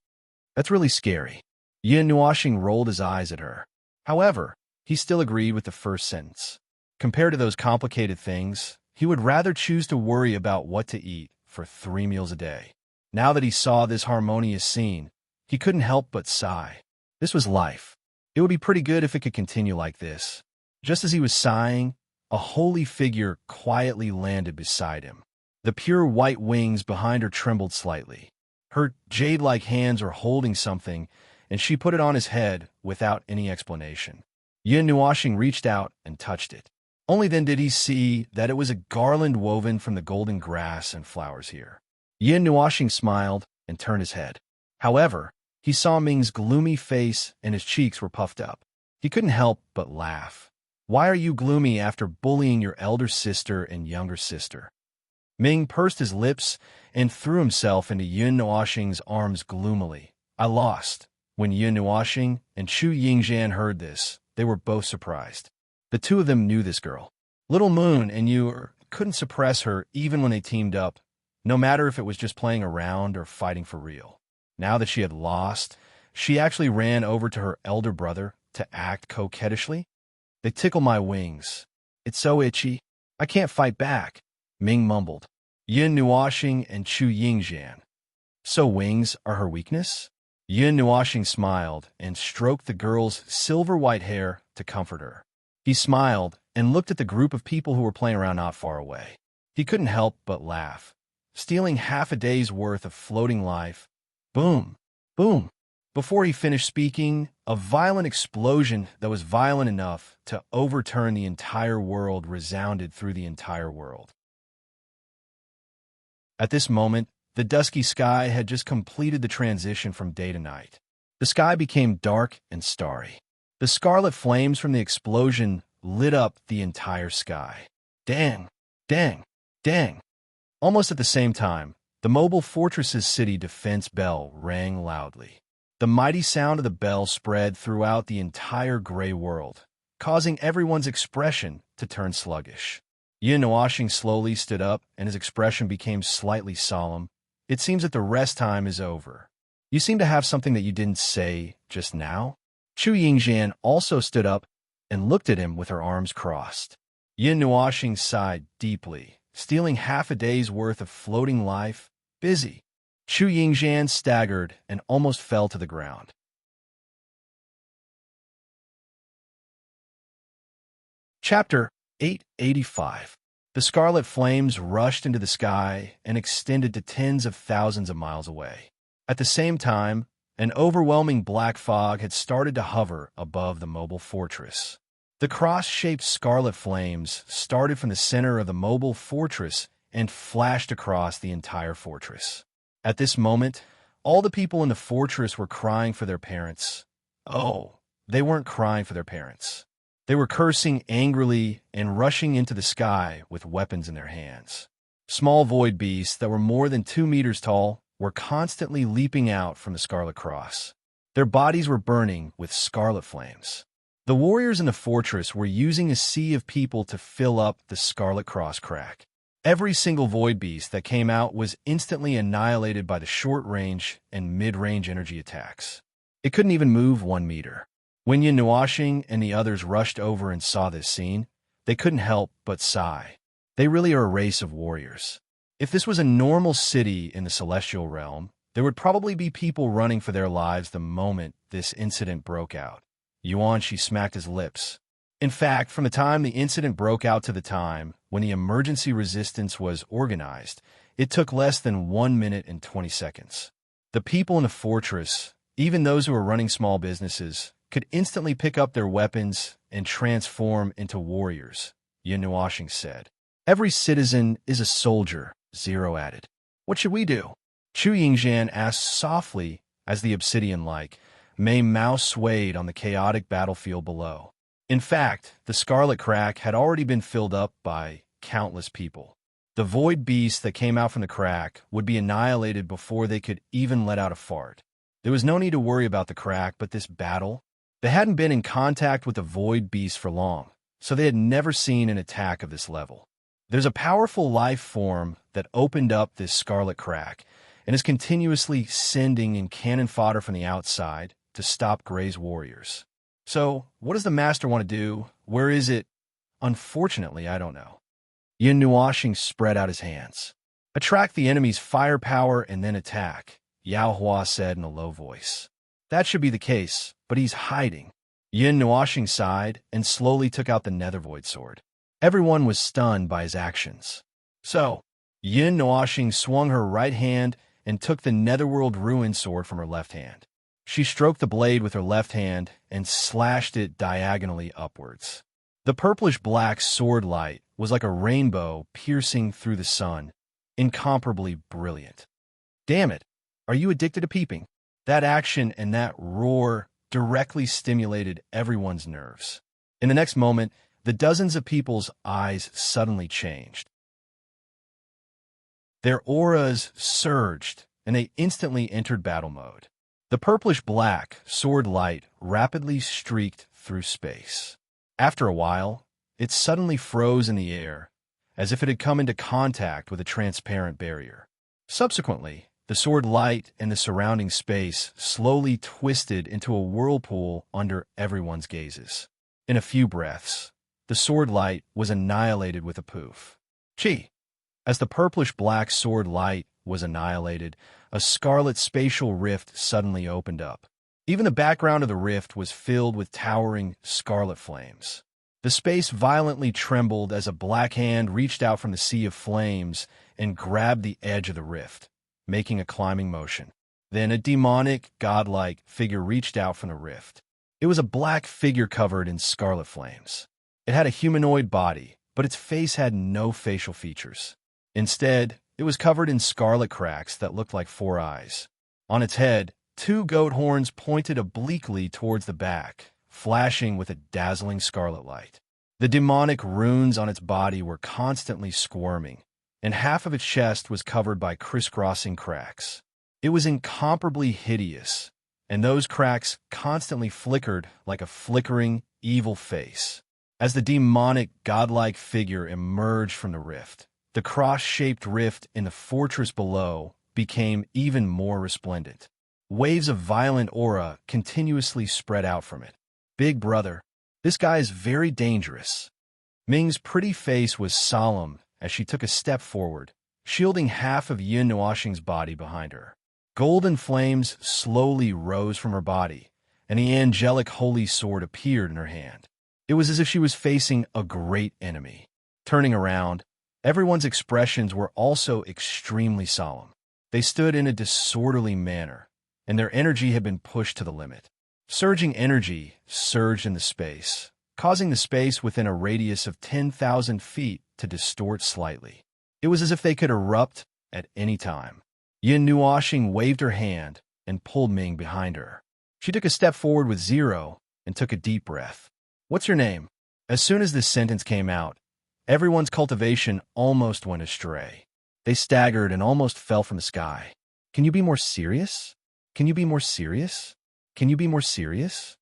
That's really scary. Yin Nuoxing rolled his eyes at her. However, he still agreed with the first sentence. Compared to those complicated things, he would rather choose to worry about what to eat for 3 meals a day. Now that he saw this harmonious scene, he couldn't help but sigh. This was life. It would be pretty good if it could continue like this. Just as he was sighing, a holy figure quietly landed beside him. The pure white wings behind her trembled slightly. Her jade-like hands were holding something, and she put it on his head without any explanation. Yin Nuoxing reached out and touched it. Only then did he see that it was a garland woven from the golden grass and flowers here. Yin Nuoxing smiled and turned his head. However, he saw Ming's gloomy face and his cheeks were puffed up. He couldn't help but laugh. Why are you gloomy after bullying your elder sister and younger sister? Ming pursed his lips and threw himself into Yin Nuoxing's arms gloomily. I lost. When Yin Nuoxing and Chu Yingzhan heard this, they were both surprised. The two of them knew this girl. Little Moon and you couldn't suppress her even when they teamed up, no matter if it was just playing around or fighting for real. Now that she had lost, she actually ran over to her elder brother to act coquettishly. They tickle my wings. It's so itchy. I can't fight back, Ming mumbled. Yin Nuoxing and Chu Yingjian. So wings are her weakness? Yin Nuoxing smiled and stroked the girl's silver-white hair to comfort her. He smiled and looked at the group of people who were playing around not far away. He couldn't help but laugh. Stealing half a day's worth of floating life. Boom! Boom! Before he finished speaking, a violent explosion that was violent enough to overturn the entire world resounded through the entire world. At this moment, the dusky sky had just completed the transition from day to night. The sky became dark and starry. The scarlet flames from the explosion lit up the entire sky. Dang! Dang! Dang! Almost at the same time, the mobile fortress's city defense bell rang loudly. The mighty sound of the bell spread throughout the entire gray world, causing everyone's expression to turn sluggish. Yin Nuoxing slowly stood up, and his expression became slightly solemn. It seems that the rest time is over. You seem to have something that you didn't say just now? Chu Yingjian also stood up and looked at him with her arms crossed. Yin Nuoxing sighed deeply, stealing half a day's worth of floating life. Busy. Chu Yingjian staggered and almost fell to the ground. Chapter 885. The scarlet flames rushed into the sky and extended to tens of thousands of miles away. At the same time, an overwhelming black fog had started to hover above the mobile fortress. The cross-shaped scarlet flames started from the center of the mobile fortress and flashed across the entire fortress. At this moment, all the people in the fortress were crying for their parents. Oh, they weren't crying for their parents. They were cursing angrily and rushing into the sky with weapons in their hands. Small void beasts that were more than 2 meters tall were constantly leaping out from the Scarlet Cross. Their bodies were burning with scarlet flames. The warriors in the fortress were using a sea of people to fill up the Scarlet Cross crack. Every single void beast that came out was instantly annihilated by the short-range and mid-range energy attacks. It couldn't even move 1 meter. When Yin Nuoxing and the others rushed over and saw this scene, they couldn't help but sigh. They really are a race of warriors. If this was a normal city in the celestial realm, there would probably be people running for their lives the moment this incident broke out. Yuanshi smacked his lips. In fact, from the time the incident broke out to the time when the emergency resistance was organized, it took less than 1 minute and 20 seconds. The people in the fortress, even those who were running small businesses, could instantly pick up their weapons and transform into warriors, Yin Nuoxing said. Every citizen is a soldier, Zero added. What should we do? Chu Yingjian asked softly as the obsidian-like Mei Mao swayed on the chaotic battlefield below. In fact, the Scarlet Crack had already been filled up by countless people. The void beasts that came out from the crack would be annihilated before they could even let out a fart. There was no need to worry about the crack, but this battle. They hadn't been in contact with the void beast for long, so they had never seen an attack of this level. There's a powerful life form that opened up this Scarlet Crack and is continuously sending in cannon fodder from the outside to stop Gray's warriors. So, what does the master want to do? Where is it? Unfortunately, I don't know. Yin Nuoxing spread out his hands. Attract the enemy's firepower and then attack, Yao Hua said in a low voice. That should be the case, but he's hiding. Yin Nuoxing sighed and slowly took out the Nethervoid sword. Everyone was stunned by his actions. So, Yin Nuoxing swung her right hand and took the Netherworld Ruin sword from her left hand. She stroked the blade with her left hand and slashed it diagonally upwards. The purplish-black sword light was like a rainbow piercing through the sun, incomparably brilliant. Damn it, are you addicted to peeping? That action and that roar directly stimulated everyone's nerves. In the next moment, the dozens of people's eyes suddenly changed. Their auras surged, and they instantly entered battle mode. The purplish-black sword light rapidly streaked through space. After a while, it suddenly froze in the air, as if it had come into contact with a transparent barrier. Subsequently, the sword light and the surrounding space slowly twisted into a whirlpool under everyone's gazes. In a few breaths, the sword light was annihilated with a poof. Chi! As the purplish-black sword light was annihilated, a scarlet spatial rift suddenly opened up. Even the background of the rift was filled with towering scarlet flames. The space violently trembled as a black hand reached out from the sea of flames and grabbed the edge of the rift, making a climbing motion. Then a demonic, godlike figure reached out from the rift. It was a black figure covered in scarlet flames. It had a humanoid body, but its face had no facial features. Instead, it was covered in scarlet cracks that looked like 4 eyes. On its head, 2 goat horns pointed obliquely towards the back, flashing with a dazzling scarlet light. The demonic runes on its body were constantly squirming, and half of its chest was covered by crisscrossing cracks. It was incomparably hideous, and those cracks constantly flickered like a flickering, evil face. As the demonic, godlike figure emerged from the rift, the cross-shaped rift in the fortress below became even more resplendent. Waves of violent aura continuously spread out from it. Big brother, this guy is very dangerous. Ming's pretty face was solemn as she took a step forward, shielding half of Yin Nuoxing's body behind her. Golden flames slowly rose from her body, and the angelic holy sword appeared in her hand. It was as if she was facing a great enemy. Turning around, everyone's expressions were also extremely solemn. They stood in a disorderly manner, and their energy had been pushed to the limit. Surging energy surged in the space, causing the space within a radius of 10,000 feet to distort slightly. It was as if they could erupt at any time. Yin Nuoxing waved her hand and pulled Ming behind her. She took a step forward with Zero and took a deep breath. "What's your name?" As soon as this sentence came out, everyone's cultivation almost went astray. They staggered and almost fell from the sky. "Can you be more serious? Can you be more serious? Can you be more serious?"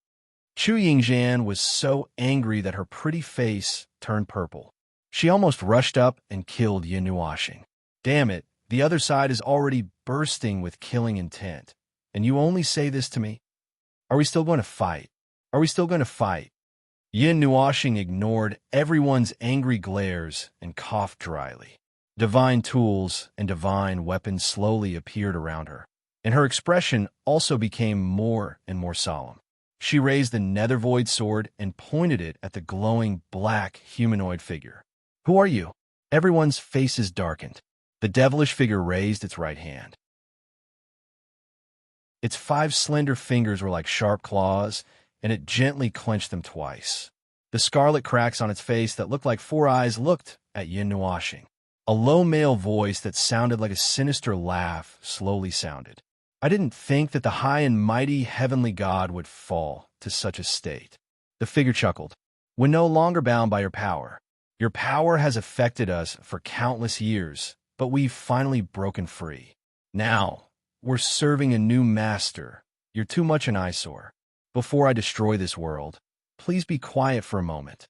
Chu Yingzhan was so angry that her pretty face turned purple. She almost rushed up and killed Yin Nuoxing. "Damn it, the other side is already bursting with killing intent, and you only say this to me? Are we still going to fight? Are we still going to fight?" Yin Nuoxing ignored everyone's angry glares and coughed dryly. Divine tools and divine weapons slowly appeared around her, and her expression also became more and more solemn. She raised the nether void sword and pointed it at the glowing black humanoid figure. "Who are you?" Everyone's faces darkened. The devilish figure raised its right hand. Its 5 slender fingers were like sharp claws, and it gently clenched them twice. The scarlet cracks on its face that looked like 4 eyes looked at Yin Nuoxing. A low male voice that sounded like a sinister laugh slowly sounded. "I didn't think that the high and mighty heavenly God would fall to such a state." The figure chuckled. "We're no longer bound by your power. Your power has affected us for countless years, but we've finally broken free. Now, we're serving a new master. You're too much an eyesore. Before I destroy this world, please be quiet for a moment."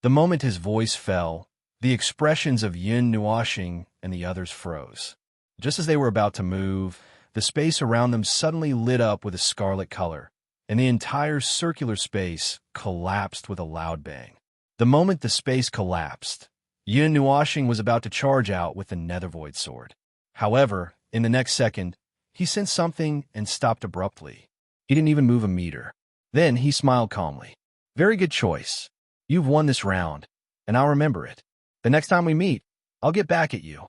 The moment his voice fell, the expressions of Yin Nuoxing and the others froze. Just as they were about to move, the space around them suddenly lit up with a scarlet color, and the entire circular space collapsed with a loud bang. The moment the space collapsed, Yin Nuoxing was about to charge out with the Nethervoid sword. However, in the next second, he sensed something and stopped abruptly. He didn't even move a meter. Then he smiled calmly. "Very good choice. You've won this round, and I'll remember it. The next time we meet, I'll get back at you."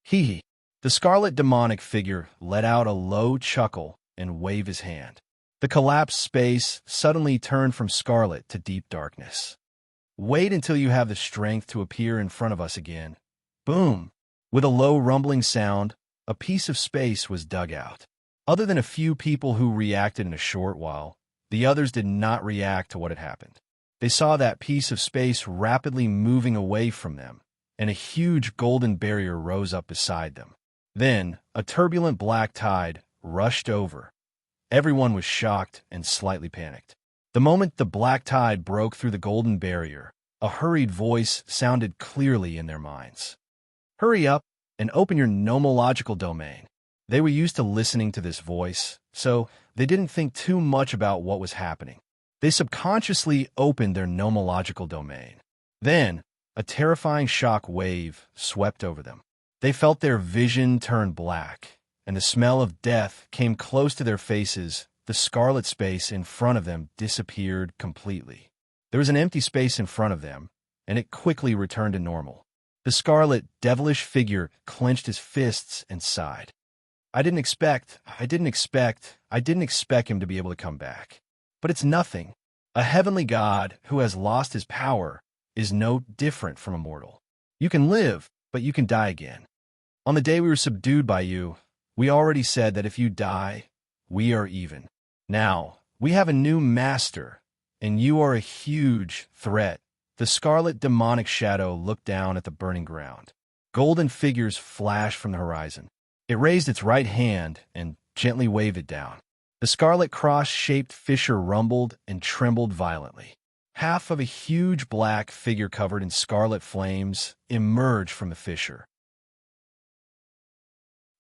Hee hee. The scarlet demonic figure let out a low chuckle and waved his hand. The collapsed space suddenly turned from scarlet to deep darkness. "Wait until you have the strength to appear in front of us again." Boom! With a low rumbling sound, a piece of space was dug out. Other than a few people who reacted in a short while, the others did not react to what had happened. They saw that piece of space rapidly moving away from them, and a huge golden barrier rose up beside them. Then, a turbulent black tide rushed over. Everyone was shocked and slightly panicked. The moment the black tide broke through the golden barrier, a hurried voice sounded clearly in their minds. "Hurry up and open your nomological domain." They were used to listening to this voice, so they didn't think too much about what was happening. They subconsciously opened their nomological domain. Then, a terrifying shock wave swept over them. They felt their vision turn black, and the smell of death came close to their faces. The scarlet space in front of them disappeared completely. There was an empty space in front of them, and it quickly returned to normal. The scarlet, devilish figure clenched his fists and sighed. I didn't expect him to be able to come back. But it's nothing. A heavenly god who has lost his power is no different from a mortal. You can live, but you can die again. On the day we were subdued by you, we already said that if you die, we are even. Now, we have a new master, and you are a huge threat. The scarlet demonic shadow looked down at the burning ground. Golden figures flashed from the horizon. It raised its right hand and gently waved it down. The scarlet cross-shaped fissure rumbled and trembled violently. Half of a huge black figure covered in scarlet flames emerged from the fissure.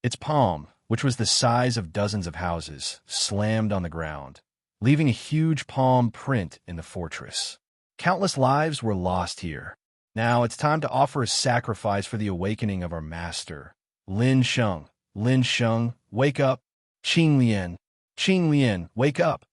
Its palm, which was the size of dozens of houses, slammed on the ground, leaving a huge palm print in the fortress. Countless lives were lost here. Now it's time to offer a sacrifice for the awakening of our master. Lin Sheng, wake up. Qing Lian, wake up.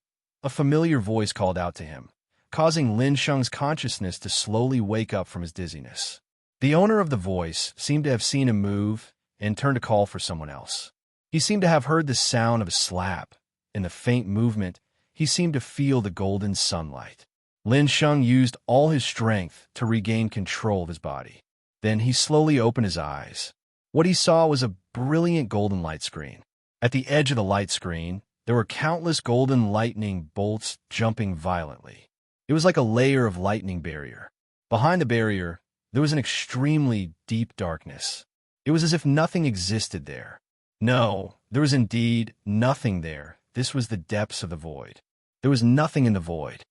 A familiar voice called out to him, causing Lin Sheng's consciousness to slowly wake up from his dizziness. The owner of the voice seemed to have seen him move and turned to call for someone else. He seemed to have heard the sound of a slap. In the faint movement, he seemed to feel the golden sunlight. Lin Sheng used all his strength to regain control of his body. Then he slowly opened his eyes. What he saw was a brilliant golden light screen. At the edge of the light screen, there were countless golden lightning bolts jumping violently. It was like a layer of lightning barrier. Behind the barrier, there was an extremely deep darkness. It was as if nothing existed there. No, there was indeed nothing there. This was the depths of the void. There was nothing in the void.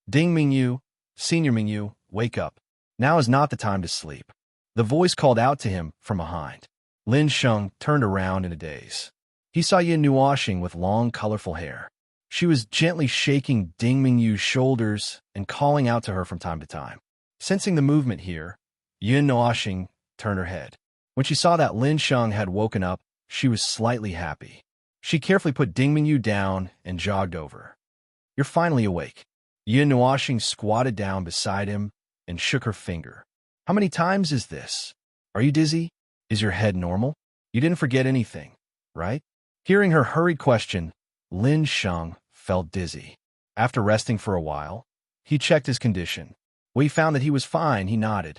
Ding Mingyu, Senior Mingyu, wake up. Now is not the time to sleep. The voice called out to him from behind. Lin Sheng turned around in a daze. He saw Yin Nuoxing with long, colorful hair. She was gently shaking Ding Mingyu's shoulders and calling out to her from time to time. Sensing the movement here, Yin Nuoxing turned her head. When she saw that Lin Sheng had woken up, she was slightly happy. She carefully put Ding Mingyu down and jogged over. You're finally awake. Yin Nuoxing squatted down beside him and shook her finger. How many times is this? Are you dizzy? Is your head normal? You didn't forget anything, right? Hearing her hurried question, Lin Sheng felt dizzy. After resting for a while, he checked his condition. When he found that he was fine, he nodded.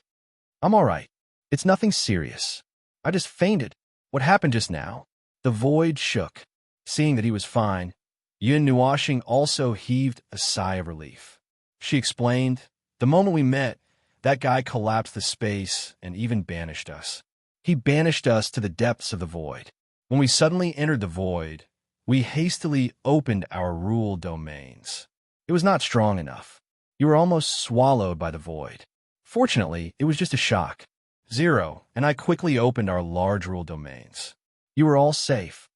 I'm all right. It's nothing serious. I just fainted. What happened just now? The void shook. Seeing that he was fine, Yin Nuoxing also heaved a sigh of relief. She explained, the moment we met, that guy collapsed the space and even banished us. He banished us to the depths of the void. When we suddenly entered the void, we hastily opened our rule domains. It was not strong enough. You were almost swallowed by the void. Fortunately, it was just a shock. 0, and I quickly opened our large rule domains. You were all safe.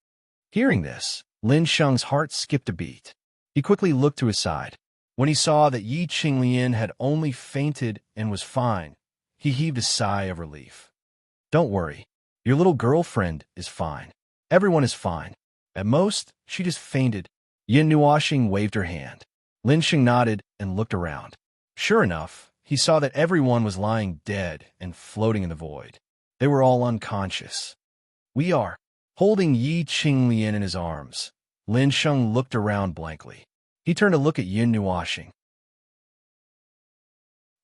Hearing this, Lin Sheng's heart skipped a beat. He quickly looked to his side. When he saw that Yi Qinglian had only fainted and was fine, he heaved a sigh of relief. Don't worry. Your little girlfriend is fine. Everyone is fine. At most, she just fainted. Yin Nuoxing waved her hand. Lin Sheng nodded and looked around. Sure enough, he saw that everyone was lying dead and floating in the void. They were all unconscious. We are. Holding Yi Qinglian in his arms, Lin Sheng looked around blankly. He turned to look at Yin Nuoxing.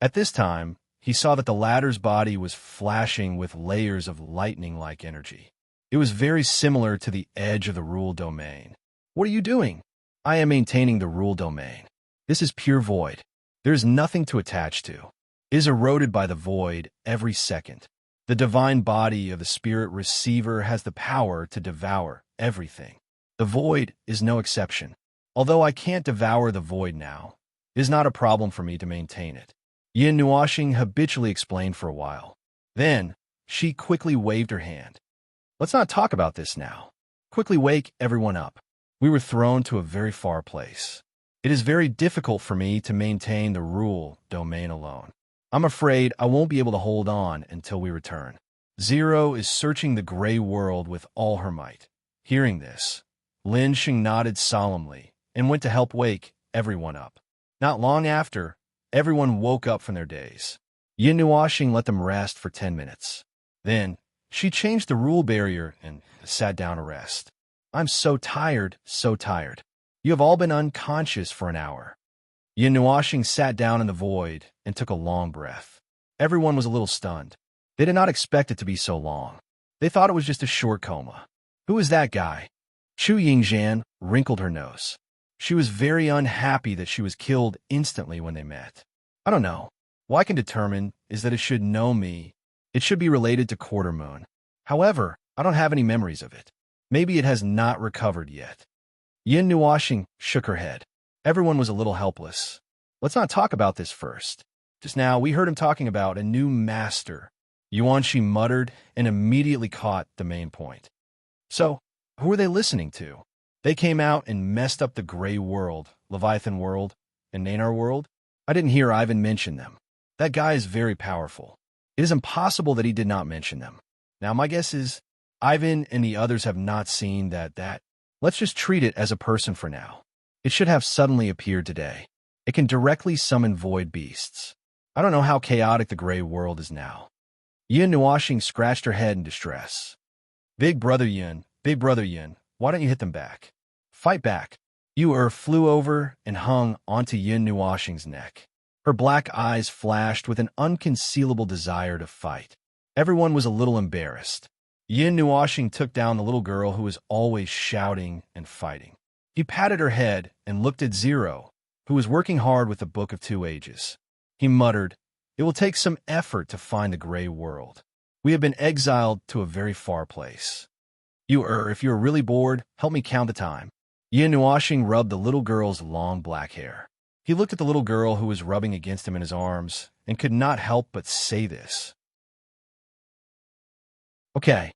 At this time, he saw that the latter's body was flashing with layers of lightning-like energy. It was very similar to the edge of the rule domain. What are you doing? I am maintaining the rule domain. This is pure void. There is nothing to attach to. It is eroded by the void every second. The divine body of the spirit receiver has the power to devour everything. The void is no exception. Although I can't devour the void now, it is not a problem for me to maintain it. Yin Nuoxing habitually explained for a while. Then, she quickly waved her hand. Let's not talk about this now. Quickly wake everyone up. We were thrown to a very far place. It is very difficult for me to maintain the rule domain alone. I'm afraid I won't be able to hold on until we return. Zero is searching the gray world with all her might. Hearing this, Lin Sheng nodded solemnly and went to help wake everyone up. Not long after, everyone woke up from their daze. Yin Nuoxing let them rest for 10 minutes. Then, she changed the rule barrier and sat down to rest. I'm so tired, so tired. You have all been unconscious for an hour. Yin Nuoxing sat down in the void and took a long breath. Everyone was a little stunned. They did not expect it to be so long. They thought it was just a short coma. Who is that guy? Chu Yingzhan wrinkled her nose. She was very unhappy that she was killed instantly when they met. I don't know. What I can determine is that it should know me. It should be related to Quarter Moon. However, I don't have any memories of it. Maybe it has not recovered yet. Yin Nuoxing shook her head. Everyone was a little helpless. Let's not talk about this first. Just now, we heard him talking about a new master. Yuanxi muttered and immediately caught the main point. So, who are they listening to? They came out and messed up the Gray World, Leviathan World, and Nanar World? I didn't hear Ivan mention them. That guy is very powerful. It is impossible that he did not mention them. Now, my guess is Ivan and the others have not seen that. Let's just treat it as a person for now. It should have suddenly appeared today. It can directly summon void beasts. I don't know how chaotic the Gray World is now. Yin Nuoxing scratched her head in distress. Big brother Yin, why don't you hit them back? Fight back. Yu flew over and hung onto Yin Nuoxing's neck. Her black eyes flashed with an unconcealable desire to fight. Everyone was a little embarrassed. Yin Nuoxing took down the little girl who was always shouting and fighting. He patted her head and looked at Zero, who was working hard with the Book of Two Ages. He muttered, "It will take some effort to find the Gray World. We have been exiled to a very far place. If you're really bored, help me count the time." Yin Nuoxing rubbed the little girl's long black hair. He looked at the little girl who was rubbing against him in his arms and could not help but say this. Okay.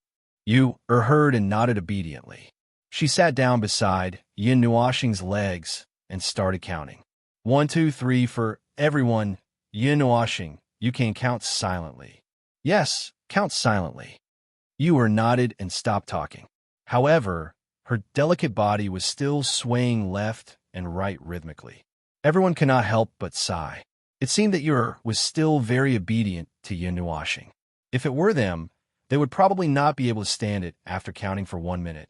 Yu heard and nodded obediently. She sat down beside Yin Nuoxing's legs and started counting. 1, 2, 3 for everyone. Yin Nuoxing, you can count silently. Yes, count silently. Yu nodded and stopped talking. However, her delicate body was still swaying left and right rhythmically. Everyone could not help but sigh. It seemed that Yu was still very obedient to Yin Nuoxing. If it were them, they would probably not be able to stand it after counting for 1 minute.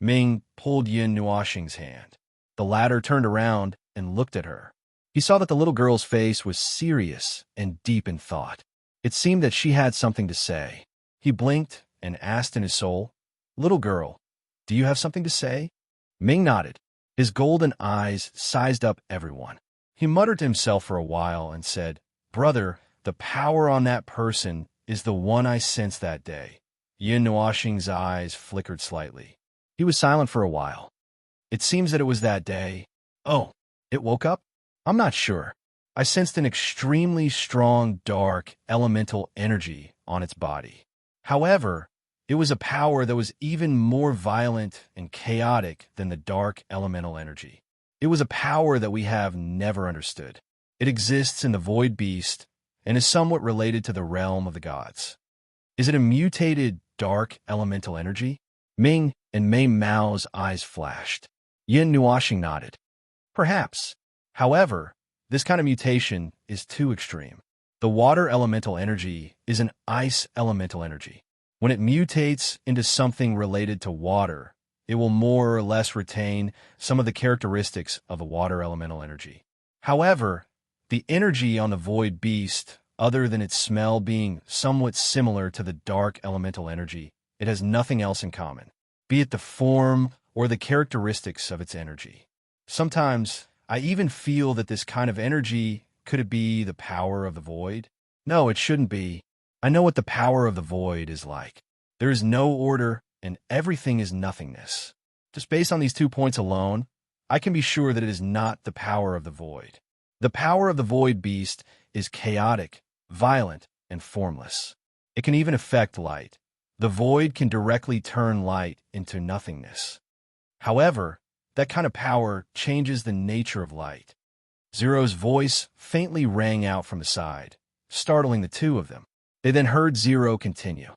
Ming pulled Yin Nuoxing's hand. The latter turned around and looked at her. He saw that the little girl's face was serious and deep in thought. It seemed that she had something to say. He blinked and asked in his soul, "Little girl, do you have something to say?" Ming nodded. His golden eyes sized up everyone. He muttered to himself for a while and said, "Brother, the power on that person is the one I sensed that day." Yin Nuoxing's eyes flickered slightly. He was silent for a while. It seems that it was that day. Oh, it woke up? I'm not sure. I sensed an extremely strong, dark, elemental energy on its body. However, it was a power that was even more violent and chaotic than the dark elemental energy. It was a power that we have never understood. It exists in the Void Beast and is somewhat related to the realm of the gods. Is it a mutated dark elemental energy? Ming and Mei Mao's eyes flashed. Yin Nuoxing nodded. Perhaps. However, this kind of mutation is too extreme. The water elemental energy is an ice elemental energy. When it mutates into something related to water, it will more or less retain some of the characteristics of the water elemental energy. However, the energy on the Void Beast, other than its smell being somewhat similar to the dark elemental energy, it has nothing else in common, be it the form or the characteristics of its energy. Sometimes, I even feel that this kind of energy, could it be the power of the void? No, it shouldn't be. I know what the power of the void is like. There is no order, and everything is nothingness. Just based on these 2 points alone, I can be sure that it is not the power of the void. The power of the Void Beast is chaotic, violent, and formless. It can even affect light. The void can directly turn light into nothingness. However, that kind of power changes the nature of light. Zero's voice faintly rang out from the side, startling the two of them. They then heard Zero continue.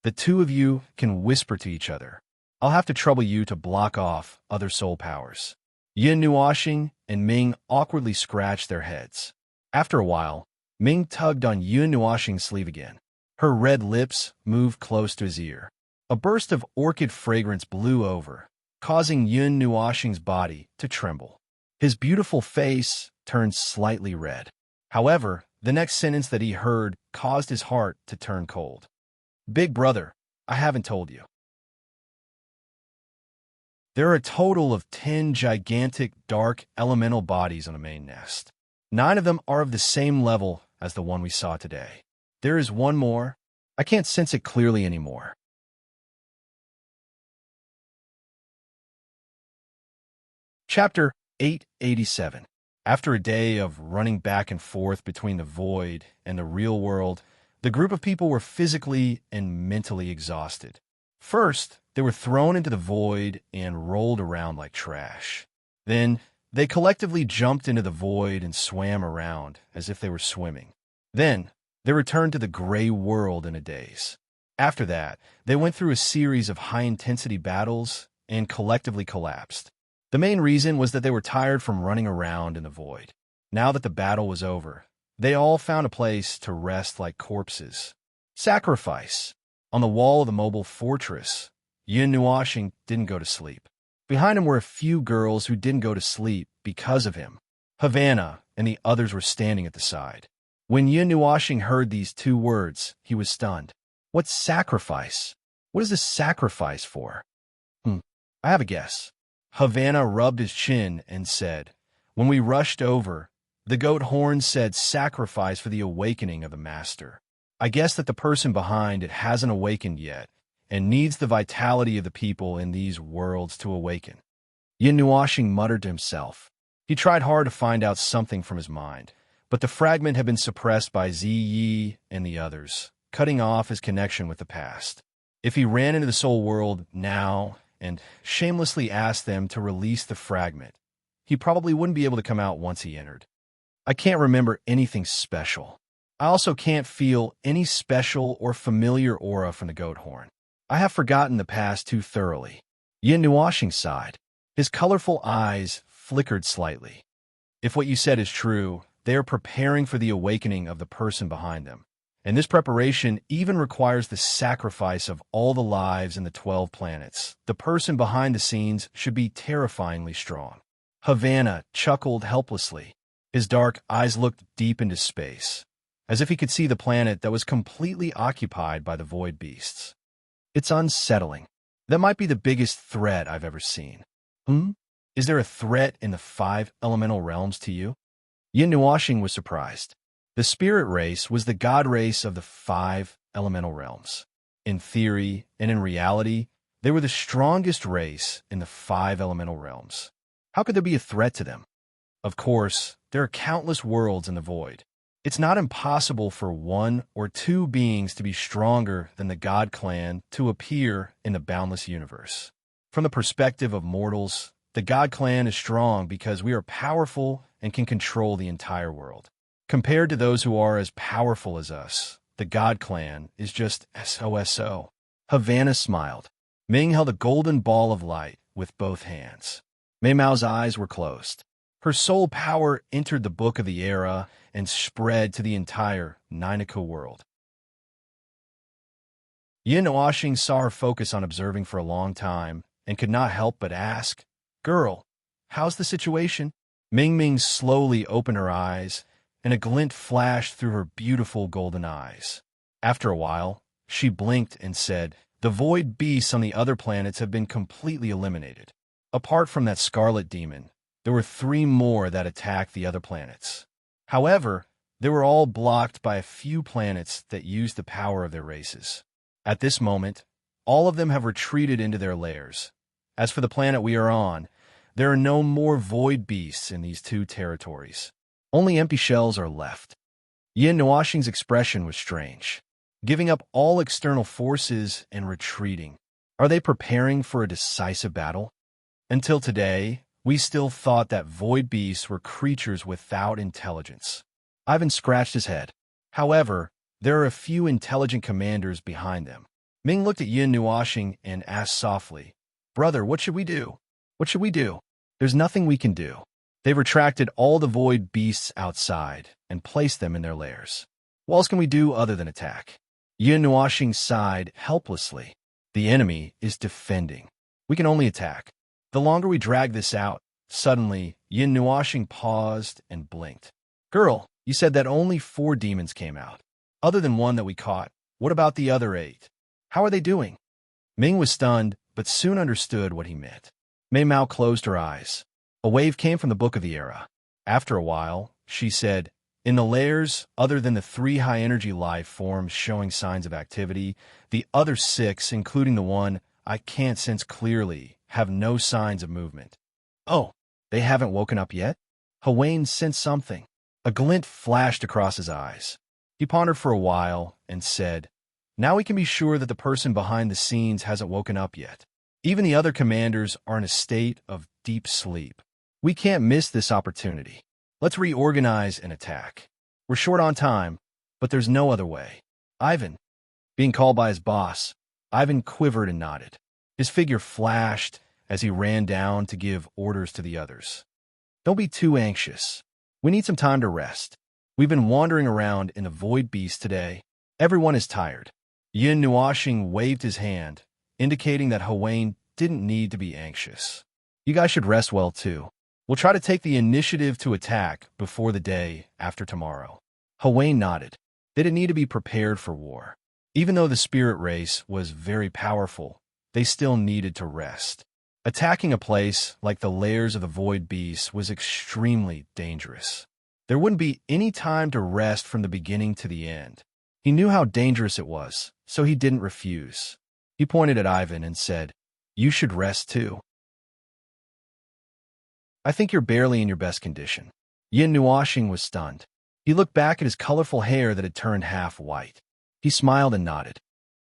The two of you can whisper to each other. I'll have to trouble you to block off other soul powers. Yin Nuoxing and Ming awkwardly scratched their heads. After a while, Ming tugged on Yin Nuoxing's sleeve again. Her red lips moved close to his ear. A burst of orchid fragrance blew over, causing Yin Nuoxing's body to tremble. His beautiful face turned slightly red. However, the next sentence that he heard caused his heart to turn cold. Big brother, I haven't told you. There are a total of 10 gigantic dark elemental bodies on the main nest. 9 of them are of the same level as the one we saw today. There is one more. I can't sense it clearly anymore. Chapter 887. After a day of running back and forth between the void and the real world, the group of people were physically and mentally exhausted. First, they were thrown into the void and rolled around like trash. Then, they collectively jumped into the void and swam around as if they were swimming. Then, they returned to the gray world in a daze. After that, they went through a series of high-intensity battles and collectively collapsed. The main reason was that they were tired from running around in the void. Now that the battle was over, they all found a place to rest like corpses. Sacrifice. On the wall of the mobile fortress, Yin Nuoxing didn't go to sleep. Behind him were a few girls who didn't go to sleep because of him. Havana and the others were standing at the side. When Yin Nuoxing heard these 2 words, he was stunned. What sacrifice? What is this sacrifice for? I have a guess. Havana rubbed his chin and said, when we rushed over, the goat horn said sacrifice for the awakening of the master. I guess that the person behind it hasn't awakened yet and needs the vitality of the people in these worlds to awaken. Yin Nuoxing muttered to himself. He tried hard to find out something from his mind, but the fragment had been suppressed by Ziyi and the others, cutting off his connection with the past. If he ran into the soul world now and shamelessly asked them to release the fragment, he probably wouldn't be able to come out once he entered. I can't remember anything special. I also can't feel any special or familiar aura from the goat horn. I have forgotten the past too thoroughly. Yin Nuoxing sighed. His colorful eyes flickered slightly. If what you said is true, they are preparing for the awakening of the person behind them. And this preparation even requires the sacrifice of all the lives in the 12 planets. The person behind the scenes should be terrifyingly strong. Havana chuckled helplessly. His dark eyes looked deep into space, as if he could see the planet that was completely occupied by the void beasts. It's unsettling. That might be the biggest threat I've ever seen. Is there a threat in the 5 elemental realms to you? Yin Nuoxing was surprised. The spirit race was the god race of the 5 elemental realms. In theory and in reality, they were the strongest race in the 5 elemental realms. How could there be a threat to them? Of course, there are countless worlds in the void. It's not impossible for 1 or 2 beings to be stronger than the God Clan to appear in the boundless universe. From the perspective of mortals, the God Clan is strong because we are powerful and can control the entire world. Compared to those who are as powerful as us, the God Clan is just SOSO. Havana smiled. Ming held a golden ball of light with both hands. Mei Mao's eyes were closed. Her soul power entered the book of the era and spread to the entire Ninaka world. Yin Nuoxing saw her focus on observing for a long time and could not help but ask, "Girl, how's the situation?" Ming slowly opened her eyes, and a glint flashed through her beautiful golden eyes. After a while, she blinked and said, "The void beasts on the other planets have been completely eliminated. Apart from that scarlet demon, there were 3 more that attacked the other planets. However, they were all blocked by a few planets that used the power of their races. At this moment, all of them have retreated into their lairs. As for the planet we are on, there are no more void beasts in these 2 territories. Only empty shells are left." Yin Nuoxing's expression was strange. Giving up all external forces and retreating. Are they preparing for a decisive battle? Until today, we still thought that void beasts were creatures without intelligence. Ivan scratched his head. However, there are a few intelligent commanders behind them. Ming looked at Yin Nuoxing and asked softly, "Brother, what should we do? What should we do?" "There's nothing we can do." They've retracted all the void beasts outside and placed them in their lairs. What else can we do other than attack? Yin Nuoxing sighed helplessly. The enemy is defending. We can only attack. The longer we drag this out, suddenly, Yin Nuoxing paused and blinked. "Girl, you said that only 4 demons came out. Other than one that we caught, what about the other 8? How are they doing?" Ming was stunned, but soon understood what he meant. Mei Mao closed her eyes. A wave came from the Book of the Era. After a while, she said, "In the lairs, other than the 3 high-energy life forms showing signs of activity, the other 6, including the one I can't sense clearly, have no signs of movement." "Oh, they haven't woken up yet?" Huwain sensed something. A glint flashed across his eyes. He pondered for a while and said, "Now we can be sure that the person behind the scenes hasn't woken up yet. Even the other commanders are in a state of deep sleep. We can't miss this opportunity. Let's reorganize and attack. We're short on time, but there's no other way." "Ivan." Being called by his boss, Ivan quivered and nodded. His figure flashed as he ran down to give orders to the others. "Don't be too anxious. We need some time to rest. We've been wandering around in the void beast today. Everyone is tired." Yin Nuoxing waved his hand, indicating that Huwain didn't need to be anxious. "You guys should rest well, too. We'll try to take the initiative to attack before the day after tomorrow." Huwain nodded. They didn't need to be prepared for war. Even though the spirit race was very powerful, they still needed to rest. Attacking a place like the lairs of the void beasts was extremely dangerous. There wouldn't be any time to rest from the beginning to the end. He knew how dangerous it was, so he didn't refuse. He pointed at Ivan and said, "You should rest too. I think you're barely in your best condition." Yin Nuoxing was stunned. He looked back at his colorful hair that had turned half white. He smiled and nodded.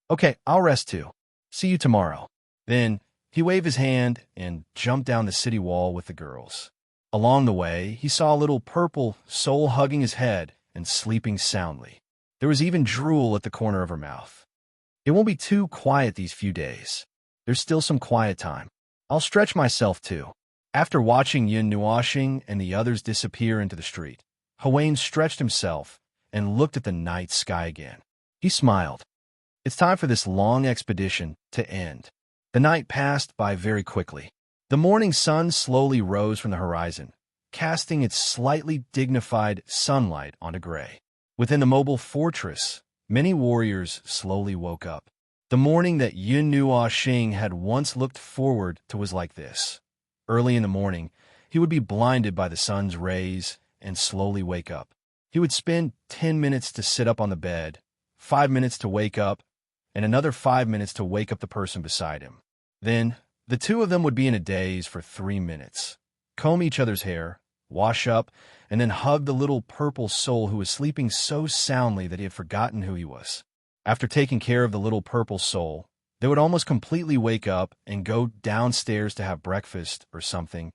"Okay, I'll rest too. See you tomorrow." Then he waved his hand and jumped down the city wall with the girls. Along the way, he saw a little purple soul hugging his head and sleeping soundly. There was even drool at the corner of her mouth. "It won't be too quiet these few days. There's still some quiet time. I'll stretch myself too." After watching Yin Nuoxing and the others disappear into the street, Huwain stretched himself and looked at the night sky again. He smiled. It's time for this long expedition to end. The night passed by very quickly. The morning sun slowly rose from the horizon, casting its slightly dignified sunlight onto gray. Within the mobile fortress, many warriors slowly woke up. The morning that Yin Nuoxing had once looked forward to was like this. Early in the morning, he would be blinded by the sun's rays and slowly wake up. He would spend 10 minutes to sit up on the bed, 5 minutes to wake up, and another 5 minutes to wake up the person beside him. Then, the two of them would be in a daze for 3 minutes, comb each other's hair, wash up, and then hug the little purple soul who was sleeping so soundly that he had forgotten who he was. After taking care of the little purple soul, they would almost completely wake up and go downstairs to have breakfast or something.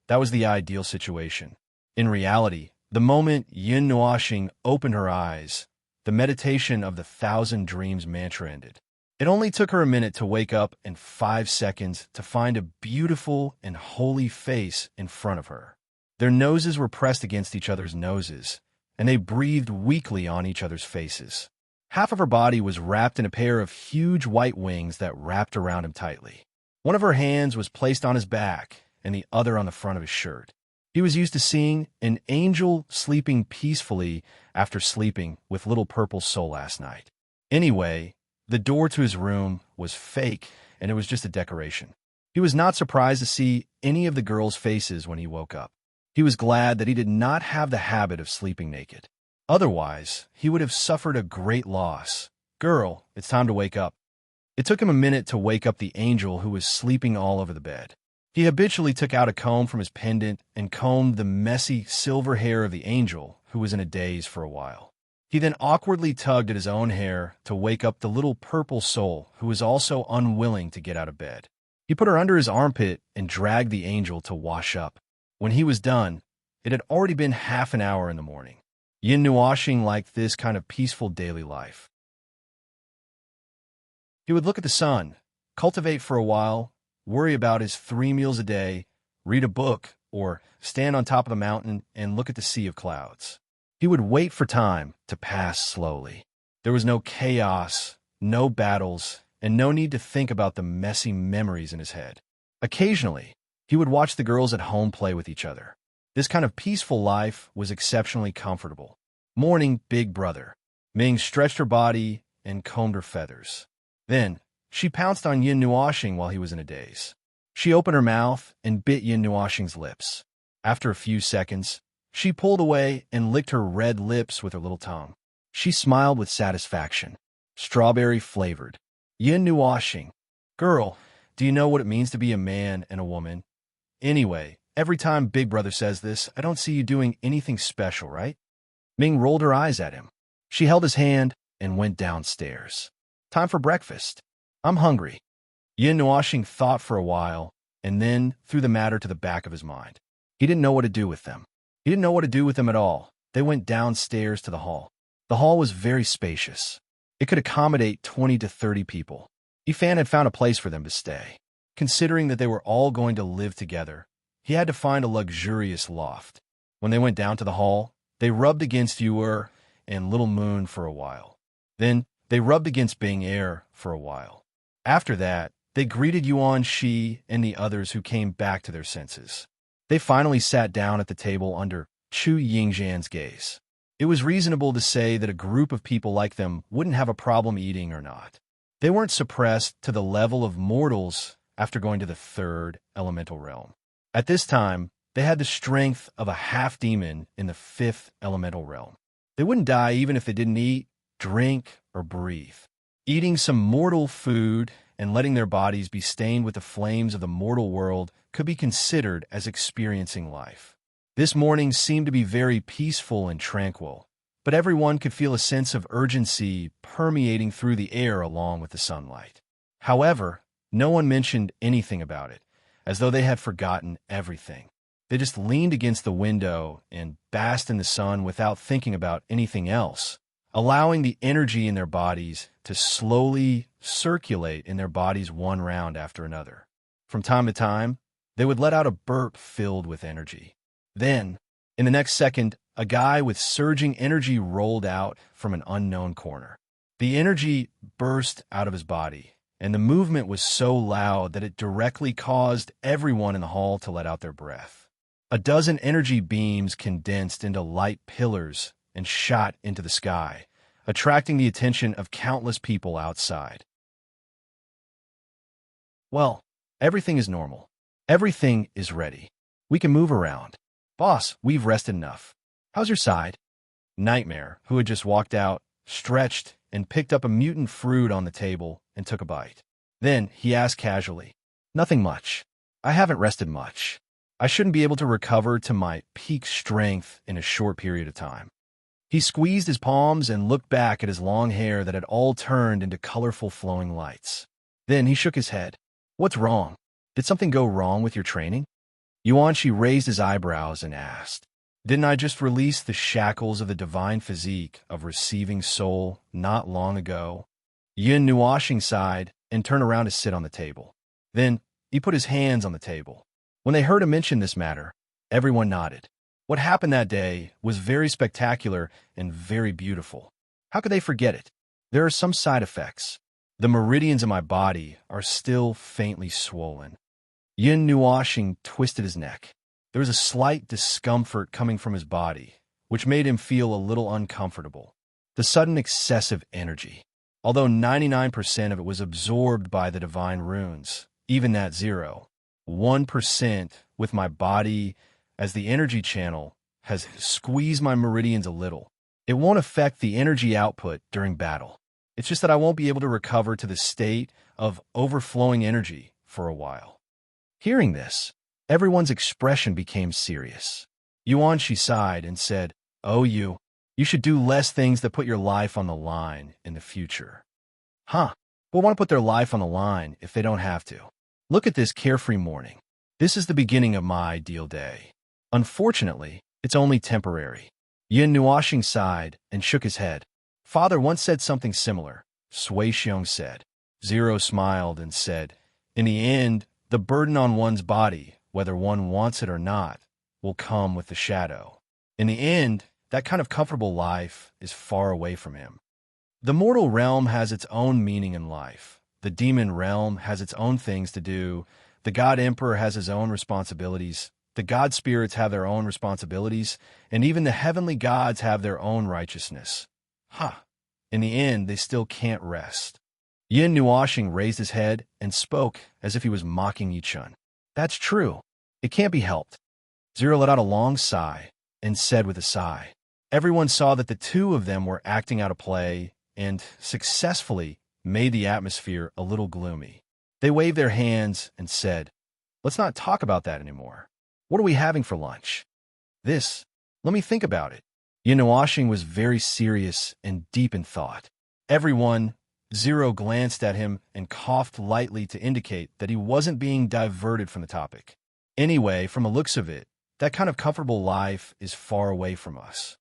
That was the ideal situation. In reality, the moment Yin Nuoxing opened her eyes, the meditation of the 1,000 Dreams mantra ended. It only took her a minute to wake up and 5 seconds to find a beautiful and holy face in front of her. Their noses were pressed against each other's noses, and they breathed weakly on each other's faces. Half of her body was wrapped in a pair of huge white wings that wrapped around him tightly. One of her hands was placed on his back, and the other on the front of his shirt. He was used to seeing an angel sleeping peacefully after sleeping with little purple soul last night. Anyway, the door to his room was fake, and it was just a decoration. He was not surprised to see any of the girls' faces when he woke up. He was glad that he did not have the habit of sleeping naked. Otherwise, he would have suffered a great loss. "Girl, it's time to wake up." It took him a minute to wake up the angel who was sleeping all over the bed. He habitually took out a comb from his pendant and combed the messy silver hair of the angel, who was in a daze for a while. He then awkwardly tugged at his own hair to wake up the little purple soul, who was also unwilling to get out of bed. He put her under his armpit and dragged the angel to wash up. When he was done, it had already been half an hour in the morning. Yin Nuoxing liked this kind of peaceful daily life. He would look at the sun, cultivate for a while, worry about his 3 meals a day, read a book, or stand on top of the mountain and look at the sea of clouds. He would wait for time to pass slowly. There was no chaos, no battles, and no need to think about the messy memories in his head. Occasionally, he would watch the girls at home play with each other. This kind of peaceful life was exceptionally comfortable. Morning, big brother. Ming stretched her body and combed her feathers. Then, she pounced on Yin Nuoxing while he was in a daze. She opened her mouth and bit Yin Nuoxing's lips. After a few seconds, she pulled away and licked her red lips with her little tongue. She smiled with satisfaction. Strawberry flavored. Yin Nuoxing. Girl, do you know what it means to be a man and a woman? Anyway, every time Big Brother says this, I don't see you doing anything special, right? Ming rolled her eyes at him. She held his hand and went downstairs. Time for breakfast. I'm hungry. Yin Nuoxing thought for a while and then threw the matter to the back of his mind. He didn't know what to do with them. He didn't know what to do with them at all. They went downstairs to the hall. The hall was very spacious. It could accommodate 20 to 30 people. Yifan had found a place for them to stay. Considering that they were all going to live together, he had to find a luxurious loft. When they went down to the hall, they rubbed against Yuer and Little Moon for a while. Then they rubbed against Bing Air for a while. After that, they greeted Yuan Shi and the others who came back to their senses. They finally sat down at the table under Chu Yingzhan's gaze. It was reasonable to say that a group of people like them wouldn't have a problem eating or not. They weren't suppressed to the level of mortals after going to the third elemental realm. At this time, they had the strength of a half-demon in the fifth elemental realm. They wouldn't die even if they didn't eat, drink, or breathe. Eating some mortal food and letting their bodies be stained with the flames of the mortal world could be considered as experiencing life. This morning seemed to be very peaceful and tranquil, but everyone could feel a sense of urgency permeating through the air along with the sunlight. However, no one mentioned anything about it, as though they had forgotten everything. They just leaned against the window and basked in the sun without thinking about anything else, allowing the energy in their bodies to slowly circulate in their bodies one round after another. From time to time, they would let out a burp filled with energy. Then, in the next second, a guy with surging energy rolled out from an unknown corner. The energy burst out of his body, and the movement was so loud that it directly caused everyone in the hall to let out their breath. A dozen energy beams condensed into light pillars and shot into the sky, attracting the attention of countless people outside. Well, everything is normal. Everything is ready. We can move around. Boss, we've rested enough. How's your side? Nightmare, who had just walked out, stretched and picked up a mutant fruit on the table and took a bite. Then he asked casually, Nothing much. I haven't rested much. I shouldn't be able to recover to my peak strength in a short period of time. He squeezed his palms and looked back at his long hair that had all turned into colorful flowing lights. Then he shook his head. What's wrong? Did something go wrong with your training? Yuanshi raised his eyebrows and asked, Didn't I just release the shackles of the divine physique of receiving soul not long ago? Yin Nuoxing sighed and turned around to sit on the table. Then he put his hands on the table. When they heard him mention this matter, everyone nodded. What happened that day was very spectacular and very beautiful. How could they forget it? There are some side effects. The meridians in my body are still faintly swollen. Yin Nuoxing twisted his neck. There was a slight discomfort coming from his body, which made him feel a little uncomfortable. The sudden excessive energy. Although 99% of it was absorbed by the divine runes, even that 1% with my body as the energy channel has squeezed my meridians a little. It won't affect the energy output during battle. It's just that I won't be able to recover to the state of overflowing energy for a while. Hearing this, everyone's expression became serious. Yuanshi sighed and said, Oh, you should do less things that put your life on the line in the future. Huh? Who want to put their life on the line if they don't have to? Look at this carefree morning. This is the beginning of my ideal day. Unfortunately, it's only temporary. Yin Nuoxing sighed and shook his head. Father once said something similar, Sui Xiong said. Zero smiled and said, "In the end, the burden on one's body, whether one wants it or not, will come with the shadow. In the end, that kind of comfortable life is far away from him." The mortal realm has its own meaning in life. The demon realm has its own things to do. The God Emperor has his own responsibilities. The God spirits have their own responsibilities. And even the heavenly gods have their own righteousness. In the end, they still can't rest. Yin Nuoshing raised his head and spoke as if he was mocking Yichun. "That's true. It can't be helped." Zero let out a long sigh and said with a sigh. Everyone saw that the two of them were acting out a play and successfully made the atmosphere a little gloomy. They waved their hands and said, "Let's not talk about that anymore. What are we having for lunch?" "This. Let me think about it." Yin Nuoshing was very serious and deep in thought. Everyone, Zero glanced at him and coughed lightly to indicate that he wasn't being diverted from the topic. "Anyway, from the looks of it, that kind of comfortable life is far away from us.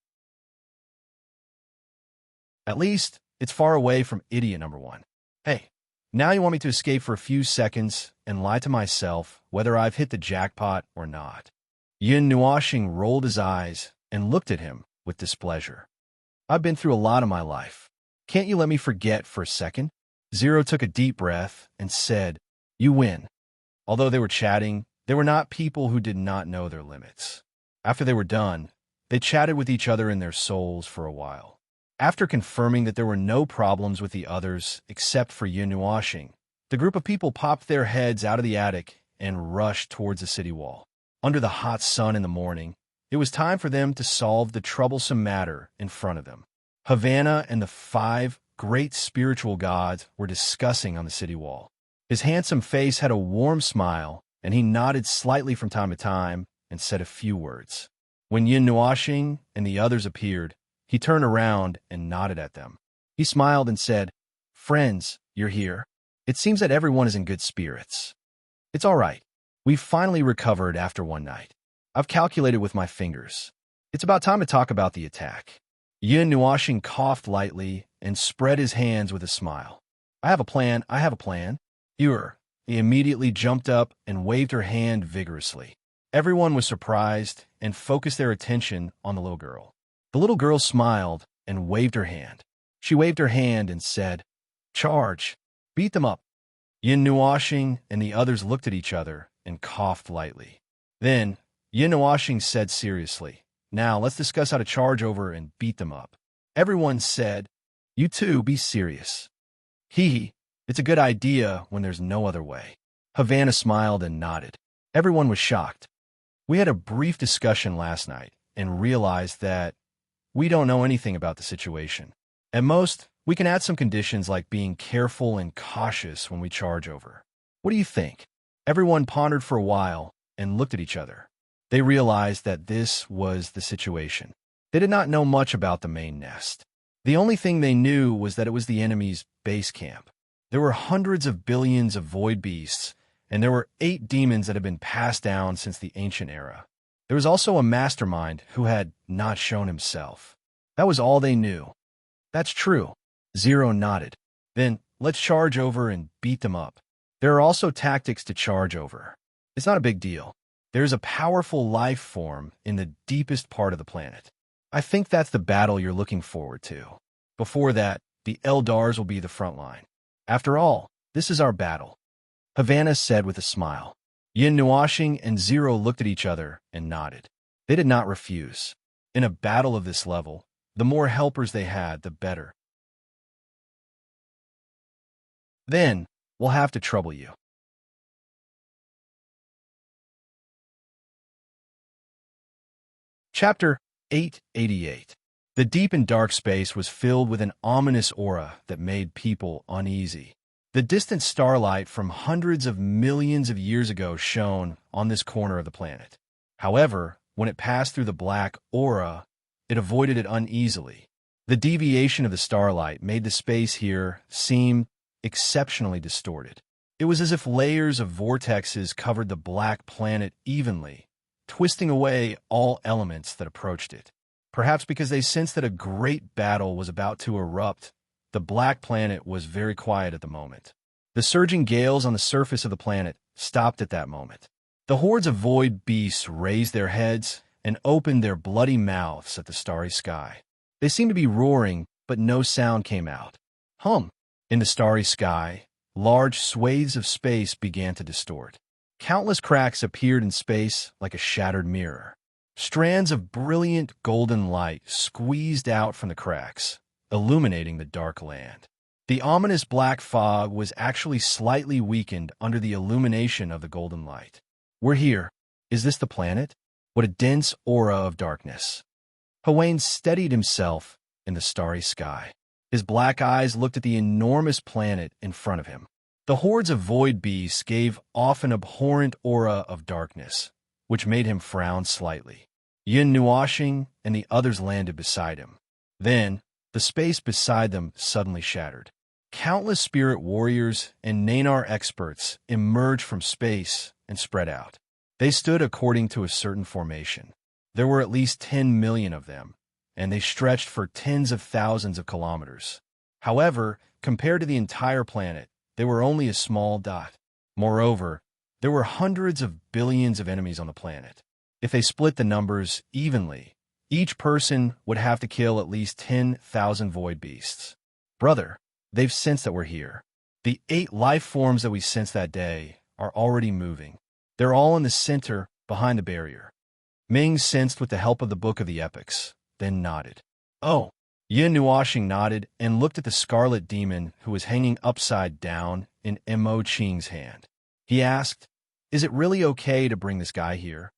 At least, it's far away from idiot number one. Hey, now you want me to escape for a few seconds and lie to myself whether I've hit the jackpot or not." Yin Nuoshing rolled his eyes and looked at him with displeasure. "I've been through a lot in my life. Can't you let me forget for a second?" Zero took a deep breath and said, "You win." Although they were chatting, they were not people who did not know their limits. After they were done, they chatted with each other in their souls for a while. After confirming that there were no problems with the others except for Yin Nuoshing, the group of people popped their heads out of the attic and rushed towards the city wall. Under the hot sun in the morning, it was time for them to solve the troublesome matter in front of them. Havana and the 5 great spiritual gods were discussing on the city wall. His handsome face had a warm smile, and he nodded slightly from time to time and said a few words. When Yin Nuoshing and the others appeared, he turned around and nodded at them. He smiled and said, "Friends, you're here. It seems that everyone is in good spirits. It's all right. We've finally recovered after one night. I've calculated with my fingers. It's about time to talk about the attack." Yin Nuoshing coughed lightly and spread his hands with a smile. I have a plan. He immediately jumped up and waved her hand vigorously. Everyone was surprised and focused their attention on the little girl. The little girl smiled and waved her hand. She waved her hand and said, "Charge! Beat them up!" Yin Nuoshing and the others looked at each other and coughed lightly. Then Yin Nuoshing said seriously, "Now let's discuss how to charge over and beat them up." Everyone said, "You two, be serious." It's a good idea when there's no other way." Havana smiled and nodded. Everyone was shocked. "We had a brief discussion last night and realized that we don't know anything about the situation. At most, we can add some conditions like being careful and cautious when we charge over. What do you think?" Everyone pondered for a while and looked at each other. They realized that this was the situation. They did not know much about the main nest. The only thing they knew was that it was the enemy's base camp. There were hundreds of billions of void beasts, and there were 8 demons that had been passed down since the ancient era. There was also a mastermind who had not shown himself. That was all they knew. "That's true." Zero nodded. "Then let's charge over and beat them up. There are also tactics to charge over. It's not a big deal. There's a powerful life form in the deepest part of the planet. I think that's the battle you're looking forward to. Before that, the Eldars will be the front line. After all, this is our battle," Havana said with a smile. Yin Nuoshing and Zero looked at each other and nodded. They did not refuse. In a battle of this level, the more helpers they had, the better. "Then, we'll have to trouble you." Chapter 888. The deep and dark space was filled with an ominous aura that made people uneasy. The distant starlight from hundreds of millions of years ago shone on this corner of the planet. However, when it passed through the black aura, it avoided it uneasily. The deviation of the starlight made the space here seem exceptionally distorted. It was as if layers of vortexes covered the black planet evenly, twisting away all elements that approached it. Perhaps because they sensed that a great battle was about to erupt, the black planet was very quiet at the moment. The surging gales on the surface of the planet stopped at that moment. The hordes of void beasts raised their heads and opened their bloody mouths at the starry sky. They seemed to be roaring, but no sound came out. Hum! In the starry sky, large swathes of space began to distort. Countless cracks appeared in space like a shattered mirror. Strands of brilliant golden light squeezed out from the cracks, illuminating the dark land. The ominous black fog was actually slightly weakened under the illumination of the golden light. We're here. Is this the planet? What a dense aura of darkness. Hawaiian steadied himself in the starry sky. His black eyes looked at the enormous planet in front of him. The hordes of void beasts gave off an abhorrent aura of darkness, which made him frown slightly. Yin Nuashing and the others landed beside him. Then, the space beside them suddenly shattered. Countless spirit warriors and Nanar experts emerged from space and spread out. They stood according to a certain formation. There were at least 10 million of them, and they stretched for tens of thousands of kilometers. However, compared to the entire planet, they were only a small dot. Moreover, there were hundreds of billions of enemies on the planet. If they split the numbers evenly, each person would have to kill at least 10,000 void beasts. Brother, they've sensed that we're here. The 8 life forms that we sensed that day are already moving. They're all in the center, behind the barrier. Ming sensed with the help of the Book of the Epics, then nodded. Oh. Yin Nuashing nodded and looked at the scarlet demon who was hanging upside down in Mo Qing's hand. He asked, "Is it really okay to bring this guy here?"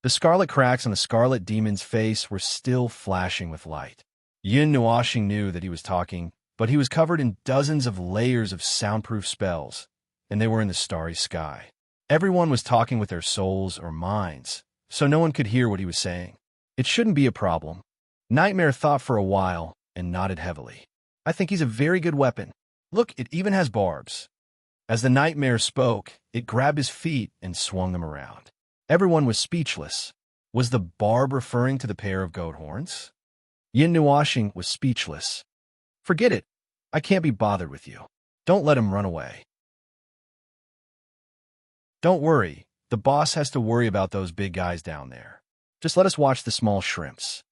The scarlet cracks on the scarlet demon's face were still flashing with light. Yin Nuashing knew that he was talking, but he was covered in dozens of layers of soundproof spells, and they were in the starry sky. Everyone was talking with their souls or minds, so no one could hear what he was saying. It shouldn't be a problem. Nightmare thought for a while and nodded heavily. I think he's a very good weapon. Look, it even has barbs. As the Nightmare spoke, it grabbed his feet and swung them around. Everyone was speechless. Was the barb referring to the pair of goat horns? Yin Nuashing was speechless. Forget it. I can't be bothered with you. Don't let him run away. Don't worry. The boss has to worry about those big guys down there. Just let us watch the small shrimps.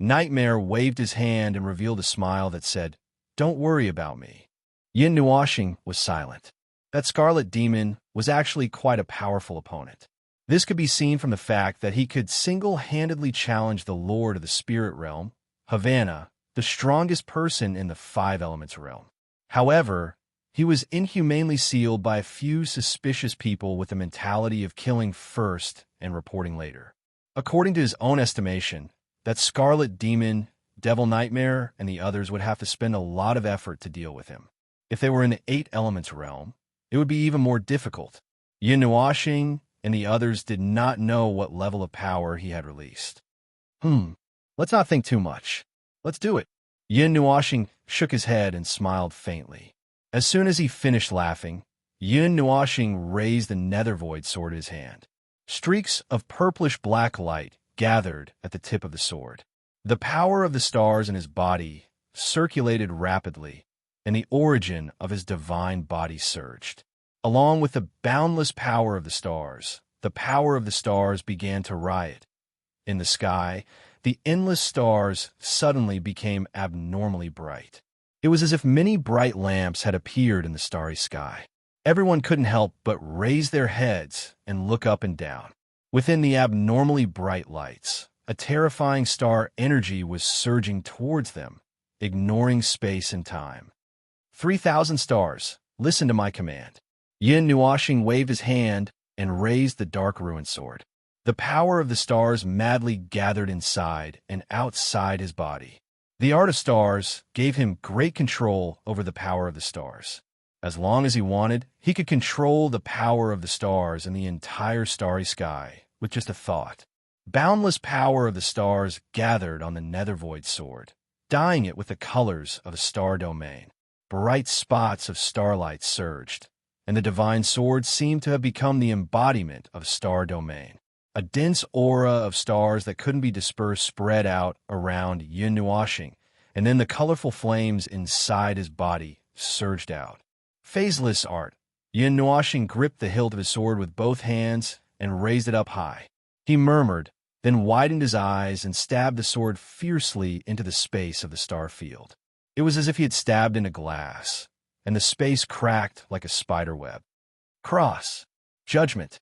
Nightmare waved his hand and revealed a smile that said, "Don't worry about me." Yin Nuashing was silent. That scarlet demon was actually quite a powerful opponent. This could be seen from the fact that he could single-handedly challenge the Lord of the Spirit Realm, Havana, the strongest person in the 5 Elements realm. However, he was inhumanely sealed by a few suspicious people with the mentality of killing first and reporting later. According to his own estimation, that scarlet demon, Devil Nightmare, and the others would have to spend a lot of effort to deal with him. If they were in the 8 Elements realm, it would be even more difficult. Yin Nuashing and the others did not know what level of power he had released. Let's not think too much. Let's do it. Yin Nuashing shook his head and smiled faintly. As soon as he finished laughing, Yin Nuashing raised the nether void sword in his hand. Streaks of purplish-black light gathered at the tip of the sword. The power of the stars in his body circulated rapidly, and the origin of his divine body surged. Along with the boundless power of the power of the stars began to riot. In the sky, the endless stars suddenly became abnormally bright. It was as if many bright lamps had appeared in the starry sky. Everyone couldn't help but raise their heads and look up and down. Within the abnormally bright lights, a terrifying star energy was surging towards them, ignoring space and time. 3,000 stars, listen to my command. Yin Nuashing waved his hand and raised the dark ruin sword. The power of the stars madly gathered inside and outside his body. The art of stars gave him great control over the power of the stars. As long as he wanted, he could control the power of the stars and the entire starry sky with just a thought. Boundless power of the stars gathered on the nether void sword, dyeing it with the colors of a star domain. Bright spots of starlight surged, and the divine sword seemed to have become the embodiment of star domain. A dense aura of stars that couldn't be dispersed spread out around Yin Nuashing, and then the colorful flames inside his body surged out. Phaseless art, Yin Nuashing gripped the hilt of his sword with both hands and raised it up high. He murmured, then widened his eyes and stabbed the sword fiercely into the space of the star field. It was as if he had stabbed into glass, and the space cracked like a spider web. Cross. Judgment.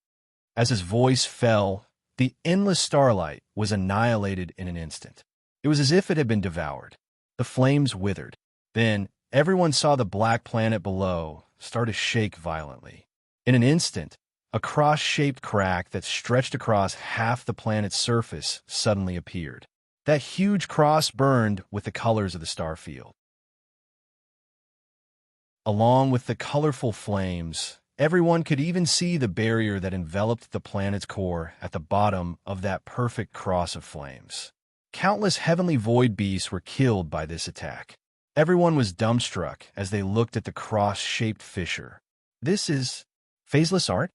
As his voice fell, the endless starlight was annihilated in an instant. It was as if it had been devoured. The flames withered. Then everyone saw the black planet below start to shake violently. In an instant, a cross-shaped crack that stretched across half the planet's surface suddenly appeared. That huge cross burned with the colors of the star field. Along with the colorful flames, everyone could even see the barrier that enveloped the planet's core at the bottom of that perfect cross of flames. Countless heavenly void beasts were killed by this attack. Everyone was dumbstruck as they looked at the cross-shaped fissure. This is phaseless art?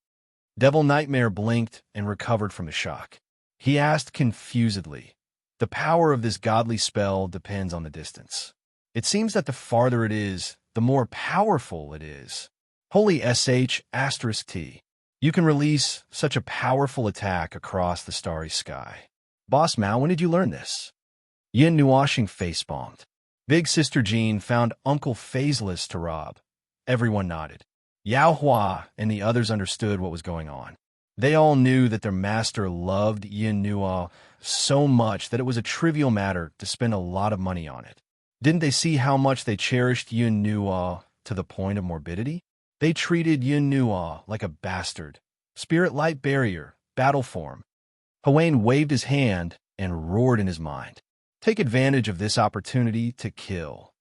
Devil Nightmare blinked and recovered from the shock. He asked confusedly, "The power of this godly spell depends on the distance. It seems that the farther it is, the more powerful it is. Holy **T. You can release such a powerful attack across the starry sky. Boss Mao, when did you learn this?" Yin Nuashing facepalmed. Big Sister Jean found Uncle Phaseless to rob. Everyone nodded. Yao Hua and the others understood what was going on. They all knew that their master loved Yin Nua so much that it was a trivial matter to spend a lot of money on it. Didn't they see how much they cherished Yin Nua to the point of morbidity? They treated Yin Nua like a bastard. Spirit light barrier, battle form. Huane waved his hand and roared in his mind. Take advantage of this opportunity to kill.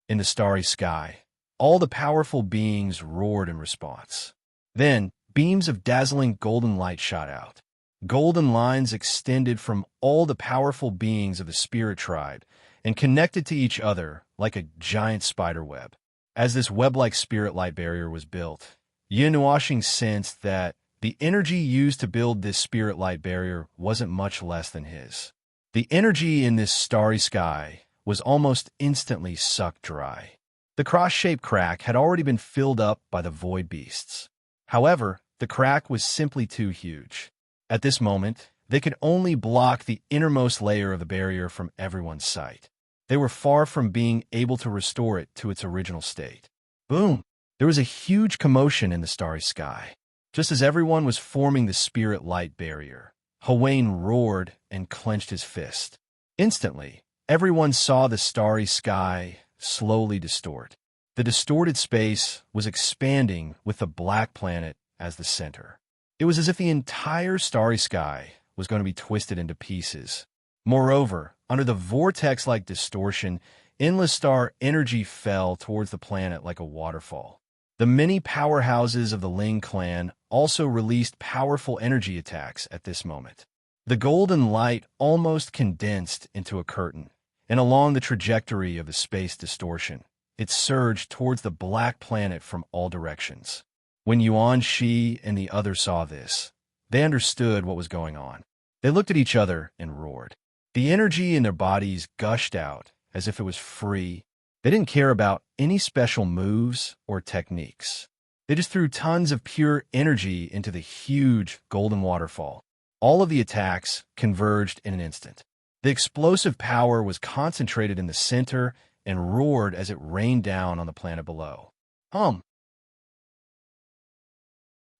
In the starry sky, all the powerful beings roared in response. Then, beams of dazzling golden light shot out. Golden lines extended from all the powerful beings of the spirit tribe and connected to each other like a giant spider web. As this web-like spirit light barrier was built, Yin Nuashing sensed that the energy used to build this spirit light barrier wasn't much less than his. The energy in this starry sky was almost instantly sucked dry. The cross-shaped crack had already been filled up by the void beasts. However, the crack was simply too huge. At this moment, they could only block the innermost layer of the barrier from everyone's sight. They were far from being able to restore it to its original state. Boom! There was a huge commotion in the starry sky. Just as everyone was forming the spirit light barrier, Huane roared and clenched his fist. Instantly, everyone saw the starry sky slowly distort. The distorted space was expanding with the black planet as the center. It was as if the entire starry sky was going to be twisted into pieces. Moreover, under the vortex-like distortion, endless star energy fell towards the planet like a waterfall. The many powerhouses of the Ling clan also released powerful energy attacks at this moment. The golden light almost condensed into a curtain, and along the trajectory of the space distortion, it surged towards the black planet from all directions. When Yuan Shi and the others saw this, they understood what was going on. They looked at each other and roared. The energy in their bodies gushed out as if it was free. They didn't care about any special moves or techniques. They just threw tons of pure energy into the huge golden waterfall. All of the attacks converged in an instant. The explosive power was concentrated in the center and roared as it rained down on the planet below.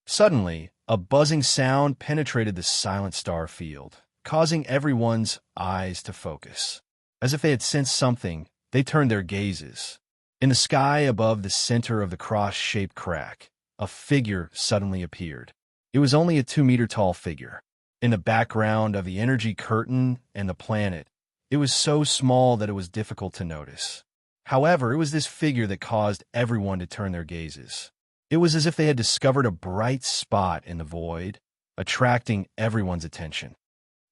Suddenly, a buzzing sound penetrated the silent star field, causing everyone's eyes to focus. As if they had sensed something, they turned their gazes. In the sky above the center of the cross-shaped crack, a figure suddenly appeared. It was only a 2-meter-tall figure. In the background of the energy curtain and the planet, it was so small that it was difficult to notice. However, it was this figure that caused everyone to turn their gazes. It was as if they had discovered a bright spot in the void, attracting everyone's attention.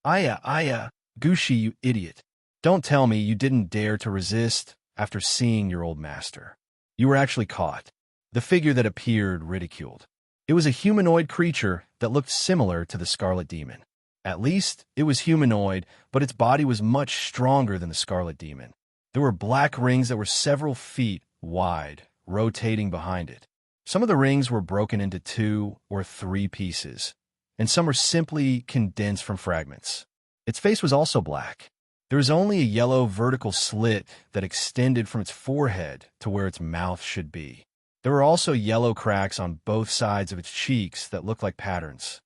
Aya, Gushi, you idiot. Don't tell me you didn't dare to resist after seeing your old master. You were actually caught. The figure that appeared ridiculed. It was a humanoid creature that looked similar to the Scarlet Demon. At least, it was humanoid, but its body was much stronger than the Scarlet Demon. There were black rings that were several feet wide, rotating behind it. Some of the rings were broken into 2 or 3 pieces, and some were simply condensed from fragments. Its face was also black. There was only a yellow vertical slit that extended from its forehead to where its mouth should be. There were also yellow cracks on both sides of its cheeks that looked like patterns.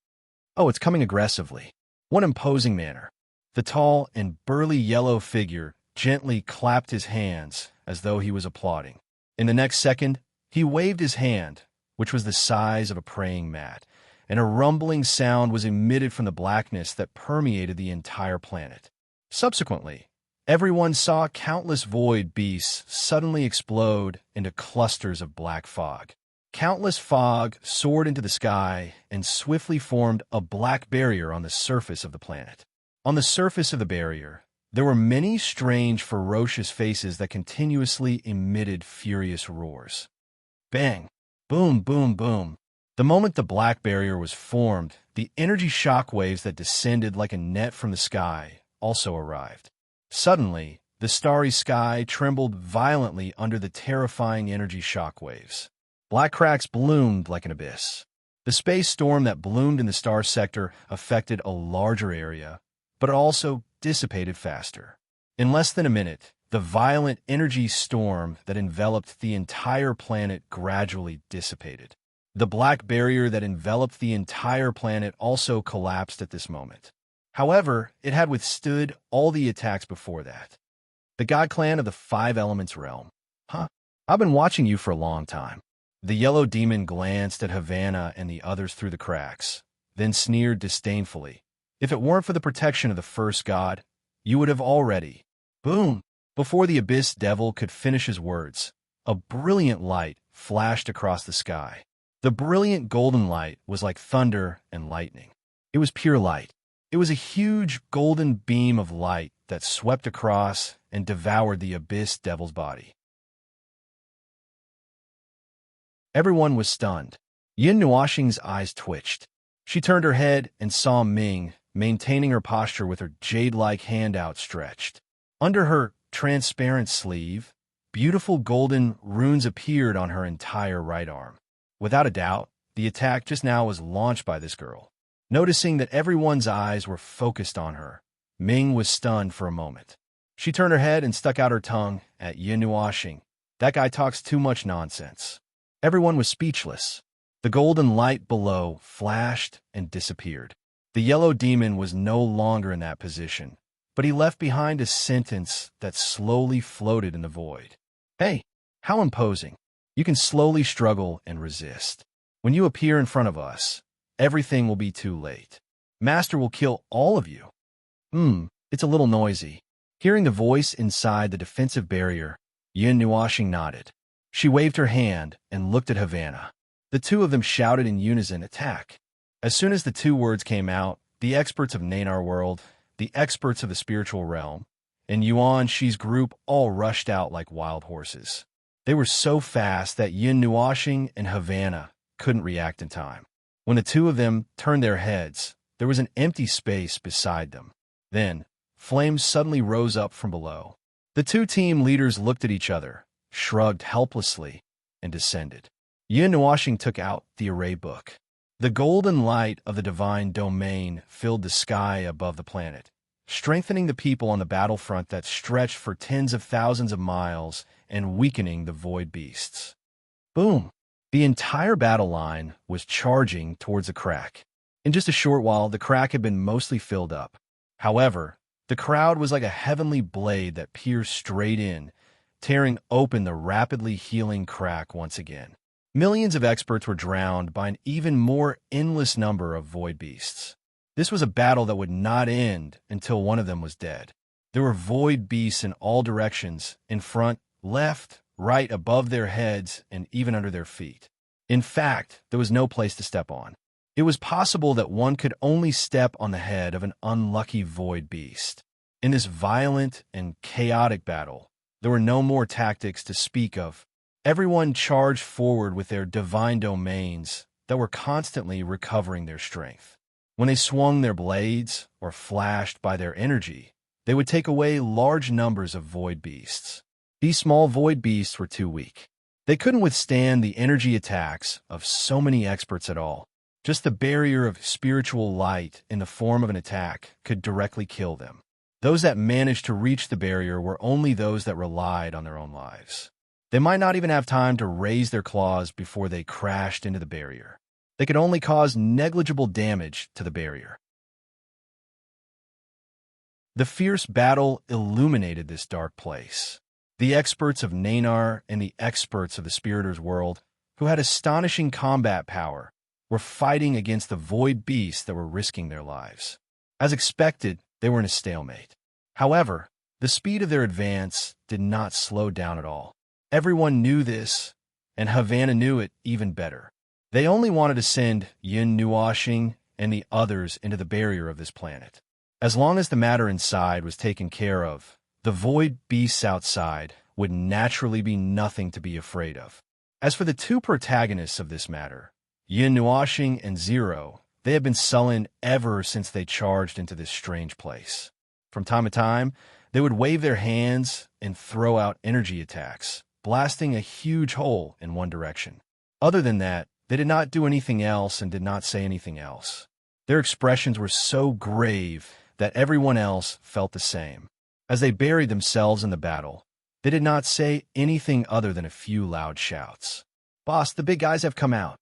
Oh, it's coming aggressively. What imposing manner. The tall and burly yellow figure gently clapped his hands as though he was applauding. In the next second, he waved his hand, which was the size of a praying mat, and a rumbling sound was emitted from the blackness that permeated the entire planet. Subsequently, everyone saw countless void beasts suddenly explode into clusters of black fog. Countless fog soared into the sky and swiftly formed a black barrier on the surface of the planet. On the surface of the barrier, there were many strange, ferocious faces that continuously emitted furious roars. Bang! Boom, boom, boom. The moment the black barrier was formed, the energy shock waves that descended like a net from the sky also arrived. Suddenly, the starry sky trembled violently under the terrifying energy shock waves. Black cracks bloomed like an abyss. The space storm that bloomed in the star sector affected a larger area, but it also dissipated faster. In less than a minute, the violent energy storm that enveloped the entire planet gradually dissipated. The black barrier that enveloped the entire planet also collapsed at this moment. However, it had withstood all the attacks before that. The God Clan of the Five Elements realm. Huh? I've been watching you for a long time. The yellow demon glanced at Havana and the others through the cracks, then sneered disdainfully. If it weren't for the protection of the first god, you would have already. Boom! Before the Abyss Devil could finish his words, a brilliant light flashed across the sky. The brilliant golden light was like thunder and lightning. It was pure light. It was a huge golden beam of light that swept across and devoured the Abyss Devil's body. Everyone was stunned. Yin Nuoxing's eyes twitched. She turned her head and saw Ming, maintaining her posture with her jade-like hand outstretched. Under her transparent sleeve, beautiful golden runes appeared on her entire right arm. Without a doubt, the attack just now was launched by this girl. Noticing that everyone's eyes were focused on her, Ming was stunned for a moment. She turned her head and stuck out her tongue at Yin Nuoxing. That guy talks too much nonsense. Everyone was speechless. The golden light below flashed and disappeared. The yellow demon was no longer in that position, but he left behind a sentence that slowly floated in the void. Hey, how imposing. You can slowly struggle and resist. When you appear in front of us, everything will be too late. Master will kill all of you. It's a little noisy. Hearing the voice inside the defensive barrier, Yin Nuoxing nodded. She waved her hand and looked at Havana. The two of them shouted in unison, "Attack!" As soon as the two words came out, the experts of Nanar World, the experts of the spiritual realm, and Yuan Shi's group all rushed out like wild horses. They were so fast that Yin Nuoxing and Havana couldn't react in time. When the two of them turned their heads, there was an empty space beside them. Then, flames suddenly rose up from below. The two team leaders looked at each other, shrugged helplessly, and descended. Yin Nuoxing took out the array book. The golden light of the divine domain filled the sky above the planet, strengthening the people on the battlefront that stretched for tens of thousands of miles and weakening the void beasts. Boom! The entire battle line was charging towards the crack. In just a short while, the crack had been mostly filled up. However, the crowd was like a heavenly blade that pierced straight in, tearing open the rapidly healing crack once again. Millions of experts were drowned by an even more endless number of void beasts. This was a battle that would not end until one of them was dead. There were void beasts in all directions, in front, left, right, above their heads, and even under their feet. In fact, there was no place to step on. It was possible that one could only step on the head of an unlucky void beast. In this violent and chaotic battle, there were no more tactics to speak of. Everyone charged forward with their divine domains that were constantly recovering their strength. When they swung their blades or flashed by their energy, they would take away large numbers of void beasts. These small void beasts were too weak. They couldn't withstand the energy attacks of so many experts at all. Just the barrier of spiritual light in the form of an attack could directly kill them. Those that managed to reach the barrier were only those that relied on their own lives. They might not even have time to raise their claws before they crashed into the barrier. They could only cause negligible damage to the barrier. The fierce battle illuminated this dark place. The experts of Nanar and the experts of the Spiriters world, who had astonishing combat power, were fighting against the void beasts that were risking their lives. As expected, they were in a stalemate. However, the speed of their advance did not slow down at all. Everyone knew this, and Havana knew it even better. They only wanted to send Yin Nuashing and the others into the barrier of this planet. As long as the matter inside was taken care of, the void beasts outside would naturally be nothing to be afraid of. As for the two protagonists of this matter, Yin Nuashing and Zero, they had been sullen ever since they charged into this strange place. From time to time, they would wave their hands and throw out energy attacks, blasting a huge hole in one direction. Other than that, they did not do anything else and did not say anything else. Their expressions were so grave that everyone else felt the same. As they buried themselves in the battle, they did not say anything other than a few loud shouts. "Boss, the big guys have come out."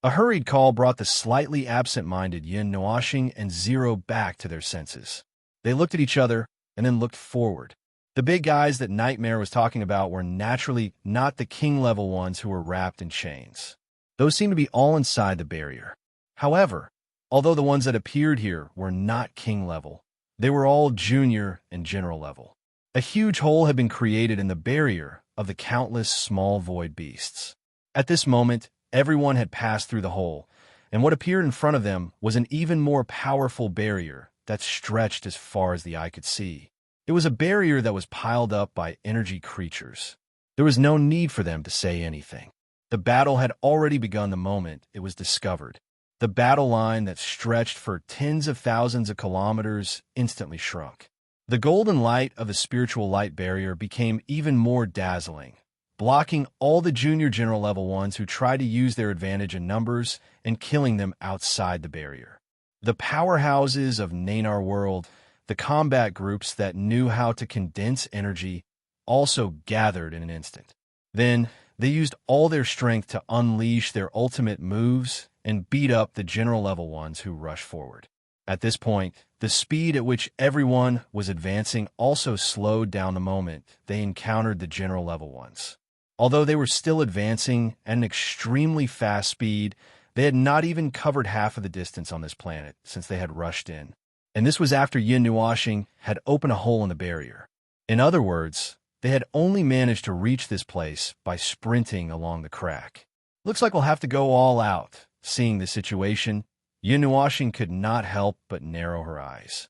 A hurried call brought the slightly absent-minded Yin Nuashing and Zero back to their senses. They looked at each other and then looked forward. The big guys that Nightmare was talking about were naturally not the king-level ones who were wrapped in chains. Those seemed to be all inside the barrier. However, although the ones that appeared here were not king-level, they were all junior and general level. A huge hole had been created in the barrier of the countless small void beasts. At this moment, everyone had passed through the hole, and what appeared in front of them was an even more powerful barrier that stretched as far as the eye could see. It was a barrier that was piled up by energy creatures. There was no need for them to say anything. The battle had already begun the moment it was discovered. The battle line that stretched for tens of thousands of kilometers instantly shrunk. The golden light of the spiritual light barrier became even more dazzling, blocking all the junior general level ones who tried to use their advantage in numbers and killing them outside the barrier. The powerhouses of Nanar world, the combat groups that knew how to condense energy, also gathered in an instant. Then, they used all their strength to unleash their ultimate moves and beat up the general level ones who rushed forward. At this point, the speed at which everyone was advancing also slowed down the moment they encountered the general level ones. Although they were still advancing at an extremely fast speed, they had not even covered half of the distance on this planet since they had rushed in. And this was after Yin Nuashing had opened a hole in the barrier. In other words, they had only managed to reach this place by sprinting along the crack. "Looks like we'll have to go all out." Seeing the situation, Yin Nuashing could not help but narrow her eyes.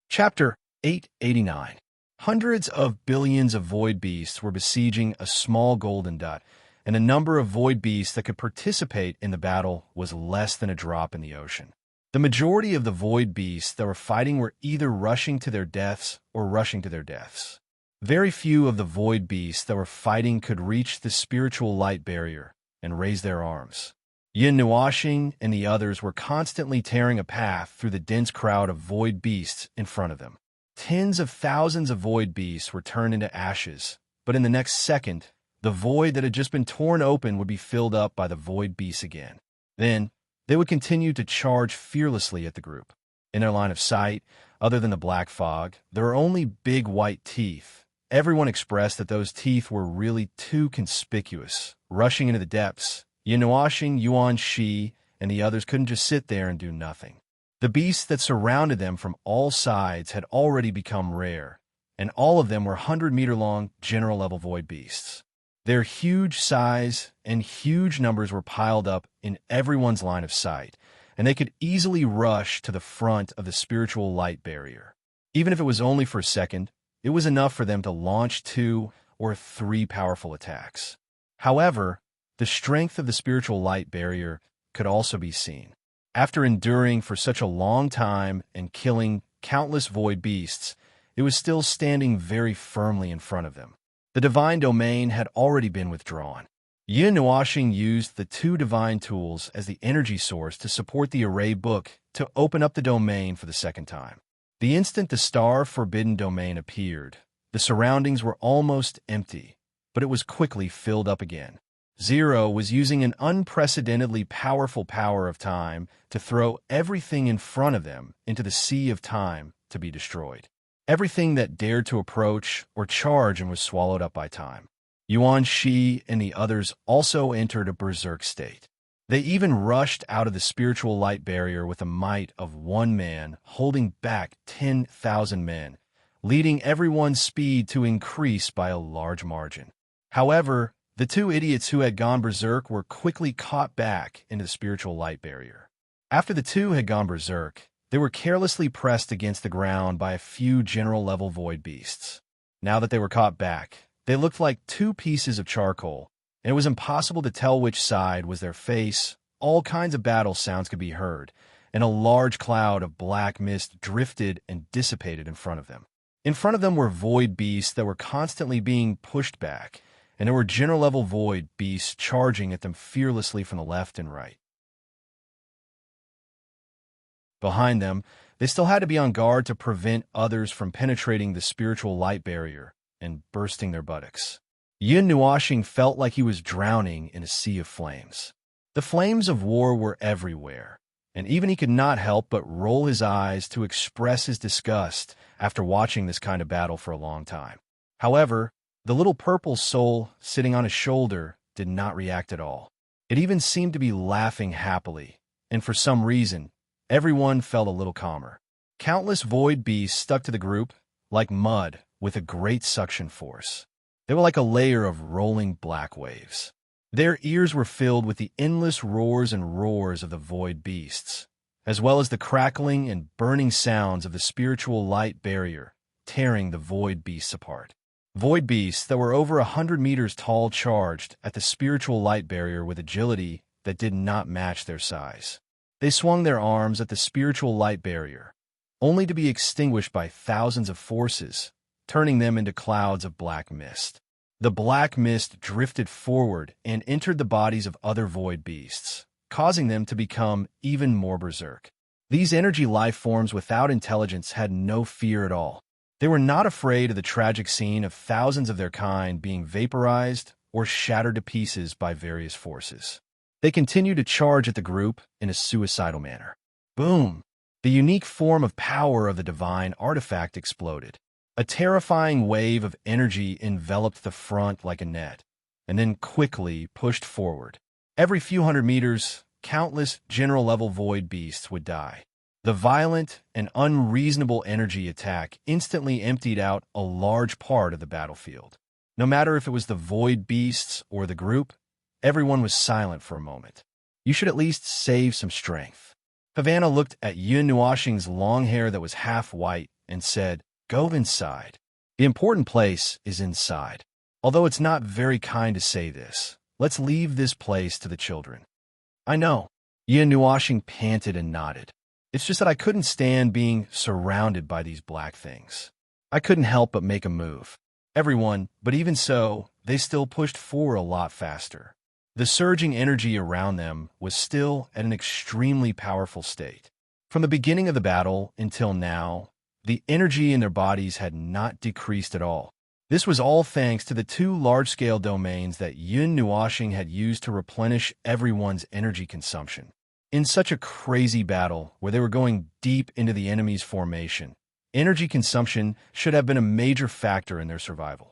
Chapter 889. Hundreds of billions of void beasts were besieging a small golden dot, and the number of void beasts that could participate in the battle was less than a drop in the ocean. The majority of the void beasts that were fighting were either rushing to their deaths or rushing to their deaths. Very few of the void beasts that were fighting could reach the spiritual light barrier and raise their arms. Yin Nuashing and the others were constantly tearing a path through the dense crowd of void beasts in front of them. Tens of thousands of void beasts were turned into ashes, but in the next second, the void that had just been torn open would be filled up by the void beasts again. Then, they would continue to charge fearlessly at the group. In their line of sight, other than the black fog, there were only big white teeth. Everyone expressed that those teeth were really too conspicuous. Rushing into the depths, Yin Nuashing, Yuan Shi, and the others couldn't just sit there and do nothing. The beasts that surrounded them from all sides had already become rare, and all of them were 100-meter-long general-level void beasts. Their huge size and huge numbers were piled up in everyone's line of sight, and they could easily rush to the front of the spiritual light barrier. Even if it was only for a second, it was enough for them to launch 2 or 3 powerful attacks. However, the strength of the spiritual light barrier could also be seen. After enduring for such a long time and killing countless void beasts, it was still standing very firmly in front of them. The divine domain had already been withdrawn. Yin Nuashing used the two divine tools as the energy source to support the array book to open up the domain for the second time. The instant the star forbidden domain appeared, the surroundings were almost empty, but it was quickly filled up again. Zero was using an unprecedentedly powerful power of time to throw everything in front of them into the sea of time to be destroyed. Everything that dared to approach or charge and was swallowed up by time. Yuan Shi and the others also entered a berserk state. They even rushed out of the spiritual light barrier with the might of one man, holding back 10,000 men, leading everyone's speed to increase by a large margin. However, the two idiots who had gone berserk were quickly caught back into the spiritual light barrier. After the two had gone berserk, they were carelessly pressed against the ground by a few general-level void beasts. Now that they were caught back, they looked like two pieces of charcoal, and it was impossible to tell which side was their face. All kinds of battle sounds could be heard, and a large cloud of black mist drifted and dissipated in front of them. In front of them were void beasts that were constantly being pushed back, and there were general-level void beasts charging at them fearlessly from the left and right. Behind them, they still had to be on guard to prevent others from penetrating the spiritual light barrier and bursting their buttocks. Yin Nuashing felt like he was drowning in a sea of flames. The flames of war were everywhere, and even he could not help but roll his eyes to express his disgust after watching this kind of battle for a long time. However, the little purple soul sitting on his shoulder did not react at all. It even seemed to be laughing happily, and for some reason, everyone felt a little calmer. Countless void beasts stuck to the group like mud with a great suction force. They were like a layer of rolling black waves. Their ears were filled with the endless roars and roars of the void beasts, as well as the crackling and burning sounds of the spiritual light barrier tearing the void beasts apart. Void beasts that were over 100 meters tall charged at the spiritual light barrier with agility that did not match their size. They swung their arms at the spiritual light barrier, only to be extinguished by thousands of forces, turning them into clouds of black mist. The black mist drifted forward and entered the bodies of other void beasts, causing them to become even more berserk. These energy life forms without intelligence had no fear at all. They were not afraid of the tragic scene of thousands of their kind being vaporized or shattered to pieces by various forces. They continued to charge at the group in a suicidal manner. Boom! The unique form of power of the divine artifact exploded. A terrifying wave of energy enveloped the front like a net, and then quickly pushed forward. Every few hundred meters, countless general-level void beasts would die. The violent and unreasonable energy attack instantly emptied out a large part of the battlefield. No matter if it was the void beasts or the group, everyone was silent for a moment. You should at least save some strength. Havana looked at Yun Nuashing's long hair that was half white and said, "Go inside. The important place is inside. Although it's not very kind to say this, let's leave this place to the children." "I know." Yun Nuashing panted and nodded. "It's just that I couldn't stand being surrounded by these black things. I couldn't help but make a move." Everyone, but even so, they still pushed forward a lot faster. The surging energy around them was still at an extremely powerful state. From the beginning of the battle until now, the energy in their bodies had not decreased at all. This was all thanks to the two large-scale domains that Yun Nuashing had used to replenish everyone's energy consumption. In such a crazy battle, where they were going deep into the enemy's formation, energy consumption should have been a major factor in their survival.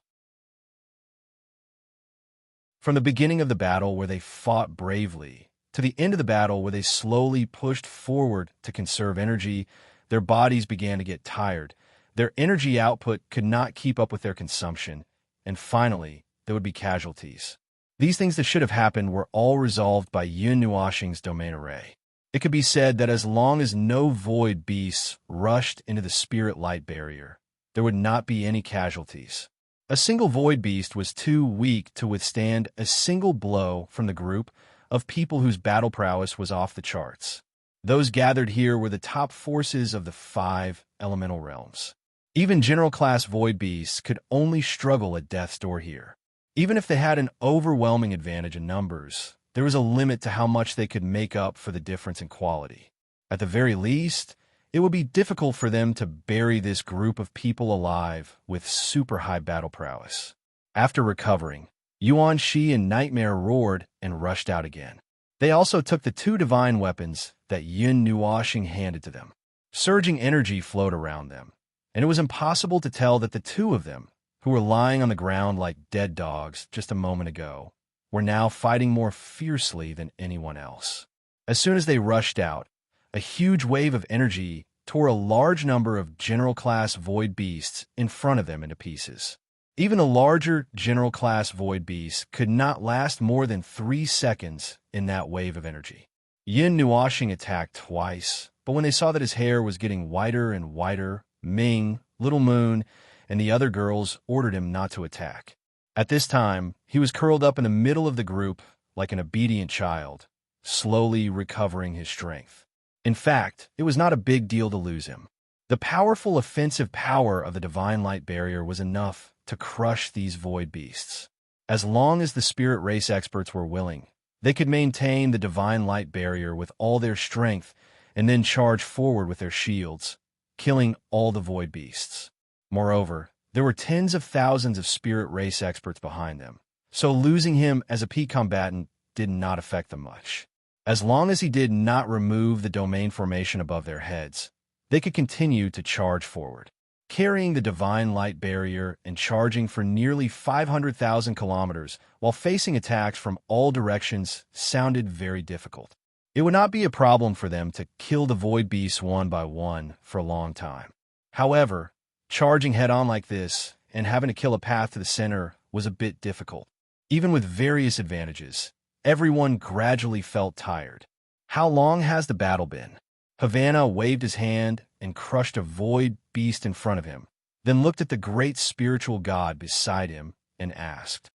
From the beginning of the battle, where they fought bravely, to the end of the battle, where they slowly pushed forward to conserve energy, their bodies began to get tired. Their energy output could not keep up with their consumption, and finally, there would be casualties. These things that should have happened were all resolved by Yun Nuashing's domain array. It could be said that as long as no void beasts rushed into the spirit light barrier, there would not be any casualties. A single void beast was too weak to withstand a single blow from the group of people whose battle prowess was off the charts. Those gathered here were the top forces of the 5 elemental realms. Even general-class void beasts could only struggle at death's door here. Even if they had an overwhelming advantage in numbers, there was a limit to how much they could make up for the difference in quality. At the very least, it would be difficult for them to bury this group of people alive with super high battle prowess. After recovering, Yuan Shi and Nightmare roared and rushed out again. They also took the two divine weapons that Yin Nuoxing handed to them. Surging energy flowed around them, and it was impossible to tell that the two of them, who were lying on the ground like dead dogs just a moment ago, were now fighting more fiercely than anyone else. As soon as they rushed out, a huge wave of energy tore a large number of general-class void beasts in front of them into pieces. Even a larger general-class void beast could not last more than 3 seconds in that wave of energy. Yin Nuoxing attacked twice, but when they saw that his hair was getting whiter and whiter, Ming, Little Moon, and the other girls ordered him not to attack. At this time, he was curled up in the middle of the group like an obedient child, slowly recovering his strength. In fact, it was not a big deal to lose him. The powerful offensive power of the Divine Light Barrier was enough to crush these void beasts. As long as the spirit race experts were willing, they could maintain the Divine Light Barrier with all their strength and then charge forward with their shields, killing all the void beasts. Moreover, there were tens of thousands of spirit race experts behind them, so losing him as a peak combatant did not affect them much. As long as he did not remove the domain formation above their heads, they could continue to charge forward. Carrying the Divine Light Barrier and charging for nearly 500,000 kilometers while facing attacks from all directions sounded very difficult. It would not be a problem for them to kill the void beasts one by one for a long time. However, charging head-on like this and having to kill a path to the center was a bit difficult. Even with various advantages, everyone gradually felt tired. How long has the battle been? Havana waved his hand and crushed a void beast in front of him, then looked at the great spiritual god beside him and asked,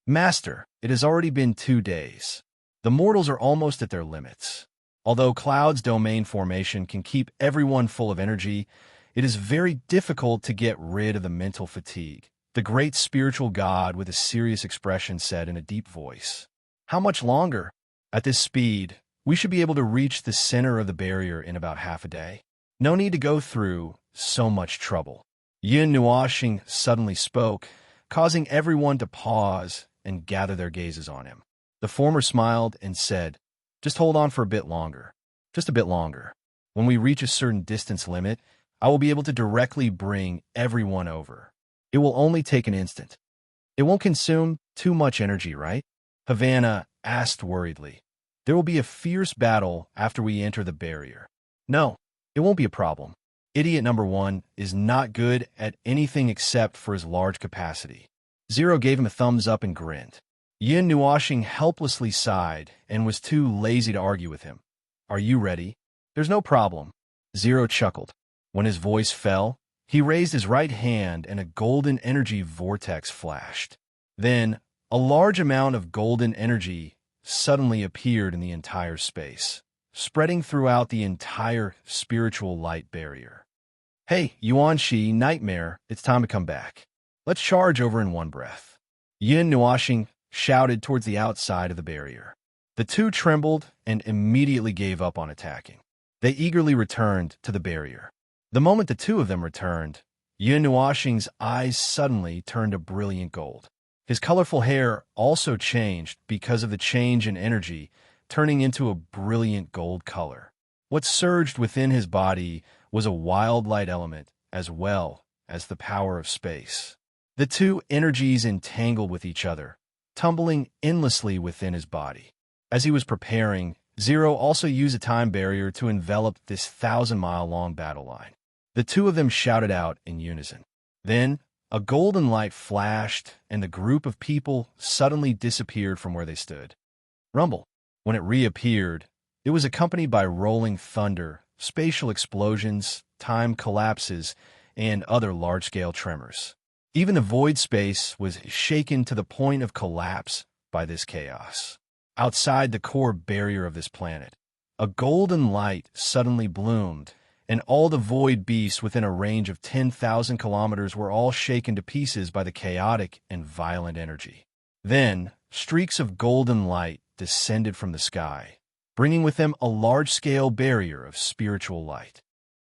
"Master, it has already been 2 days. The mortals are almost at their limits. Although Cloud's domain formation can keep everyone full of energy, it is very difficult to get rid of the mental fatigue," the great spiritual god with a serious expression said in a deep voice. "How much longer? At this speed, we should be able to reach the center of the barrier in about half a day. No need to go through so much trouble." Yin Nuoxing suddenly spoke, causing everyone to pause and gather their gazes on him. The former smiled and said, "Just hold on for a bit longer. Just a bit longer. When we reach a certain distance limit, I will be able to directly bring everyone over. It will only take an instant. It won't consume too much energy, right?" Havana asked worriedly. "There will be a fierce battle after we enter the barrier." "No, it won't be a problem. Idiot number 1 is not good at anything except for his large capacity." Zero gave him a thumbs up and grinned. Yin Nuoxing helplessly sighed and was too lazy to argue with him. "Are you ready?" "There's no problem." Zero chuckled. When his voice fell, he raised his right hand and a golden energy vortex flashed. Then, a large amount of golden energy suddenly appeared in the entire space, spreading throughout the entire spiritual light barrier. "Hey, Yuan Shi, Nightmare, it's time to come back. Let's charge over in one breath." Yin Nuoxing shouted towards the outside of the barrier. The two trembled and immediately gave up on attacking. They eagerly returned to the barrier. The moment the two of them returned, Yin Nuoxing's eyes suddenly turned a brilliant gold. His colorful hair also changed because of the change in energy, turning into a brilliant gold color. What surged within his body was a wild light element as well as the power of space. The two energies entangled with each other, tumbling endlessly within his body. As he was preparing, Zero also used a time barrier to envelop this 1,000-mile-long battle line. The two of them shouted out in unison. Then, a golden light flashed, and the group of people suddenly disappeared from where they stood. Rumble. When it reappeared, it was accompanied by rolling thunder, spatial explosions, time collapses, and other large-scale tremors. Even the void space was shaken to the point of collapse by this chaos. Outside the core barrier of this planet, a golden light suddenly bloomed, and all the void beasts within a range of 10,000 kilometers were all shaken to pieces by the chaotic and violent energy. Then, streaks of golden light descended from the sky, bringing with them a large-scale barrier of spiritual light.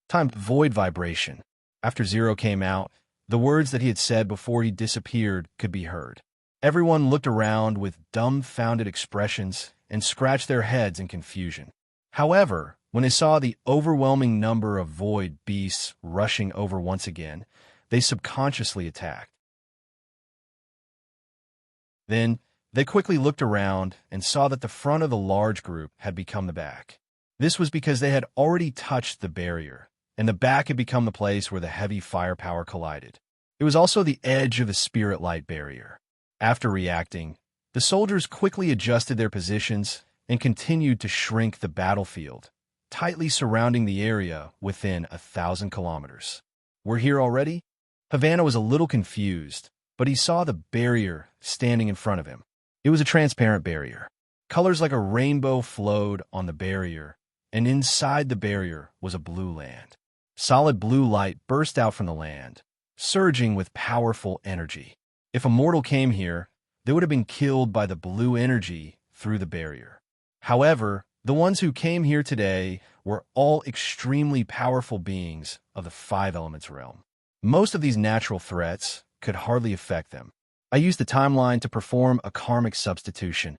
Timed void vibration. After Zero came out, the words that he had said before he disappeared could be heard. Everyone looked around with dumbfounded expressions and scratched their heads in confusion. However, when they saw the overwhelming number of void beasts rushing over once again, they subconsciously attacked. Then, they quickly looked around and saw that the front of the large group had become the back. This was because they had already touched the barrier, and the back had become the place where the heavy firepower collided. It was also the edge of the spirit light barrier. After reacting, the soldiers quickly adjusted their positions and continued to shrink the battlefield, tightly surrounding the area within 1,000 kilometers. "We're here already?" Havana was a little confused, but he saw the barrier standing in front of him. It was a transparent barrier. Colors like a rainbow flowed on the barrier, and inside the barrier was a blue land. Solid blue light burst out from the land, surging with powerful energy. If a mortal came here, they would have been killed by the blue energy through the barrier. However, the ones who came here today were all extremely powerful beings of the five elements realm. Most of these natural threats could hardly affect them. I used the timeline to perform a karmic substitution.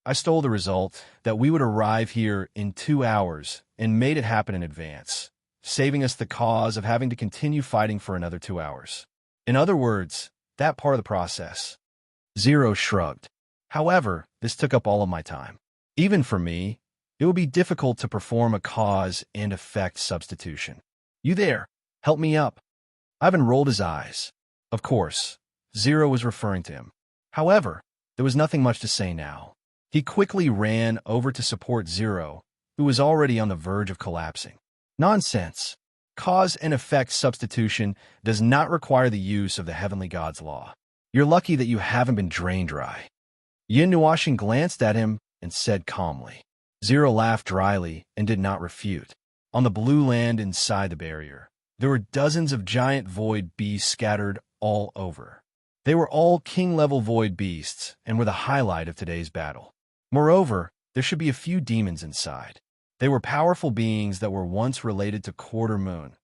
I stole the result that we would arrive here in 2 hours and made it happen in advance, saving us the cause of having to continue fighting for another 2 hours. In other words, that part of the process. Zero shrugged. However, this took up all of my time. Even for me, it would be difficult to perform a cause and effect substitution. "You there, help me up." Ivan rolled his eyes. Of course, Zero was referring to him. However, there was nothing much to say now. He quickly ran over to support Zero, who was already on the verge of collapsing. Nonsense. Cause and effect substitution does not require the use of the heavenly god's law. You're lucky that you haven't been drained dry. Yin Nuashin glanced at him and said calmly. Zero laughed dryly and did not refute. On the blue land inside the barrier, there were dozens of giant void beasts scattered all over. They were all king-level void beasts and were the highlight of today's battle. Moreover, there should be a few demons inside. They were powerful beings that were once related to Quarter Moon.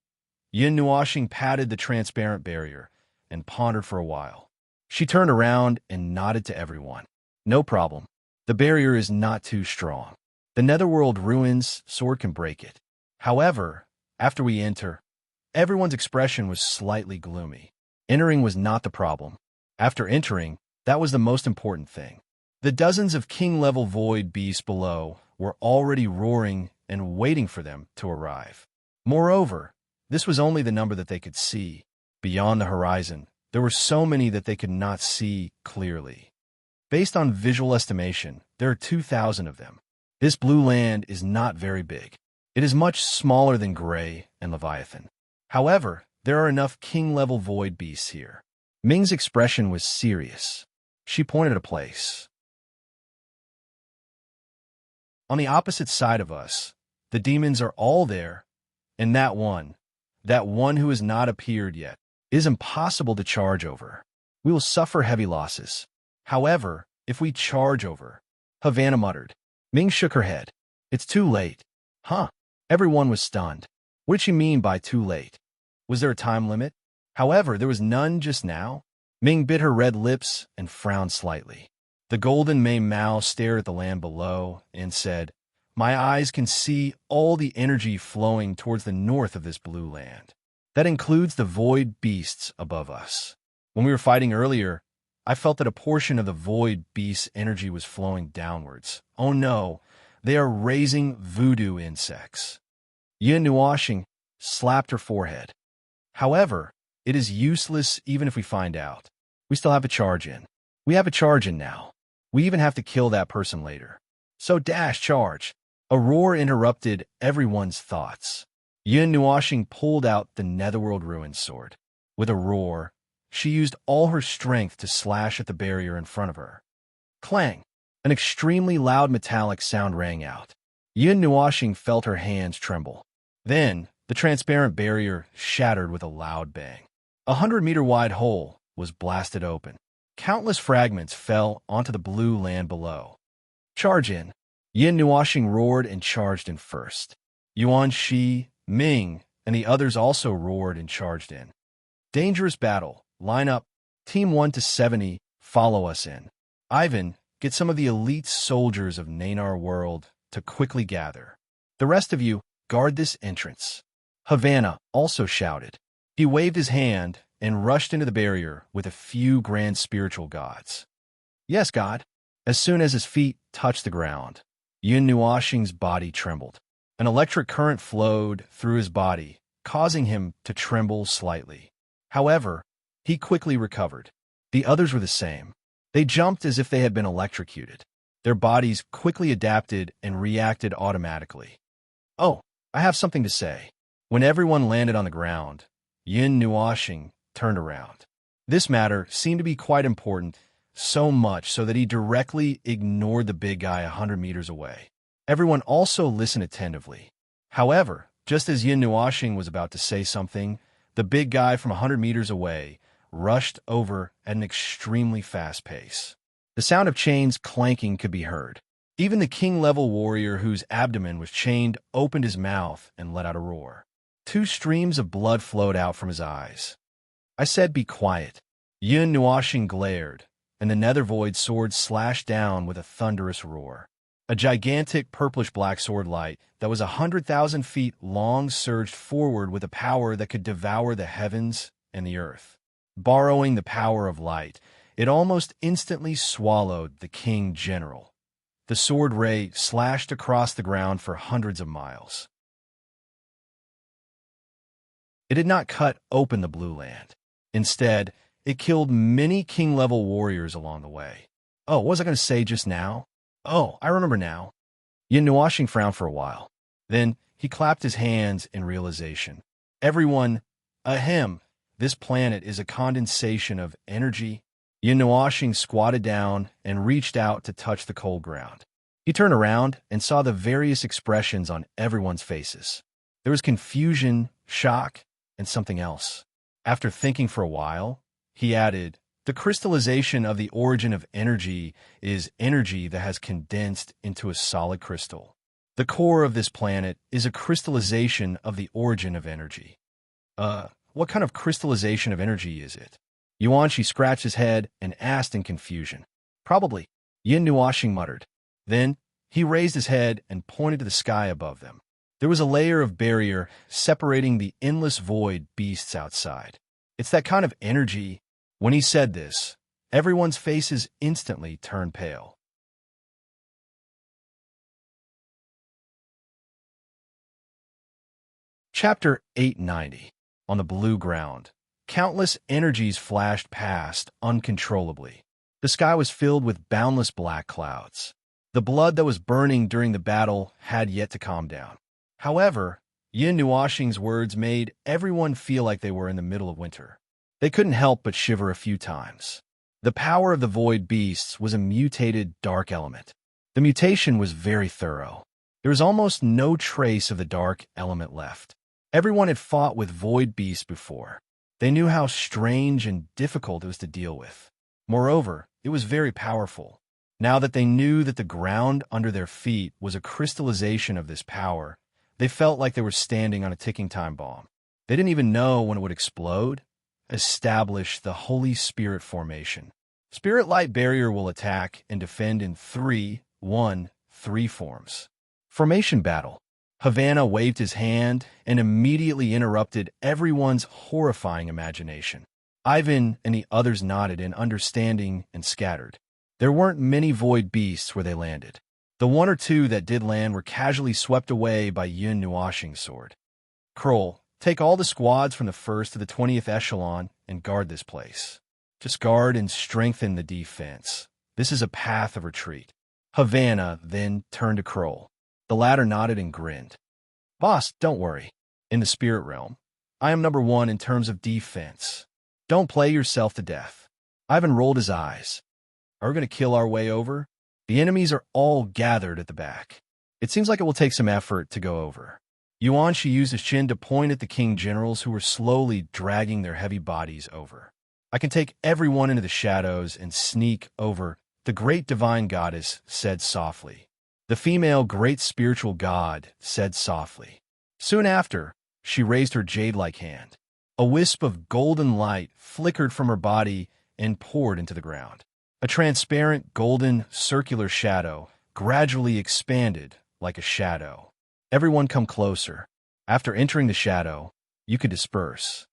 Yin Nuashing patted the transparent barrier and pondered for a while. She turned around and nodded to everyone. "No problem. The barrier is not too strong. The Netherworld ruins, sword can break it. However, after we enter," everyone's expression was slightly gloomy. Entering was not the problem. After entering, that was the most important thing. The dozens of king-level void beasts below were already roaring and waiting for them to arrive. Moreover, this was only the number that they could see. Beyond the horizon, there were so many that they could not see clearly. Based on visual estimation, there are 2,000 of them. This blue land is not very big. It is much smaller than Gray and Leviathan. However, there are enough king-level void beasts here. Ming's expression was serious. She pointed at a place. On the opposite side of us, the demons are all there, and that one who has not appeared yet, is impossible to charge over. We will suffer heavy losses. However, if we charge over, Havana muttered. Ming shook her head. It's too late. Huh? Everyone was stunned. What did she mean by too late? Was there a time limit? However, there was none just now. Ming bit her red lips and frowned slightly. The golden Mei Mao stared at the land below and said, "My eyes can see all the energy flowing towards the north of this blue land. That includes the void beasts above us. When we were fighting earlier, I felt that a portion of the void beast's energy was flowing downwards. Oh no, they are raising voodoo insects." Yin Nuashing slapped her forehead. "However, it is useless even if we find out. We still have a charge in. We have a charge in now. We even have to kill that person later. So dash charge." A roar interrupted everyone's thoughts. Yin Nuashing pulled out the Netherworld Ruin sword. With a roar, she used all her strength to slash at the barrier in front of her. Clang! An extremely loud metallic sound rang out. Yin Nuashing felt her hands tremble. Then, The transparent barrier shattered with a loud bang. 100-meter-wide hole was blasted open. Countless fragments fell onto the blue land below. Charge in! Yin Nuoxing roared and charged in first. Yuan Shi, Ming, and the others also roared and charged in. Dangerous battle. Line up. Team 1 to 70, follow us in. Ivan, get some of the elite soldiers of Nanar World to quickly gather. The rest of you, guard this entrance. Havana also shouted. He waved his hand and rushed into the barrier with a few grand spiritual gods. Yes, God. As soon as his feet touched the ground, Yin Nuoxing's body trembled. An electric current flowed through his body, causing him to tremble slightly. However, he quickly recovered. The others were the same. They jumped as if they had been electrocuted. Their bodies quickly adapted and reacted automatically. Oh, I have something to say. When everyone landed on the ground, Yin Nuoxing turned around. This matter seemed to be quite important, so much so that he directly ignored the big guy 100 meters away. Everyone also listened attentively. However, just as Yin Nuoxing was about to say something, the big guy from 100 meters away rushed over at an extremely fast pace. The sound of chains clanking could be heard. Even the king-level warrior whose abdomen was chained opened his mouth and let out a roar. 2 streams of blood flowed out from his eyes. I said, be quiet. Yin Nuoxing glared, and the nether void sword slashed down with a thunderous roar. A gigantic purplish-black sword light that was 100,000 feet long surged forward with a power that could devour the heavens and the earth. Borrowing the power of light, it almost instantly swallowed the king general. The sword ray slashed across the ground for hundreds of miles. It did not cut open the blue land. Instead, it killed many king-level warriors along the way. Oh, what was I going to say just now? Oh, I remember now. Yin Nuoxing frowned for a while. Then he clapped his hands in realization. Everyone, ahem, this planet is a condensation of energy. Yin Nuoxing squatted down and reached out to touch the cold ground. He turned around and saw the various expressions on everyone's faces. There was confusion, shock, and something else. After thinking for a while, he added, the crystallization of the origin of energy is energy that has condensed into a solid crystal. The core of this planet is a crystallization of the origin of energy. What kind of crystallization of energy is it? Yuanshi scratched his head and asked in confusion. Probably, Yin Nuoxing muttered. Then, he raised his head and pointed to the sky above them. There was a layer of barrier separating the endless void beasts outside. It's that kind of energy. When he said this, everyone's faces instantly turned pale. Chapter 890. On the blue ground, countless energies flashed past uncontrollably. The sky was filled with boundless black clouds. The blood that was burning during the battle had yet to calm down. However, Yin Nuoxing's words made everyone feel like they were in the middle of winter. They couldn't help but shiver a few times. The power of the void beasts was a mutated dark element. The mutation was very thorough. There was almost no trace of the dark element left. Everyone had fought with void beasts before. They knew how strange and difficult it was to deal with. Moreover, it was very powerful. Now that they knew that the ground under their feet was a crystallization of this power, they felt like they were standing on a ticking time bomb. They didn't even know when it would explode. Establish the Holy Spirit formation. Spirit Light Barrier will attack and defend in 3-1-3 forms. Formation Battle. Havana waved his hand and immediately interrupted everyone's horrifying imagination. Ivan and the others nodded in understanding and scattered. There weren't many void beasts where they landed. The 1 or 2 that did land were casually swept away by Yin Nuoxing's sword. Kroll, take all the squads from the 1st to the 20th echelon and guard this place. Just guard and strengthen the defense. This is a path of retreat. Havana then turned to Kroll. The latter nodded and grinned. Boss, don't worry. In the spirit realm, I am number 1 in terms of defense. Don't play yourself to death. Ivan rolled his eyes. Are we going to kill our way over? The enemies are all gathered at the back. It seems like it will take some effort to go over. Yuan-Shi used his chin to point at the king generals who were slowly dragging their heavy bodies over. I can take everyone into the shadows and sneak over, the great divine goddess said softly. The female great spiritual god said softly. Soon after, she raised her jade-like hand. A wisp of golden light flickered from her body and poured into the ground. A transparent, golden, circular shadow gradually expanded like a shadow. Everyone come closer. After entering the shadow, you could disperse.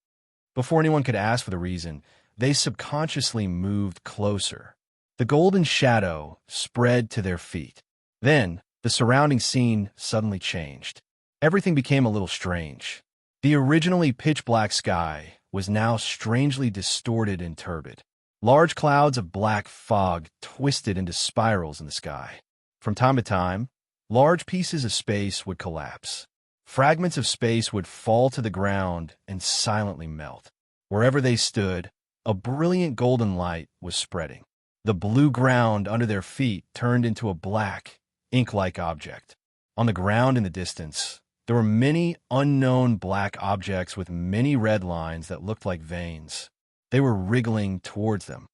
Before anyone could ask for the reason, they subconsciously moved closer. The golden shadow spread to their feet. Then, the surrounding scene suddenly changed. Everything became a little strange. The originally pitch-black sky was now strangely distorted and turbid. Large clouds of black fog twisted into spirals in the sky. From time to time, large pieces of space would collapse. Fragments of space would fall to the ground and silently melt. Wherever they stood, a brilliant golden light was spreading. The blue ground under their feet turned into a black, ink-like object. On the ground in the distance, there were many unknown black objects with many red lines that looked like veins. They were wriggling towards them.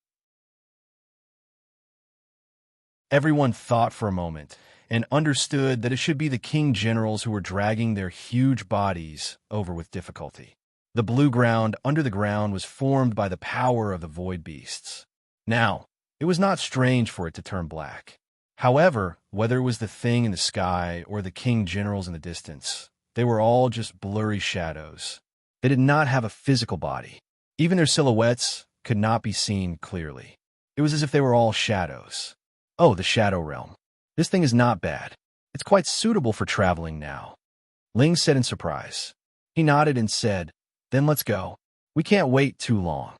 Everyone thought for a moment and understood that it should be the king generals who were dragging their huge bodies over with difficulty. The blue ground under the ground was formed by the power of the void beasts. Now, it was not strange for it to turn black. However, whether it was the thing in the sky or the king generals in the distance, they were all just blurry shadows. They did not have a physical body. Even their silhouettes could not be seen clearly. It was as if they were all shadows. Oh, the shadow realm. This thing is not bad. It's quite suitable for traveling now. Ling said in surprise. He nodded and said, Then let's go. We can't wait too long.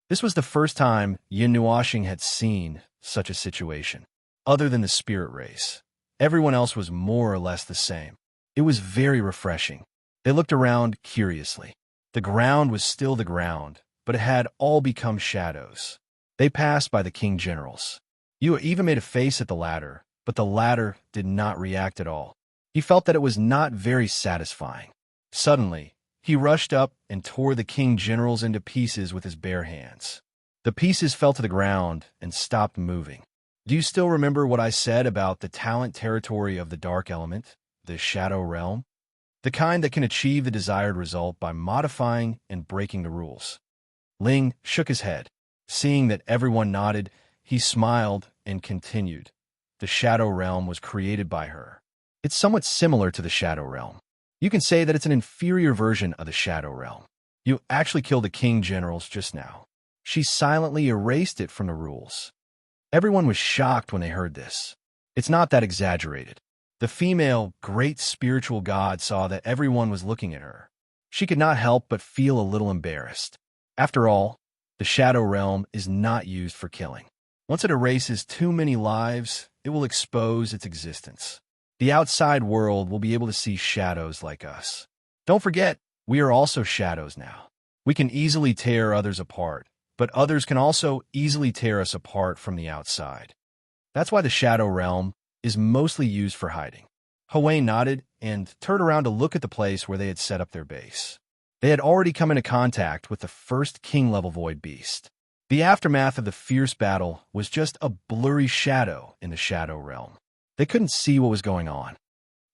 This was the first time Yin Nuoxing had seen such a situation. Other than the spirit race, everyone else was more or less the same. It was very refreshing. They looked around curiously. The ground was still the ground, but it had all become shadows. They passed by the king generals. Yu even made a face at the latter, but the latter did not react at all. He felt that it was not very satisfying. Suddenly, he rushed up and tore the king generals into pieces with his bare hands. The pieces fell to the ground and stopped moving. Do you still remember what I said about the talent territory of the dark element, the shadow realm? The kind that can achieve the desired result by modifying and breaking the rules. Ling shook his head. Seeing that everyone nodded, he smiled and continued. The shadow realm was created by her. It's somewhat similar to the shadow realm. You can say that it's an inferior version of the shadow realm. You actually killed the king generals just now. She silently erased it from the rules. Everyone was shocked when they heard this. It's not that exaggerated. The female, great spiritual god saw that everyone was looking at her. She could not help but feel a little embarrassed. After all, the shadow realm is not used for killing. Once it erases too many lives, it will expose its existence. The outside world will be able to see shadows like us. Don't forget, we are also shadows now. We can easily tear others apart, but others can also easily tear us apart from the outside. That's why the shadow realm is mostly used for hiding. Huey nodded and turned around to look at the place where they had set up their base. They had already come into contact with the first king-level void beast. The aftermath of the fierce battle was just a blurry shadow in the shadow realm. They couldn't see what was going on.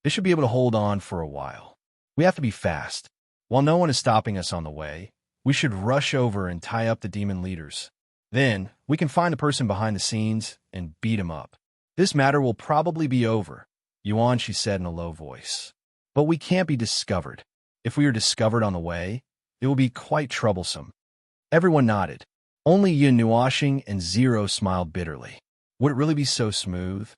They should be able to hold on for a while. We have to be fast. While no one is stopping us on the way, we should rush over and tie up the demon leaders. Then, we can find the person behind the scenes and beat him up. This matter will probably be over, Yuan-Shi said in a low voice. But we can't be discovered. If we are discovered on the way, it will be quite troublesome. Everyone nodded. Only Yin Nuoxing and Zero smiled bitterly. Would it really be so smooth?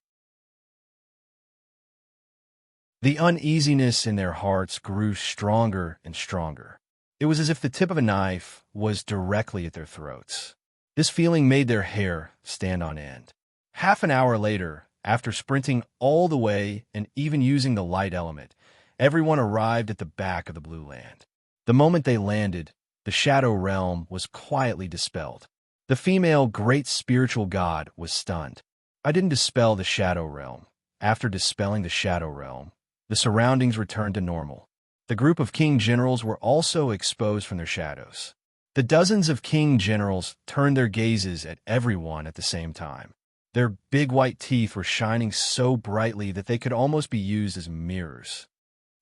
The uneasiness in their hearts grew stronger and stronger. It was as if the tip of a knife was directly at their throats. This feeling made their hair stand on end. Half an hour later, after sprinting all the way and even using the light element, everyone arrived at the back of the Blue Land. The moment they landed, the shadow realm was quietly dispelled. The female great spiritual god was stunned. I didn't dispel the shadow realm. After dispelling the shadow realm, the surroundings returned to normal. The group of king generals were also exposed from their shadows. The dozens of king generals turned their gazes at everyone at the same time. Their big white teeth were shining so brightly that they could almost be used as mirrors.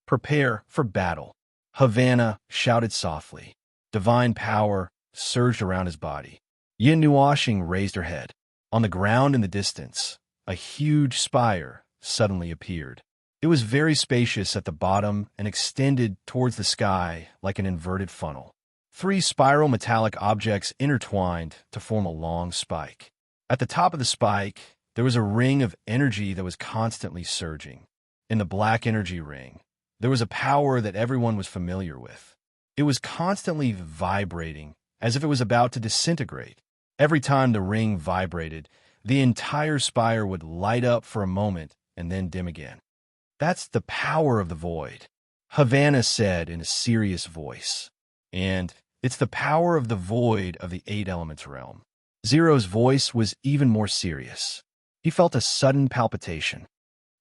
"Prepare for battle," Havana shouted softly. Divine power surged around his body. Yin Nuoxing raised her head. On the ground in the distance, a huge spire suddenly appeared. It was very spacious at the bottom and extended towards the sky like an inverted funnel. 3 spiral metallic objects intertwined to form a long spike. At the top of the spike, there was a ring of energy that was constantly surging. In the black energy ring, there was a power that everyone was familiar with. It was constantly vibrating, as if it was about to disintegrate. Every time the ring vibrated, the entire spire would light up for a moment and then dim again. "That's the power of the void," Havana said in a serious voice. "And it's the power of the void of the 8 elements realm." Zero's voice was even more serious. He felt a sudden palpitation.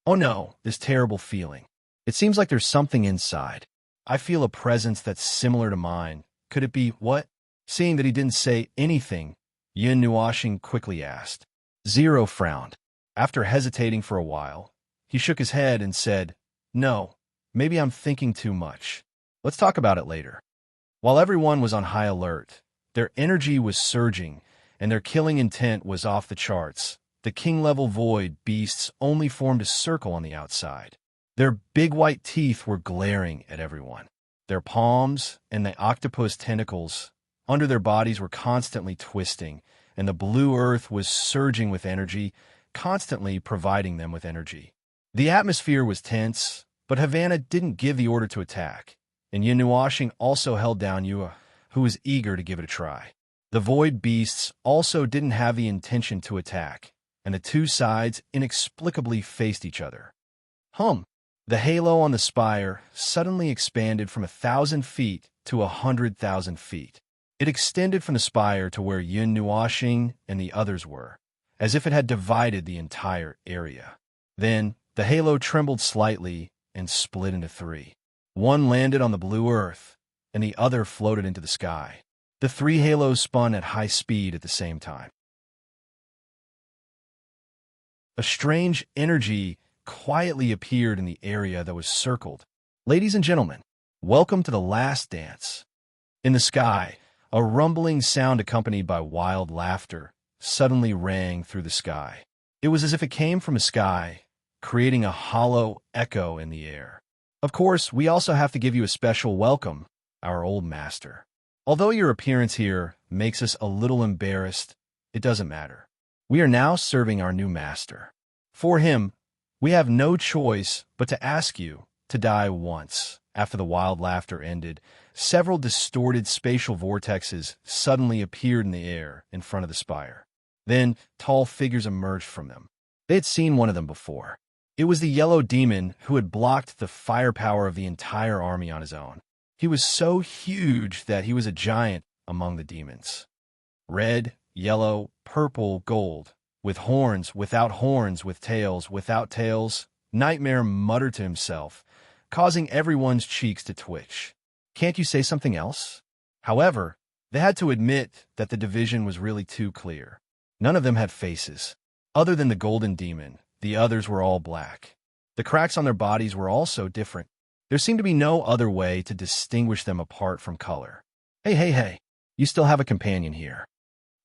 "Oh no, this terrible feeling. It seems like there's something inside. I feel a presence that's similar to mine. Could it be what?" Seeing that he didn't say anything, Yin Nuoxing quickly asked. Zero frowned. After hesitating for a while, he shook his head and said, "No, maybe I'm thinking too much. Let's talk about it later." While everyone was on high alert, their energy was surging, and their killing intent was off the charts. The king-level void beasts only formed a circle on the outside. Their big white teeth were glaring at everyone. Their palms and the octopus tentacles under their bodies were constantly twisting, and the blue earth was surging with energy, constantly providing them with energy. The atmosphere was tense, but Havana didn't give the order to attack, and Yin Nuoxing also held down Yua, who was eager to give it a try. The void beasts also didn't have the intention to attack, and the two sides inexplicably faced each other. The halo on the spire suddenly expanded from 1,000 feet to 100,000 feet. It extended from the spire to where Yin Nuoxing and the others were, as if it had divided the entire area. Then, the halo trembled slightly and split into 3. One landed on the blue earth, and the other floated into the sky. The 3 halos spun at high speed at the same time. A strange energy quietly appeared in the area that was circled. "Ladies and gentlemen, welcome to the last dance." In the sky, a rumbling sound accompanied by wild laughter suddenly rang through the sky. It was as if it came from a sky, creating a hollow echo in the air. "Of course, we also have to give you a special welcome, our old master. Although your appearance here makes us a little embarrassed, it doesn't matter. We are now serving our new master. For him, we have no choice but to ask you to die once." After the wild laughter ended, several distorted spatial vortexes suddenly appeared in the air in front of the spire. Then, tall figures emerged from them. They had seen one of them before. It was the yellow demon who had blocked the firepower of the entire army on his own. He was so huge that he was a giant among the demons. Red, yellow, purple, gold, with horns, without horns, with tails, without tails, Nightmare muttered to himself, causing everyone's cheeks to twitch. "Can't you say something else?" However, they had to admit that the division was really too clear. None of them had faces. Other than the golden demon, the others were all black. The cracks on their bodies were also different. There seemed to be no other way to distinguish them apart from color. Hey, you still have a companion here."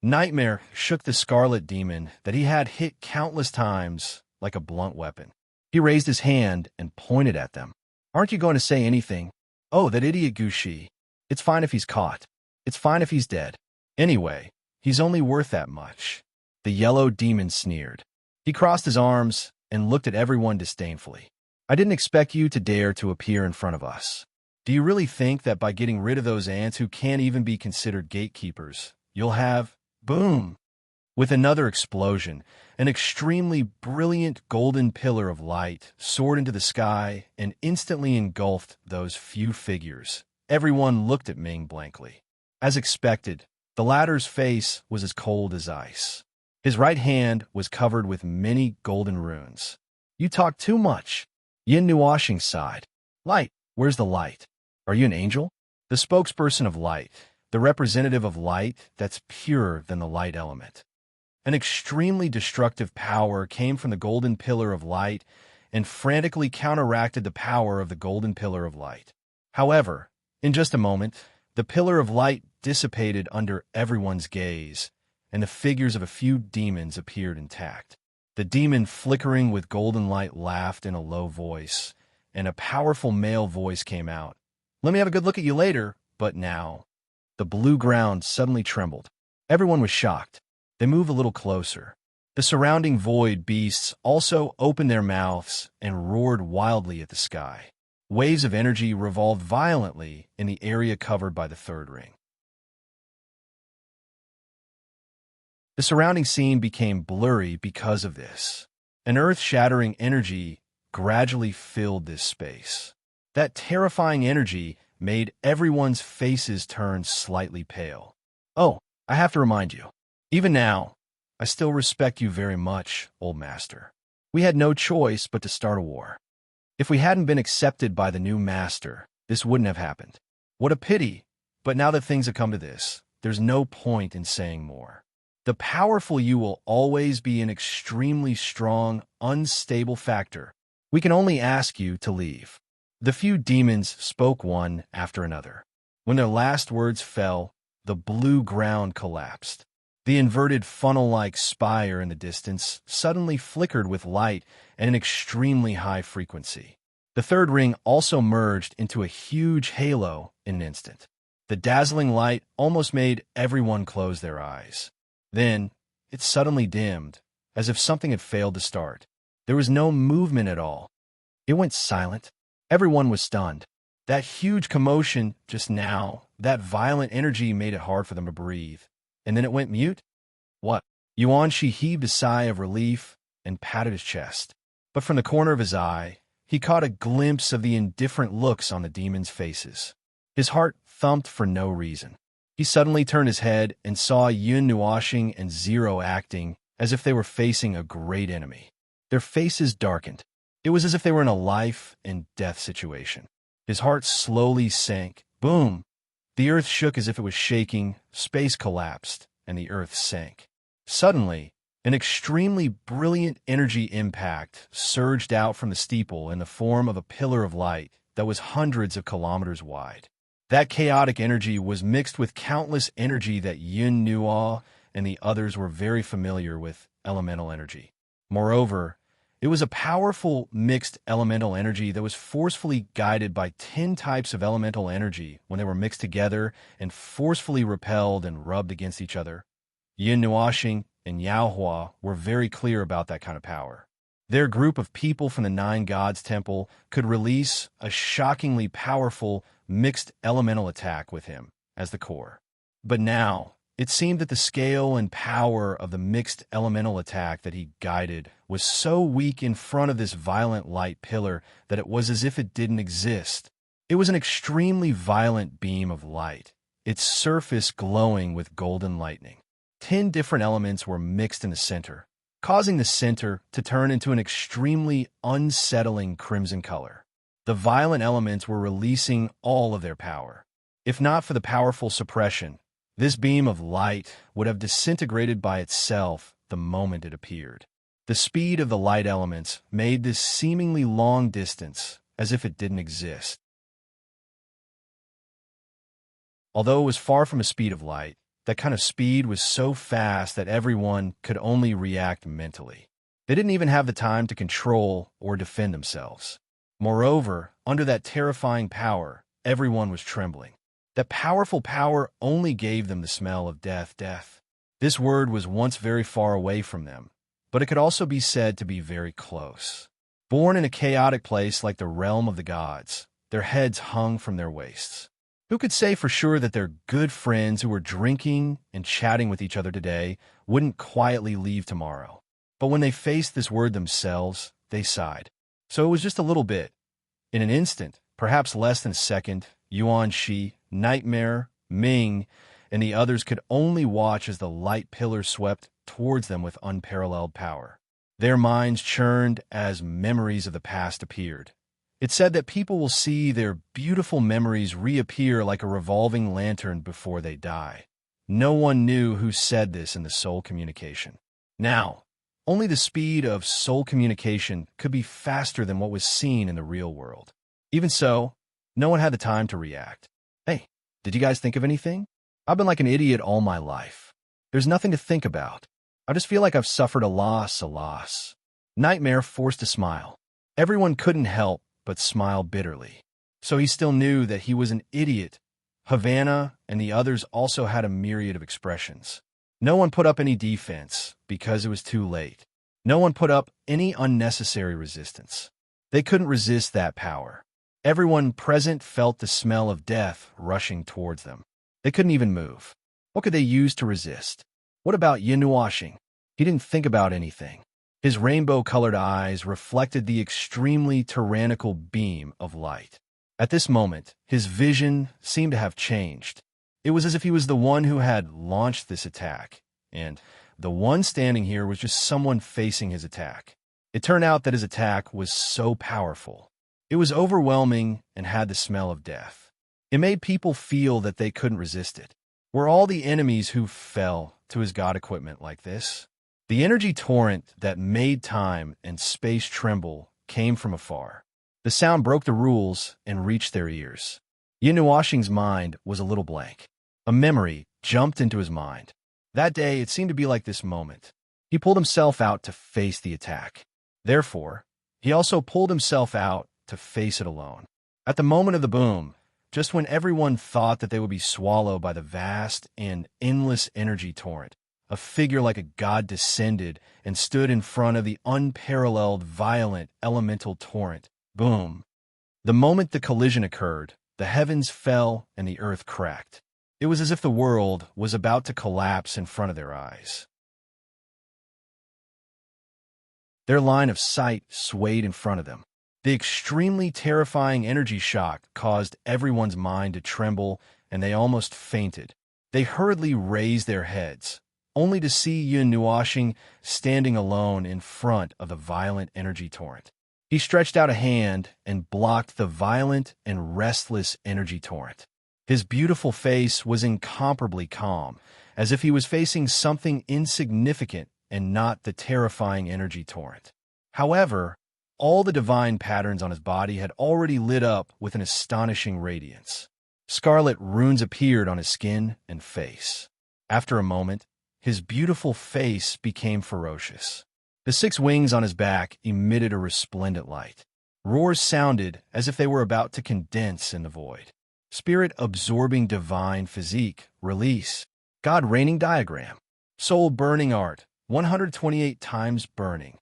Nightmare shook the scarlet demon that he had hit countless times like a blunt weapon. He raised his hand and pointed at them. "Aren't you going to say anything? Oh, that idiot Gushi. It's fine if he's caught. It's fine if he's dead. Anyway, he's only worth that much." The yellow demon sneered. He crossed his arms and looked at everyone disdainfully. "I didn't expect you to dare to appear in front of us. Do you really think that by getting rid of those ants who can't even be considered gatekeepers, you'll have—" Boom! With another explosion, an extremely brilliant golden pillar of light soared into the sky and instantly engulfed those few figures. Everyone looked at Ming blankly. As expected, the latter's face was as cold as ice. His right hand was covered with many golden runes. "You talk too much." Yin Nuoxing sighed. "Light, where's the light?" Are you an angel? The spokesperson of light, the representative of light that's purer than the light element. An extremely destructive power came from the golden pillar of light and frantically counteracted the power of the golden pillar of light. However, in just a moment, the pillar of light dissipated under everyone's gaze, and the figures of a few demons appeared intact. The demon flickering with golden light laughed in a low voice, and a powerful male voice came out. Let me have a good look at you later, but now. The blue ground suddenly trembled. Everyone was shocked. They moved a little closer. The surrounding void beasts also opened their mouths and roared wildly at the sky. Waves of energy revolved violently in the area covered by the third ring. The surrounding scene became blurry because of this. An earth-shattering energy gradually filled this space. That terrifying energy made everyone's faces turn slightly pale. Oh, I have to remind you, even now, I still respect you very much, old master. We had no choice but to start a war. If we hadn't been accepted by the new master, this wouldn't have happened. What a pity, but now that things have come to this, there's no point in saying more. The powerful you will always be an extremely strong, unstable factor. We can only ask you to leave. The few demons spoke one after another. When their last words fell, the blue ground collapsed. The inverted funnel-like spire in the distance suddenly flickered with light at an extremely high frequency. The third ring also merged into a huge halo in an instant. The dazzling light almost made everyone close their eyes. Then, it suddenly dimmed, as if something had failed to start. There was no movement at all. It went silent. Everyone was stunned. That huge commotion just now, that violent energy made it hard for them to breathe. And then it went mute? What? Yuanshi heaved a sigh of relief and patted his chest. But from the corner of his eye, he caught a glimpse of the indifferent looks on the demons' faces. His heart thumped for no reason. He suddenly turned his head and saw Yun Nuashing and Zero acting as if they were facing a great enemy. Their faces darkened. It was as if they were in a life and death situation. His heart slowly sank. Boom! The earth shook as if it was shaking, space collapsed, and the earth sank. Suddenly, an extremely brilliant energy impact surged out from the steeple in the form of a pillar of light that was hundreds of kilometers wide. That chaotic energy was mixed with countless energy that Yun Nuo and the others were very familiar with, elemental energy. Moreover, it was a powerful mixed elemental energy that was forcefully guided by 10 types of elemental energy when they were mixed together and forcefully repelled and rubbed against each other. Yin Nuashing and Yaohua were very clear about that kind of power. Their group of people from the Nine Gods Temple could release a shockingly powerful mixed elemental attack with him as the core. But now, it seemed that the scale and power of the mixed elemental attack that he guided was so weak in front of this violent light pillar that it was as if it didn't exist. It was an extremely violent beam of light, its surface glowing with golden lightning. 10 different elements were mixed in the center, causing the center to turn into an extremely unsettling crimson color. The violent elements were releasing all of their power. If not for the powerful suppression, this beam of light would have disintegrated by itself the moment it appeared. The speed of the light elements made this seemingly long distance as if it didn't exist. Although it was far from a speed of light, that kind of speed was so fast that everyone could only react mentally. They didn't even have the time to control or defend themselves. Moreover, under that terrifying power, everyone was trembling. That powerful power only gave them the smell of death. This word was once very far away from them, but it could also be said to be very close. Born in a chaotic place like the realm of the gods, their heads hung from their waists. Who could say for sure that their good friends who were drinking and chatting with each other today wouldn't quietly leave tomorrow? But when they faced this word themselves, they sighed. So it was just a little bit. In an instant, perhaps less than a second, Yuan Shi, Nightmare, Ming, and the others could only watch as the light pillar swept towards them with unparalleled power. Their minds churned as memories of the past appeared. It said that people will see their beautiful memories reappear like a revolving lantern before they die. No one knew who said this in the soul communication. Now, only the speed of soul communication could be faster than what was seen in the real world. Even so, no one had the time to react. Hey, did you guys think of anything? I've been like an idiot all my life. There's nothing to think about. I just feel like I've suffered a loss. Nightmare forced a smile. Everyone couldn't help but smile bitterly. So he still knew that he was an idiot. Havana and the others also had a myriad of expressions. No one put up any defense because it was too late. No one put up any unnecessary resistance. They couldn't resist that power. Everyone present felt the smell of death rushing towards them. They couldn't even move. What could they use to resist? What about Yinuashing? He didn't think about anything. His rainbow-colored eyes reflected the extremely tyrannical beam of light. At this moment, his vision seemed to have changed. It was as if he was the one who had launched this attack, and the one standing here was just someone facing his attack. It turned out that his attack was so powerful. It was overwhelming and had the smell of death. It made people feel that they couldn't resist it. Were all the enemies who fell to his god equipment like this? The energy torrent that made time and space tremble came from afar. The sound broke the rules and reached their ears. Yinuashing's mind was a little blank. A memory jumped into his mind. That day, it seemed to be like this moment. He pulled himself out to face the attack. Therefore, he also pulled himself out to face it alone. At the moment of the boom, just when everyone thought that they would be swallowed by the vast and endless energy torrent, a figure like a god descended and stood in front of the unparalleled, violent, elemental torrent. Boom. The moment the collision occurred, the heavens fell and the earth cracked. It was as if the world was about to collapse in front of their eyes. Their line of sight swayed in front of them. The extremely terrifying energy shock caused everyone's mind to tremble, and they almost fainted. They hurriedly raised their heads, only to see Yinuashing standing alone in front of the violent energy torrent. He stretched out a hand and blocked the violent and restless energy torrent. His beautiful face was incomparably calm, as if he was facing something insignificant and not the terrifying energy torrent. However, all the divine patterns on his body had already lit up with an astonishing radiance. Scarlet runes appeared on his skin and face. After a moment, his beautiful face became ferocious. The 6 wings on his back emitted a resplendent light. Roars sounded as if they were about to condense in the void. Spirit-absorbing divine physique, release. God-reigning diagram. Soul-burning art, 128 times burning.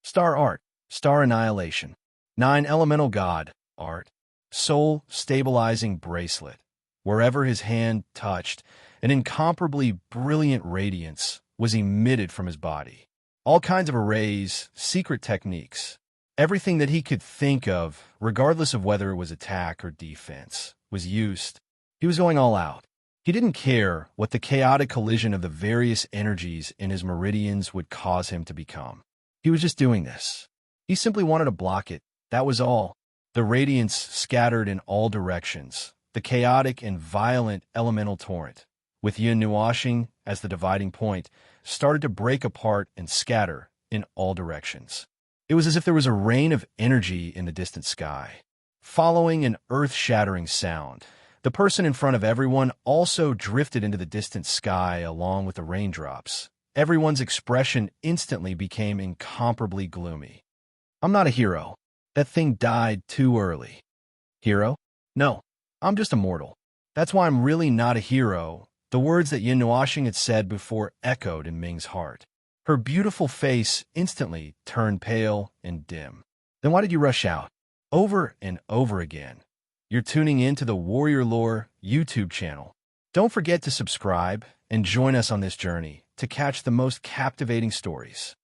Star art, star annihilation. 9 elemental god, art. Soul-stabilizing bracelet. Wherever his hand touched, an incomparably brilliant radiance was emitted from his body. All kinds of arrays, secret techniques, everything that he could think of, regardless of whether it was attack or defense, was used. He was going all out. He didn't care what the chaotic collision of the various energies in his meridians would cause him to become. He was just doing this. He simply wanted to block it. That was all. The radiance scattered in all directions, the chaotic and violent elemental torrent, with Yinuashing as the dividing point, started to break apart and scatter in all directions. It was as if there was a rain of energy in the distant sky. Following an earth-shattering sound, the person in front of everyone also drifted into the distant sky along with the raindrops. Everyone's expression instantly became incomparably gloomy. I'm not a hero. That thing died too early. Hero? No, I'm just a mortal. That's why I'm really not a hero. The words that Yinuashing had said before echoed in Ming's heart. Her beautiful face instantly turned pale and dim. Then why did you rush out? Over and over again. You're tuning in to the Warrior Lore YouTube channel. Don't forget to subscribe and join us on this journey to catch the most captivating stories.